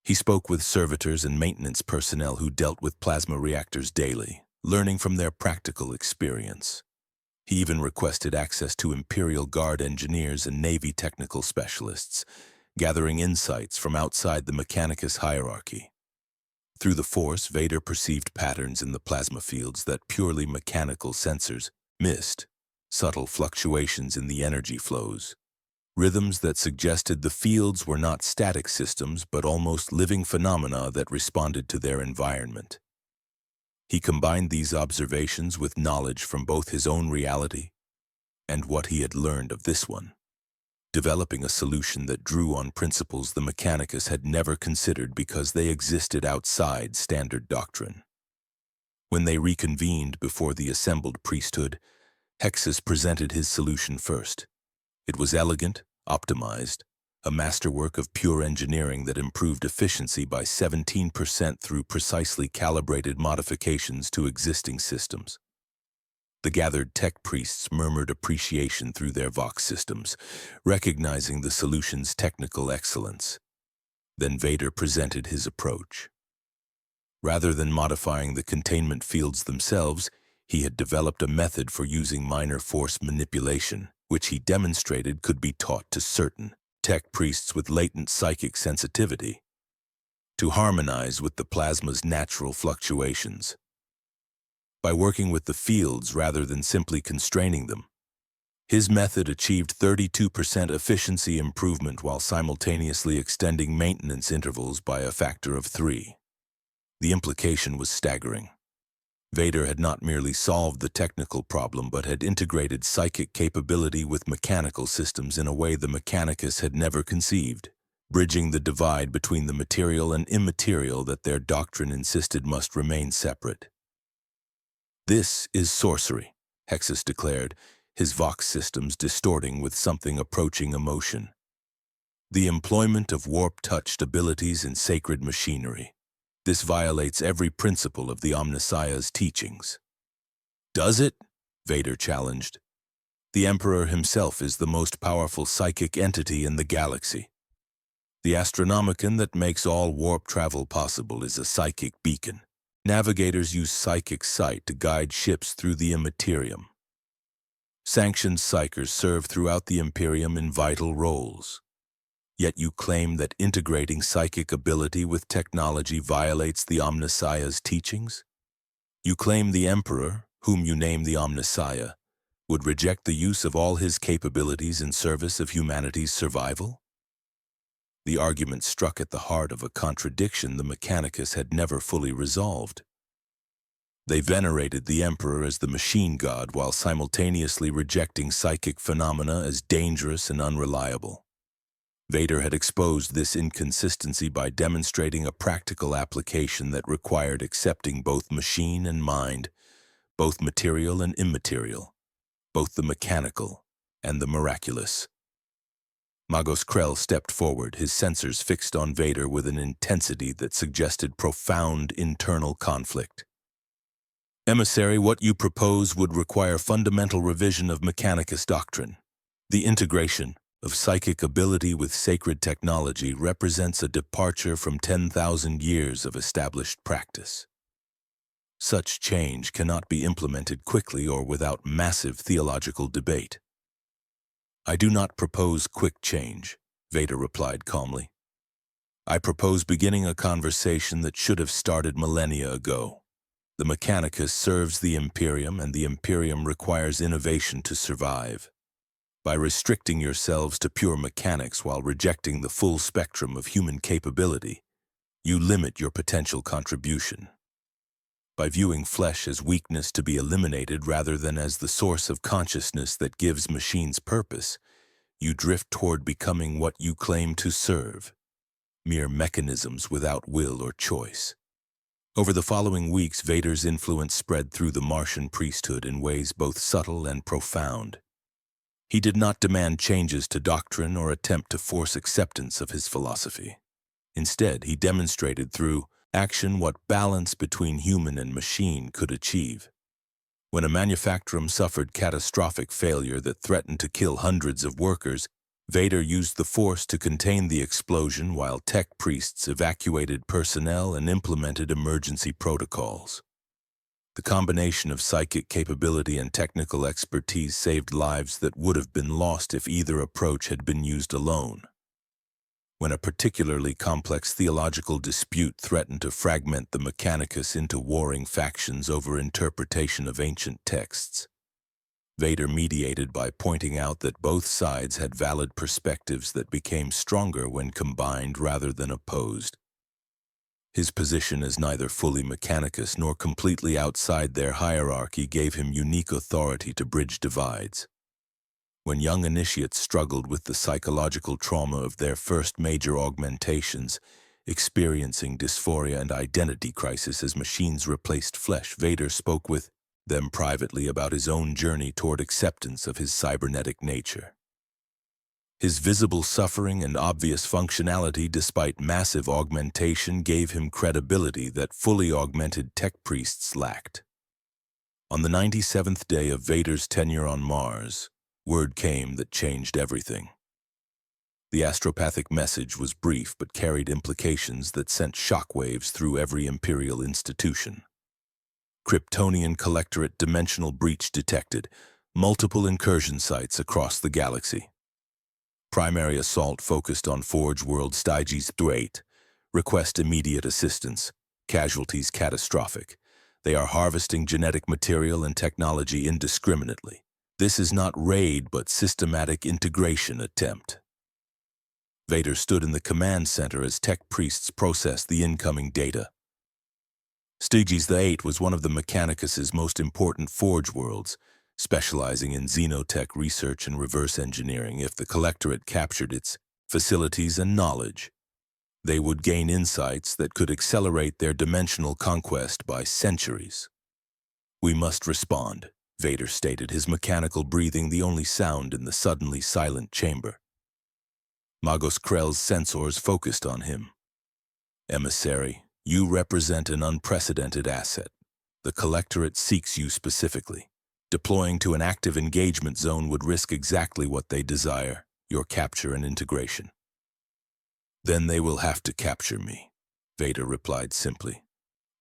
He spoke with servitors and maintenance personnel who dealt with plasma reactors daily, learning from their practical experience. He even requested access to Imperial Guard engineers and Navy technical specialists, gathering insights from outside the Mechanicus hierarchy. Through the Force, Vader perceived patterns in the plasma fields that purely mechanical sensors missed. subtle fluctuations in the energy flows, rhythms that suggested the fields were not static systems but almost living phenomena that responded to their environment. He combined these observations with knowledge from both his own reality and what he had learned of this one, developing a solution that drew on principles the Mechanicus had never considered because they existed outside standard doctrine. When they reconvened before the assembled priesthood, Hexus presented his solution first. It was elegant, optimized, a masterwork of pure engineering that improved efficiency by 17% through precisely calibrated modifications to existing systems. The gathered tech priests murmured appreciation through their Vox systems, recognizing the solution's technical excellence. Then Vader presented his approach. Rather than modifying the containment fields themselves, he had developed a method for using minor force manipulation, which he demonstrated could be taught to certain tech priests with latent psychic sensitivity, to harmonize with the plasma's natural fluctuations. By working with the fields rather than simply constraining them, his method achieved 32% efficiency improvement while simultaneously extending maintenance intervals by a factor of 3. The implication was staggering. Vader had not merely solved the technical problem but had integrated psychic capability with mechanical systems in a way the Mechanicus had never conceived, bridging the divide between the material and immaterial that their doctrine insisted must remain separate. "This is sorcery," Hexus declared, his Vox systems distorting with something approaching emotion. "The employment of warp-touched abilities in sacred machinery. This violates every principle of the Omnissiah's teachings." "Does it?" Vader challenged. "The Emperor himself is the most powerful psychic entity in the galaxy. The astronomicon that makes all warp travel possible is a psychic beacon. Navigators use psychic sight to guide ships through the Imperium. Sanctioned psychers serve throughout the Imperium in vital roles. Yet you claim that integrating psychic ability with technology violates the Omnissiah's teachings? You claim the Emperor, whom you name the Omnissiah, would reject the use of all his capabilities in service of humanity's survival?" The argument struck at the heart of a contradiction the Mechanicus had never fully resolved. They venerated the Emperor as the machine god while simultaneously rejecting psychic phenomena as dangerous and unreliable. Vader had exposed this inconsistency by demonstrating a practical application that required accepting both machine and mind, both material and immaterial, both the mechanical and the miraculous. Magos Krell stepped forward, his sensors fixed on Vader with an intensity that suggested profound internal conflict. "Emissary, what you propose would require fundamental revision of Mechanicus doctrine. The integration of psychic ability with sacred technology represents a departure from 10,000 years of established practice. Such change cannot be implemented quickly or without massive theological debate." "I do not propose quick change," Vader replied calmly. "I propose beginning a conversation that should have started millennia ago. The Mechanicus serves the Imperium, and the Imperium requires innovation to survive. By restricting yourselves to pure mechanics while rejecting the full spectrum of human capability, you limit your potential contribution. By viewing flesh as weakness to be eliminated rather than as the source of consciousness that gives machines purpose, you drift toward becoming what you claim to serve, mere mechanisms without will or choice." Over the following weeks, Vader's influence spread through the Martian priesthood in ways both subtle and profound. He did not demand changes to doctrine or attempt to force acceptance of his philosophy. Instead, he demonstrated through action what balance between human and machine could achieve. When a manufactorum suffered catastrophic failure that threatened to kill hundreds of workers, Vader used the Force to contain the explosion while tech priests evacuated personnel and implemented emergency protocols. The combination of psychic capability and technical expertise saved lives that would have been lost if either approach had been used alone. When a particularly complex theological dispute threatened to fragment the Mechanicus into warring factions over interpretation of ancient texts, Vader mediated by pointing out that both sides had valid perspectives that became stronger when combined rather than opposed. His position as neither fully mechanicus nor completely outside their hierarchy gave him unique authority to bridge divides. When young initiates struggled with the psychological trauma of their first major augmentations, experiencing dysphoria and identity crisis as machines replaced flesh, Vader spoke with them privately about his own journey toward acceptance of his cybernetic nature. His visible suffering and obvious functionality despite massive augmentation gave him credibility that fully augmented tech priests lacked. On the 97th day of Vader's tenure on Mars, word came that changed everything. The astropathic message was brief but carried implications that sent shockwaves through every Imperial institution. Kryptonian Collectorate dimensional breach detected, multiple incursion sites across the galaxy. Primary assault focused on Forge World Styges 8. Request immediate assistance. Casualties catastrophic. They are harvesting genetic material and technology indiscriminately. This is not raid but systematic integration attempt. Vader stood in the command center as tech priests processed the incoming data. Styges 8 was one of the Mechanicus's most important Forge worlds, specializing in xenotech research and reverse engineering. If the Collectorate captured its facilities and knowledge, they would gain insights that could accelerate their dimensional conquest by centuries. "We must respond," Vader stated, his mechanical breathing the only sound in the suddenly silent chamber. Magos Krell's sensors focused on him. "Emissary, you represent an unprecedented asset. The Collectorate seeks you specifically. Deploying to an active engagement zone would risk exactly what they desire, your capture and integration." "Then they will have to capture me," Vader replied simply.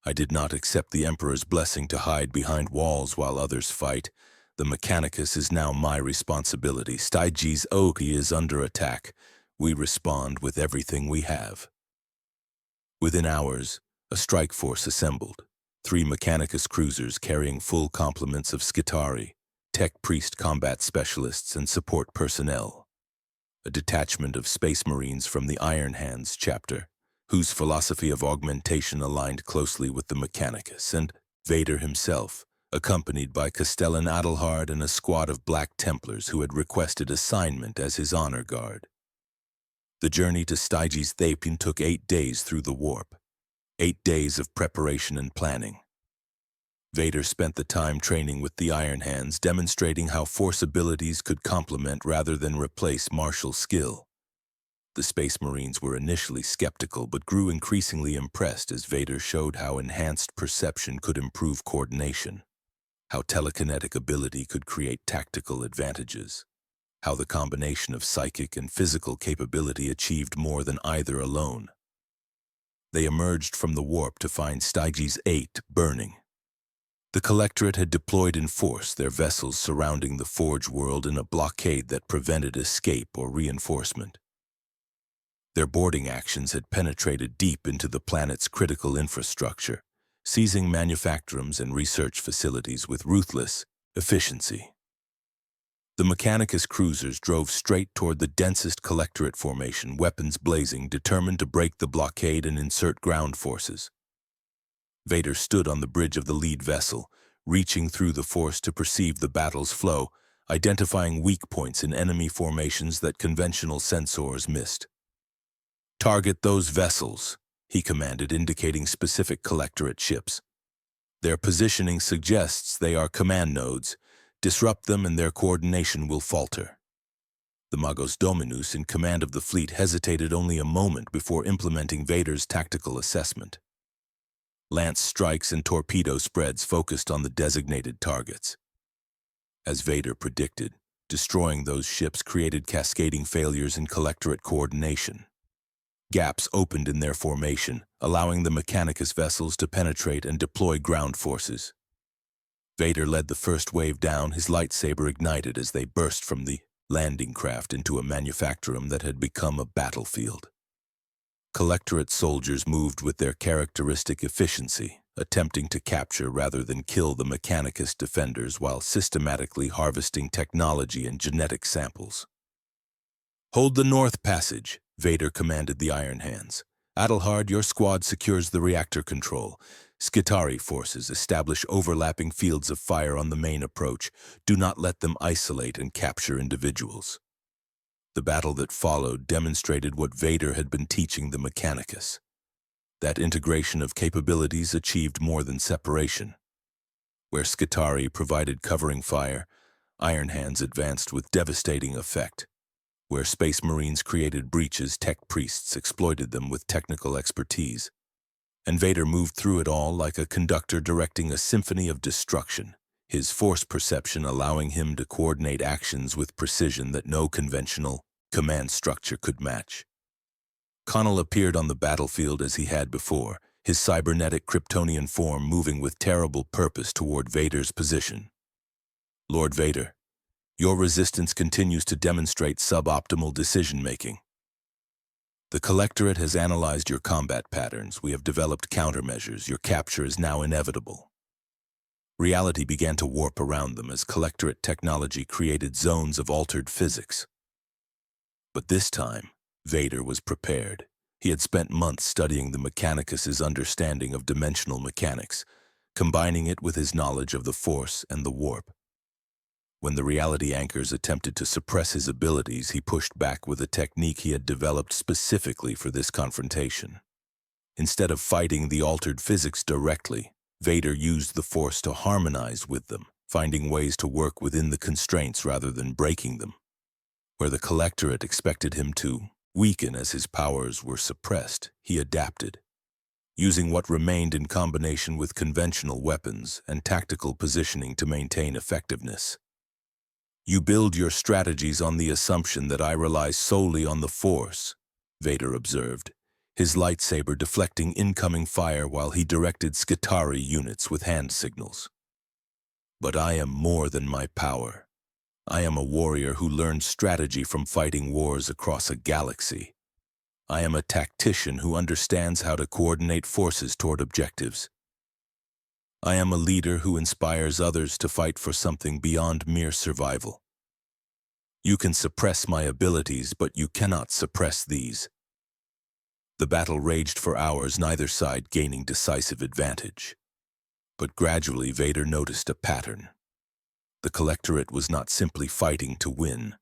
"I did not accept the Emperor's blessing to hide behind walls while others fight. The Mechanicus is now my responsibility. Styges 8 is under attack. We respond with everything we have." Within hours, a strike force assembled. 3 Mechanicus cruisers carrying full complements of Skitarii, tech priest combat specialists, and support personnel. A detachment of Space Marines from the Iron Hands chapter, whose philosophy of augmentation aligned closely with the Mechanicus, and Vader himself, accompanied by Castellan Adelhard and a squad of Black Templars who had requested assignment as his honor guard. The journey to Styges 8 took 8 days through the warp. 8 days of preparation and planning. Vader spent the time training with the Iron Hands, demonstrating how Force abilities could complement rather than replace martial skill. The Space Marines were initially skeptical but grew increasingly impressed as Vader showed how enhanced perception could improve coordination, how telekinetic ability could create tactical advantages, how the combination of psychic and physical capability achieved more than either alone. They emerged from the warp to find Styges 8 burning. The Collectorate had deployed in force, their vessels surrounding the Forge world in a blockade that prevented escape or reinforcement. Their boarding actions had penetrated deep into the planet's critical infrastructure, seizing manufactorums and research facilities with ruthless efficiency. The Mechanicus cruisers drove straight toward the densest Collectorate formation, weapons blazing, determined to break the blockade and insert ground forces. Vader stood on the bridge of the lead vessel, reaching through the Force to perceive the battle's flow, identifying weak points in enemy formations that conventional sensors missed. "Target those vessels," he commanded, indicating specific Collectorate ships. "Their positioning suggests they are command nodes. Disrupt them and their coordination will falter." The Magos Dominus, in command of the fleet, hesitated only a moment before implementing Vader's tactical assessment. Lance strikes and torpedo spreads focused on the designated targets. As Vader predicted, destroying those ships created cascading failures in Collectorate coordination. Gaps opened in their formation, allowing the Mechanicus vessels to penetrate and deploy ground forces. Vader led the first wave down, his lightsaber ignited as they burst from the landing craft into a manufactorum that had become a battlefield. Collectorate soldiers moved with their characteristic efficiency, attempting to capture rather than kill the Mechanicus defenders while systematically harvesting technology and genetic samples. "Hold the North Passage," Vader commanded the Iron Hands. "Adelhard, your squad secures the reactor control. Skitarii forces establish overlapping fields of fire on the main approach. Do not let them isolate and capture individuals." The battle that followed demonstrated what Vader had been teaching the Mechanicus. That integration of capabilities achieved more than separation. Where Skitarii provided covering fire, Iron Hands advanced with devastating effect. Where Space Marines created breaches, tech priests exploited them with technical expertise. And Vader moved through it all like a conductor directing a symphony of destruction, his force perception allowing him to coordinate actions with precision that no conventional command structure could match. Connell appeared on the battlefield as he had before, his cybernetic Kryptonian form moving with terrible purpose toward Vader's position. "Lord Vader, your resistance continues to demonstrate suboptimal decision-making. The Collectorate has analyzed your combat patterns. We have developed countermeasures. Your capture is now inevitable." Reality began to warp around them as Collectorate technology created zones of altered physics. But this time, Vader was prepared. He had spent months studying the Mechanicus's understanding of dimensional mechanics, combining it with his knowledge of the Force and the Warp. When the reality anchors attempted to suppress his abilities, he pushed back with a technique he had developed specifically for this confrontation. Instead of fighting the altered physics directly, Vader used the Force to harmonize with them, finding ways to work within the constraints rather than breaking them. Where the Collectorate expected him to weaken as his powers were suppressed, he adapted, using what remained in combination with conventional weapons and tactical positioning to maintain effectiveness. "You build your strategies on the assumption that I rely solely on the Force," Vader observed, his lightsaber deflecting incoming fire while he directed Skitarii units with hand signals. "But I am more than my power. I am a warrior who learned strategy from fighting wars across a galaxy. I am a tactician who understands how to coordinate forces toward objectives. I am a leader who inspires others to fight for something beyond mere survival. You can suppress my abilities, but you cannot suppress these." The battle raged for hours, neither side gaining decisive advantage. But gradually Vader noticed a pattern. The Collectorate was not simply fighting to win.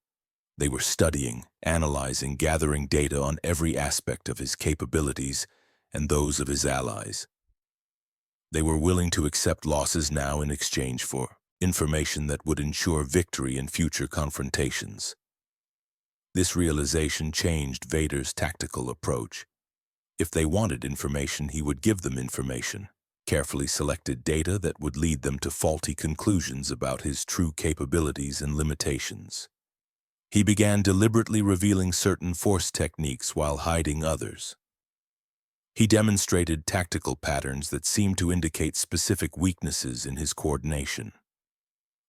They were studying, analyzing, gathering data on every aspect of his capabilities and those of his allies. They were willing to accept losses now in exchange for information that would ensure victory in future confrontations. This realization changed Vader's tactical approach. If they wanted information, he would give them information, carefully selected data that would lead them to faulty conclusions about his true capabilities and limitations. He began deliberately revealing certain Force techniques while hiding others. He demonstrated tactical patterns that seemed to indicate specific weaknesses in his coordination.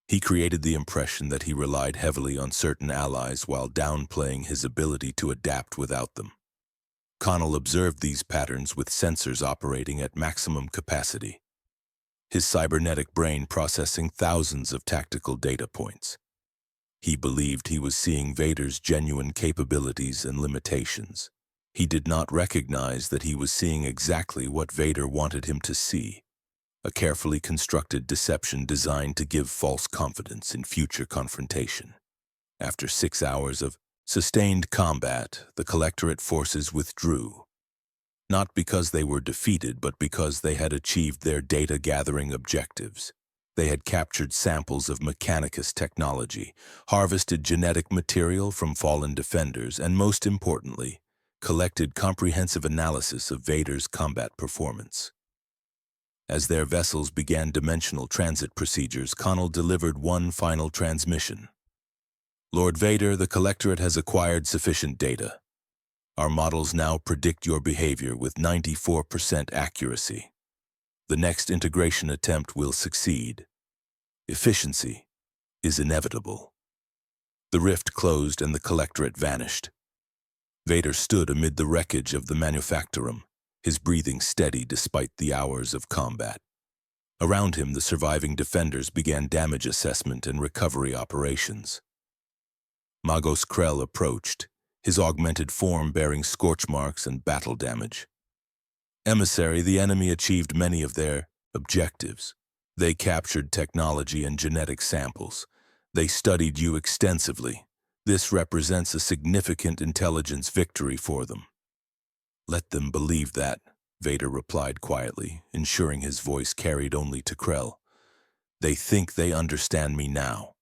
He created the impression that he relied heavily on certain allies while downplaying his ability to adapt without them. Connell observed these patterns with sensors operating at maximum capacity, his cybernetic brain processing thousands of tactical data points. He believed he was seeing Vader's genuine capabilities and limitations. He did not recognize that he was seeing exactly what Vader wanted him to see, a carefully constructed deception designed to give false confidence in future confrontation. After 6 hours of sustained combat, the Collectorate forces withdrew, not because they were defeated, but because they had achieved their data-gathering objectives. They had captured samples of Mechanicus technology, harvested genetic material from fallen defenders, and most importantly, collected comprehensive analysis of Vader's combat performance. As their vessels began dimensional transit procedures, Connell delivered one final transmission. "Lord Vader, the Collectorate has acquired sufficient data. Our models now predict your behavior with 94% accuracy. The next integration attempt will succeed. Efficiency is inevitable." The rift closed and the Collectorate vanished. Vader stood amid the wreckage of the Manufactorum, his breathing steady despite the hours of combat. Around him, the surviving defenders began damage assessment and recovery operations. Magos Krell approached, his augmented form bearing scorch marks and battle damage. Emissary, the enemy achieved many of their objectives. They captured technology and genetic samples. They studied you extensively. This represents a significant intelligence victory for them. Let them believe that, Vader replied quietly, ensuring his voice carried only to Krell. They think they understand me now.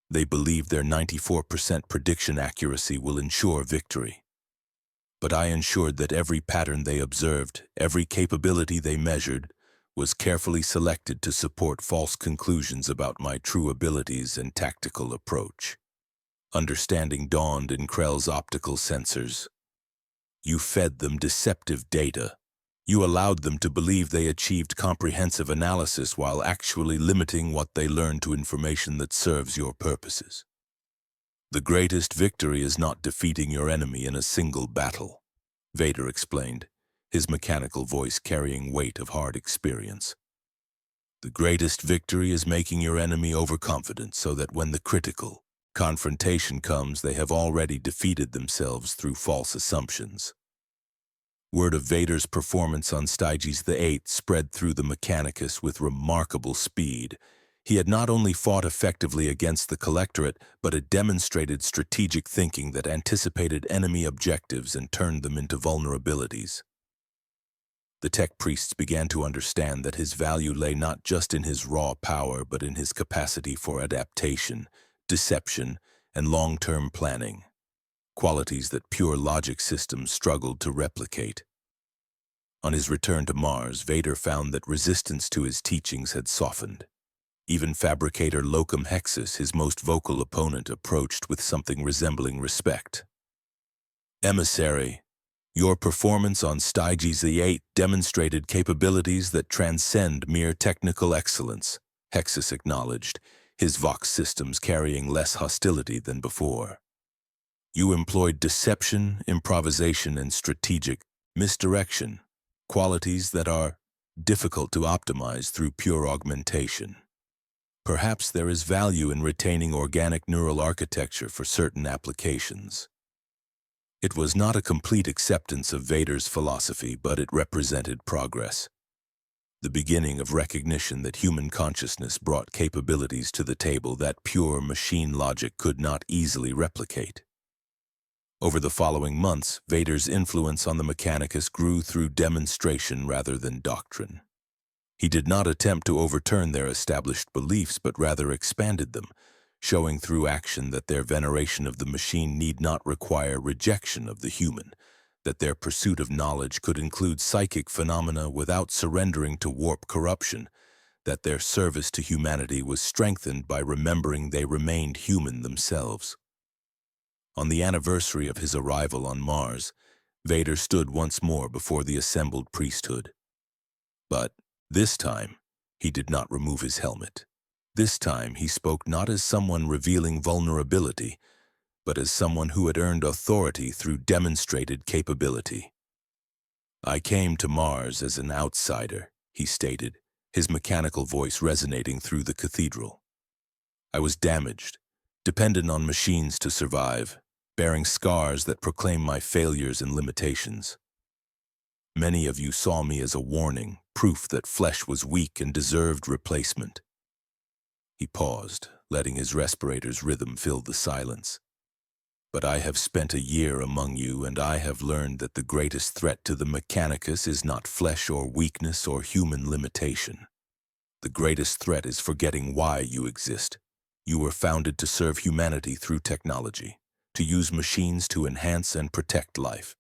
They believe their 94% prediction accuracy will ensure victory. But I ensured that every pattern they observed, every capability they measured, was carefully selected to support false conclusions about my true abilities and tactical approach. Understanding dawned in Krell's optical sensors. You fed them deceptive data. You allowed them to believe they achieved comprehensive analysis while actually limiting what they learned to information that serves your purposes. The greatest victory is not defeating your enemy in a single battle, Vader explained, his mechanical voice carrying weight of hard experience. The greatest victory is making your enemy overconfident so that when the critical confrontation comes, they have already defeated themselves through false assumptions. Word of Vader's performance on Styges VIII spread through the Mechanicus with remarkable speed. He had not only fought effectively against the Collectorate, but had demonstrated strategic thinking that anticipated enemy objectives and turned them into vulnerabilities. The tech priests began to understand that his value lay not just in his raw power, but in his capacity for adaptation, deception, and long-term planning, qualities that pure logic systems struggled to replicate. On his return to Mars, Vader found that resistance to his teachings had softened. Even fabricator Locum Hexus, his most vocal opponent, approached with something resembling respect. Emissary, your performance on Styges VIII demonstrated capabilities that transcend mere technical excellence, Hexus acknowledged, his Vox systems carrying less hostility than before. You employed deception, improvisation, and strategic misdirection, qualities that are difficult to optimize through pure augmentation. Perhaps there is value in retaining organic neural architecture for certain applications. It was not a complete acceptance of Vader's philosophy, but it represented progress. The beginning of recognition that human consciousness brought capabilities to the table that pure machine logic could not easily replicate. Over the following months, Vader's influence on the Mechanicus grew through demonstration rather than doctrine. He did not attempt to overturn their established beliefs, but rather expanded them, showing through action that their veneration of the machine need not require rejection of the human, that their pursuit of knowledge could include psychic phenomena without surrendering to warp corruption, that their service to humanity was strengthened by remembering they remained human themselves. On the anniversary of his arrival on Mars, Vader stood once more before the assembled priesthood. But this time, he did not remove his helmet. This time, he spoke not as someone revealing vulnerability, but as someone who had earned authority through demonstrated capability. I came to Mars as an outsider, he stated, his mechanical voice resonating through the cathedral. I was damaged, dependent on machines to survive, bearing scars that proclaim my failures and limitations. Many of you saw me as a warning, proof that flesh was weak and deserved replacement. He paused, letting his respirator's rhythm fill the silence. But I have spent a year among you, and I have learned that the greatest threat to the Mechanicus is not flesh or weakness or human limitation. The greatest threat is forgetting why you exist. You were founded to serve humanity through technology, to use machines to enhance and protect life.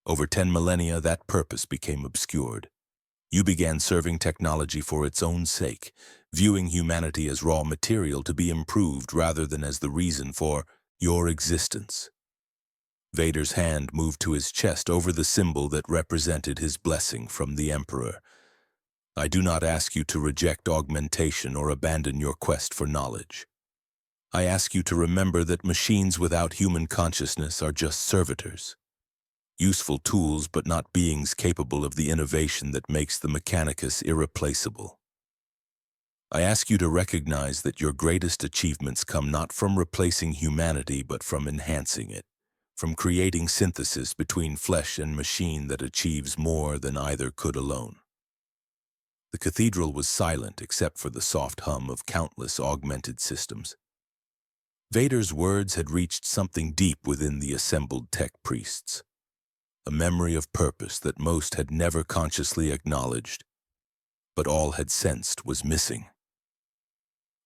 Over 10 millennia, that purpose became obscured. You began serving technology for its own sake, viewing humanity as raw material to be improved rather than as the reason for your existence. Vader's hand moved to his chest over the symbol that represented his blessing from the Emperor. I do not ask you to reject augmentation or abandon your quest for knowledge. I ask you to remember that machines without human consciousness are just servitors. useful tools but not beings capable of the innovation that makes the Mechanicus irreplaceable. I ask you to recognize that your greatest achievements come not from replacing humanity but from enhancing it, from creating synthesis between flesh and machine that achieves more than either could alone. The cathedral was silent except for the soft hum of countless augmented systems. Vader's words had reached something deep within the assembled tech priests, a memory of purpose that most had never consciously acknowledged, but all had sensed was missing.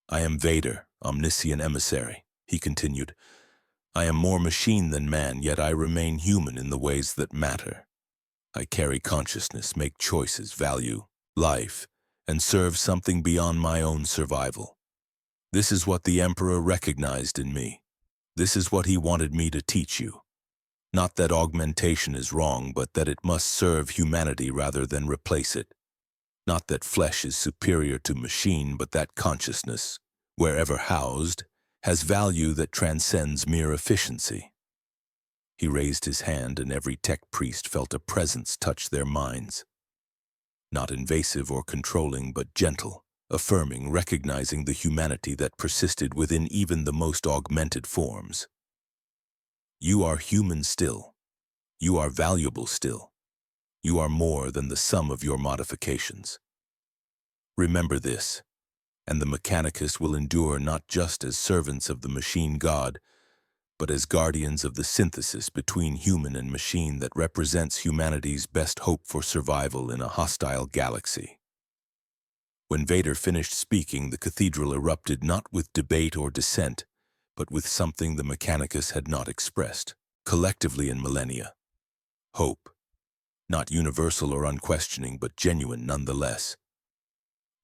I am Vader, omniscient emissary, he continued. I am more machine than man, yet I remain human in the ways that matter. I carry consciousness, make choices, value life, and serve something beyond my own survival. This is what the Emperor recognized in me. This is what he wanted me to teach you. Not that augmentation is wrong, but that it must serve humanity rather than replace it. Not that flesh is superior to machine, but that consciousness, wherever housed, has value that transcends mere efficiency. He raised his hand, and every tech priest felt a presence touch their minds. Not invasive or controlling, but gentle, affirming, recognizing the humanity that persisted within even the most augmented forms. You are human still. You are valuable still. You are more than the sum of your modifications. Remember this, and the Mechanicus will endure not just as servants of the machine god, but as guardians of the synthesis between human and machine that represents humanity's best hope for survival in a hostile galaxy. When Vader finished speaking, the cathedral erupted not with debate or dissent, but with something the Mechanicus had not expressed, collectively in millennia. Hope. Not universal or unquestioning, but genuine nonetheless.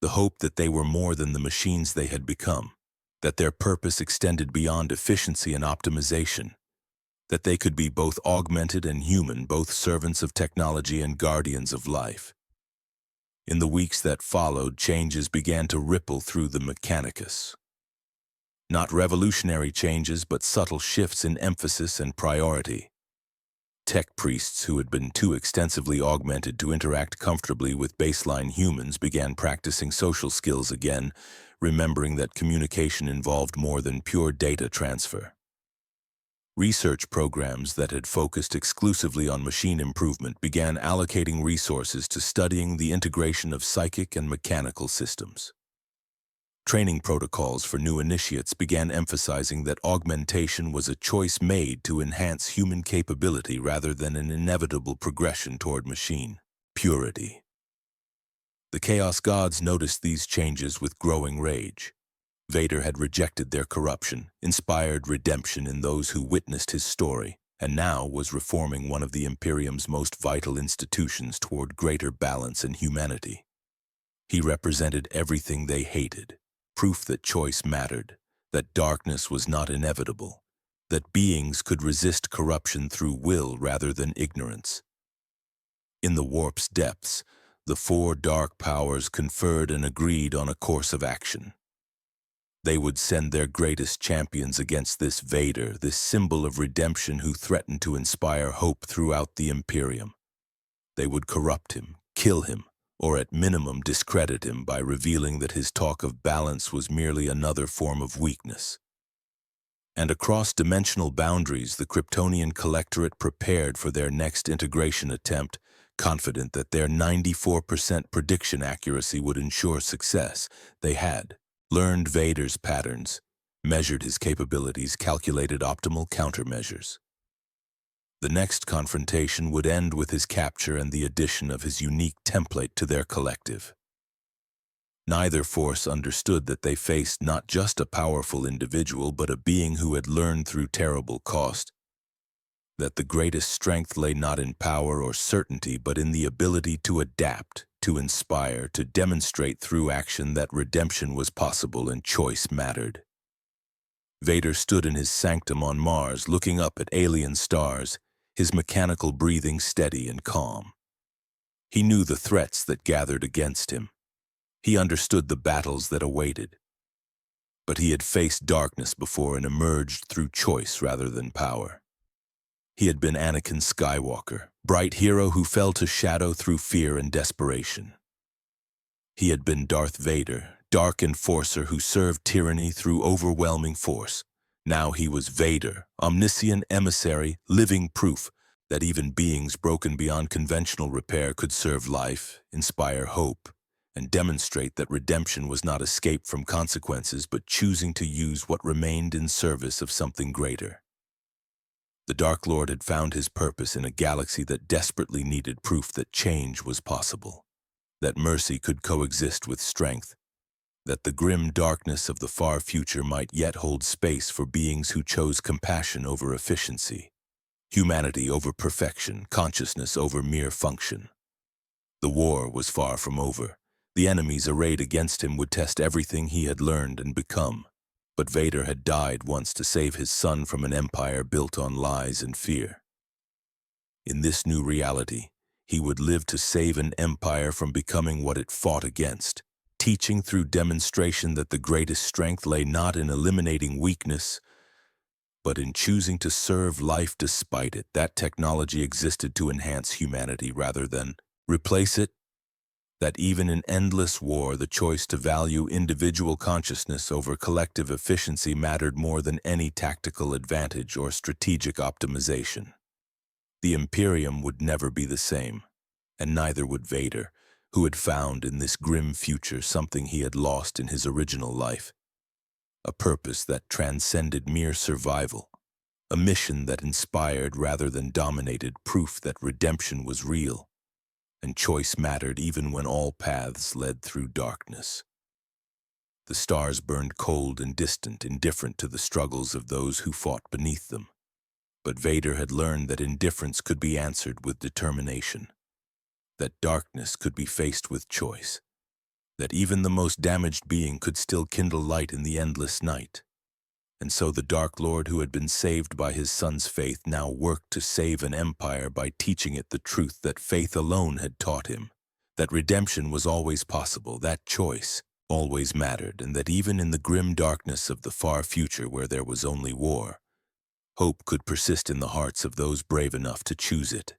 The hope that they were more than the machines they had become, that their purpose extended beyond efficiency and optimization, that they could be both augmented and human, both servants of technology and guardians of life. In the weeks that followed, changes began to ripple through the Mechanicus. Not revolutionary changes, but subtle shifts in emphasis and priority. Tech priests who had been too extensively augmented to interact comfortably with baseline humans began practicing social skills again, remembering that communication involved more than pure data transfer. Research programs that had focused exclusively on machine improvement began allocating resources to studying the integration of psychic and mechanical systems. Training protocols for new initiates began emphasizing that augmentation was a choice made to enhance human capability rather than an inevitable progression toward machine purity. The Chaos Gods noticed these changes with growing rage. Vader had rejected their corruption, inspired redemption in those who witnessed his story, and now was reforming one of the Imperium's most vital institutions toward greater balance and humanity. He represented everything they hated. Proof that choice mattered, that darkness was not inevitable, that beings could resist corruption through will rather than ignorance. In the warp's depths, the four dark powers conferred and agreed on a course of action. They would send their greatest champions against this Vader, this symbol of redemption who threatened to inspire hope throughout the Imperium. They would corrupt him, kill him, or at minimum discredit him by revealing that his talk of balance was merely another form of weakness. And across dimensional boundaries, the Kryptonian Collectorate prepared for their next integration attempt, confident that their 94% prediction accuracy would ensure success. They had learned Vader's patterns, measured his capabilities, calculated optimal countermeasures. The next confrontation would end with his capture and the addition of his unique template to their collective. Neither force understood that they faced not just a powerful individual, but a being who had learned through terrible cost, that the greatest strength lay not in power or certainty, but in the ability to adapt, to inspire, to demonstrate through action that redemption was possible and choice mattered. Vader stood in his sanctum on Mars, looking up at alien stars, his mechanical breathing steady and calm. He knew the threats that gathered against him. He understood the battles that awaited. But he had faced darkness before and emerged through choice rather than power. He had been Anakin Skywalker, bright hero who fell to shadow through fear and desperation. He had been Darth Vader, dark enforcer who served tyranny through overwhelming force. Now he was Vader, omniscient emissary, living proof that even beings broken beyond conventional repair could serve life, inspire hope, and demonstrate that redemption was not escape from consequences but choosing to use what remained in service of something greater. The Dark Lord had found his purpose in a galaxy that desperately needed proof that change was possible, that mercy could coexist with strength, that the grim darkness of the far future might yet hold space for beings who chose compassion over efficiency, humanity over perfection, consciousness over mere function. The war was far from over. The enemies arrayed against him would test everything he had learned and become. But Vader had died once to save his son from an empire built on lies and fear. In this new reality, he would live to save an empire from becoming what it fought against, teaching through demonstration that the greatest strength lay not in eliminating weakness, but in choosing to serve life despite it. That technology existed to enhance humanity rather than replace it. That even in endless war, the choice to value individual consciousness over collective efficiency mattered more than any tactical advantage or strategic optimization. The Imperium would never be the same, and neither would Vader, who had found in this grim future something he had lost in his original life. A purpose that transcended mere survival, a mission that inspired rather than dominated, proof that redemption was real, and choice mattered even when all paths led through darkness. The stars burned cold and distant, indifferent to the struggles of those who fought beneath them. But Vader had learned that indifference could be answered with determination, that darkness could be faced with choice, that even the most damaged being could still kindle light in the endless night. And so the Dark Lord, who had been saved by his son's faith, now worked to save an empire by teaching it the truth that faith alone had taught him, that redemption was always possible, that choice always mattered, and that even in the grim darkness of the far future where there was only war, hope could persist in the hearts of those brave enough to choose it.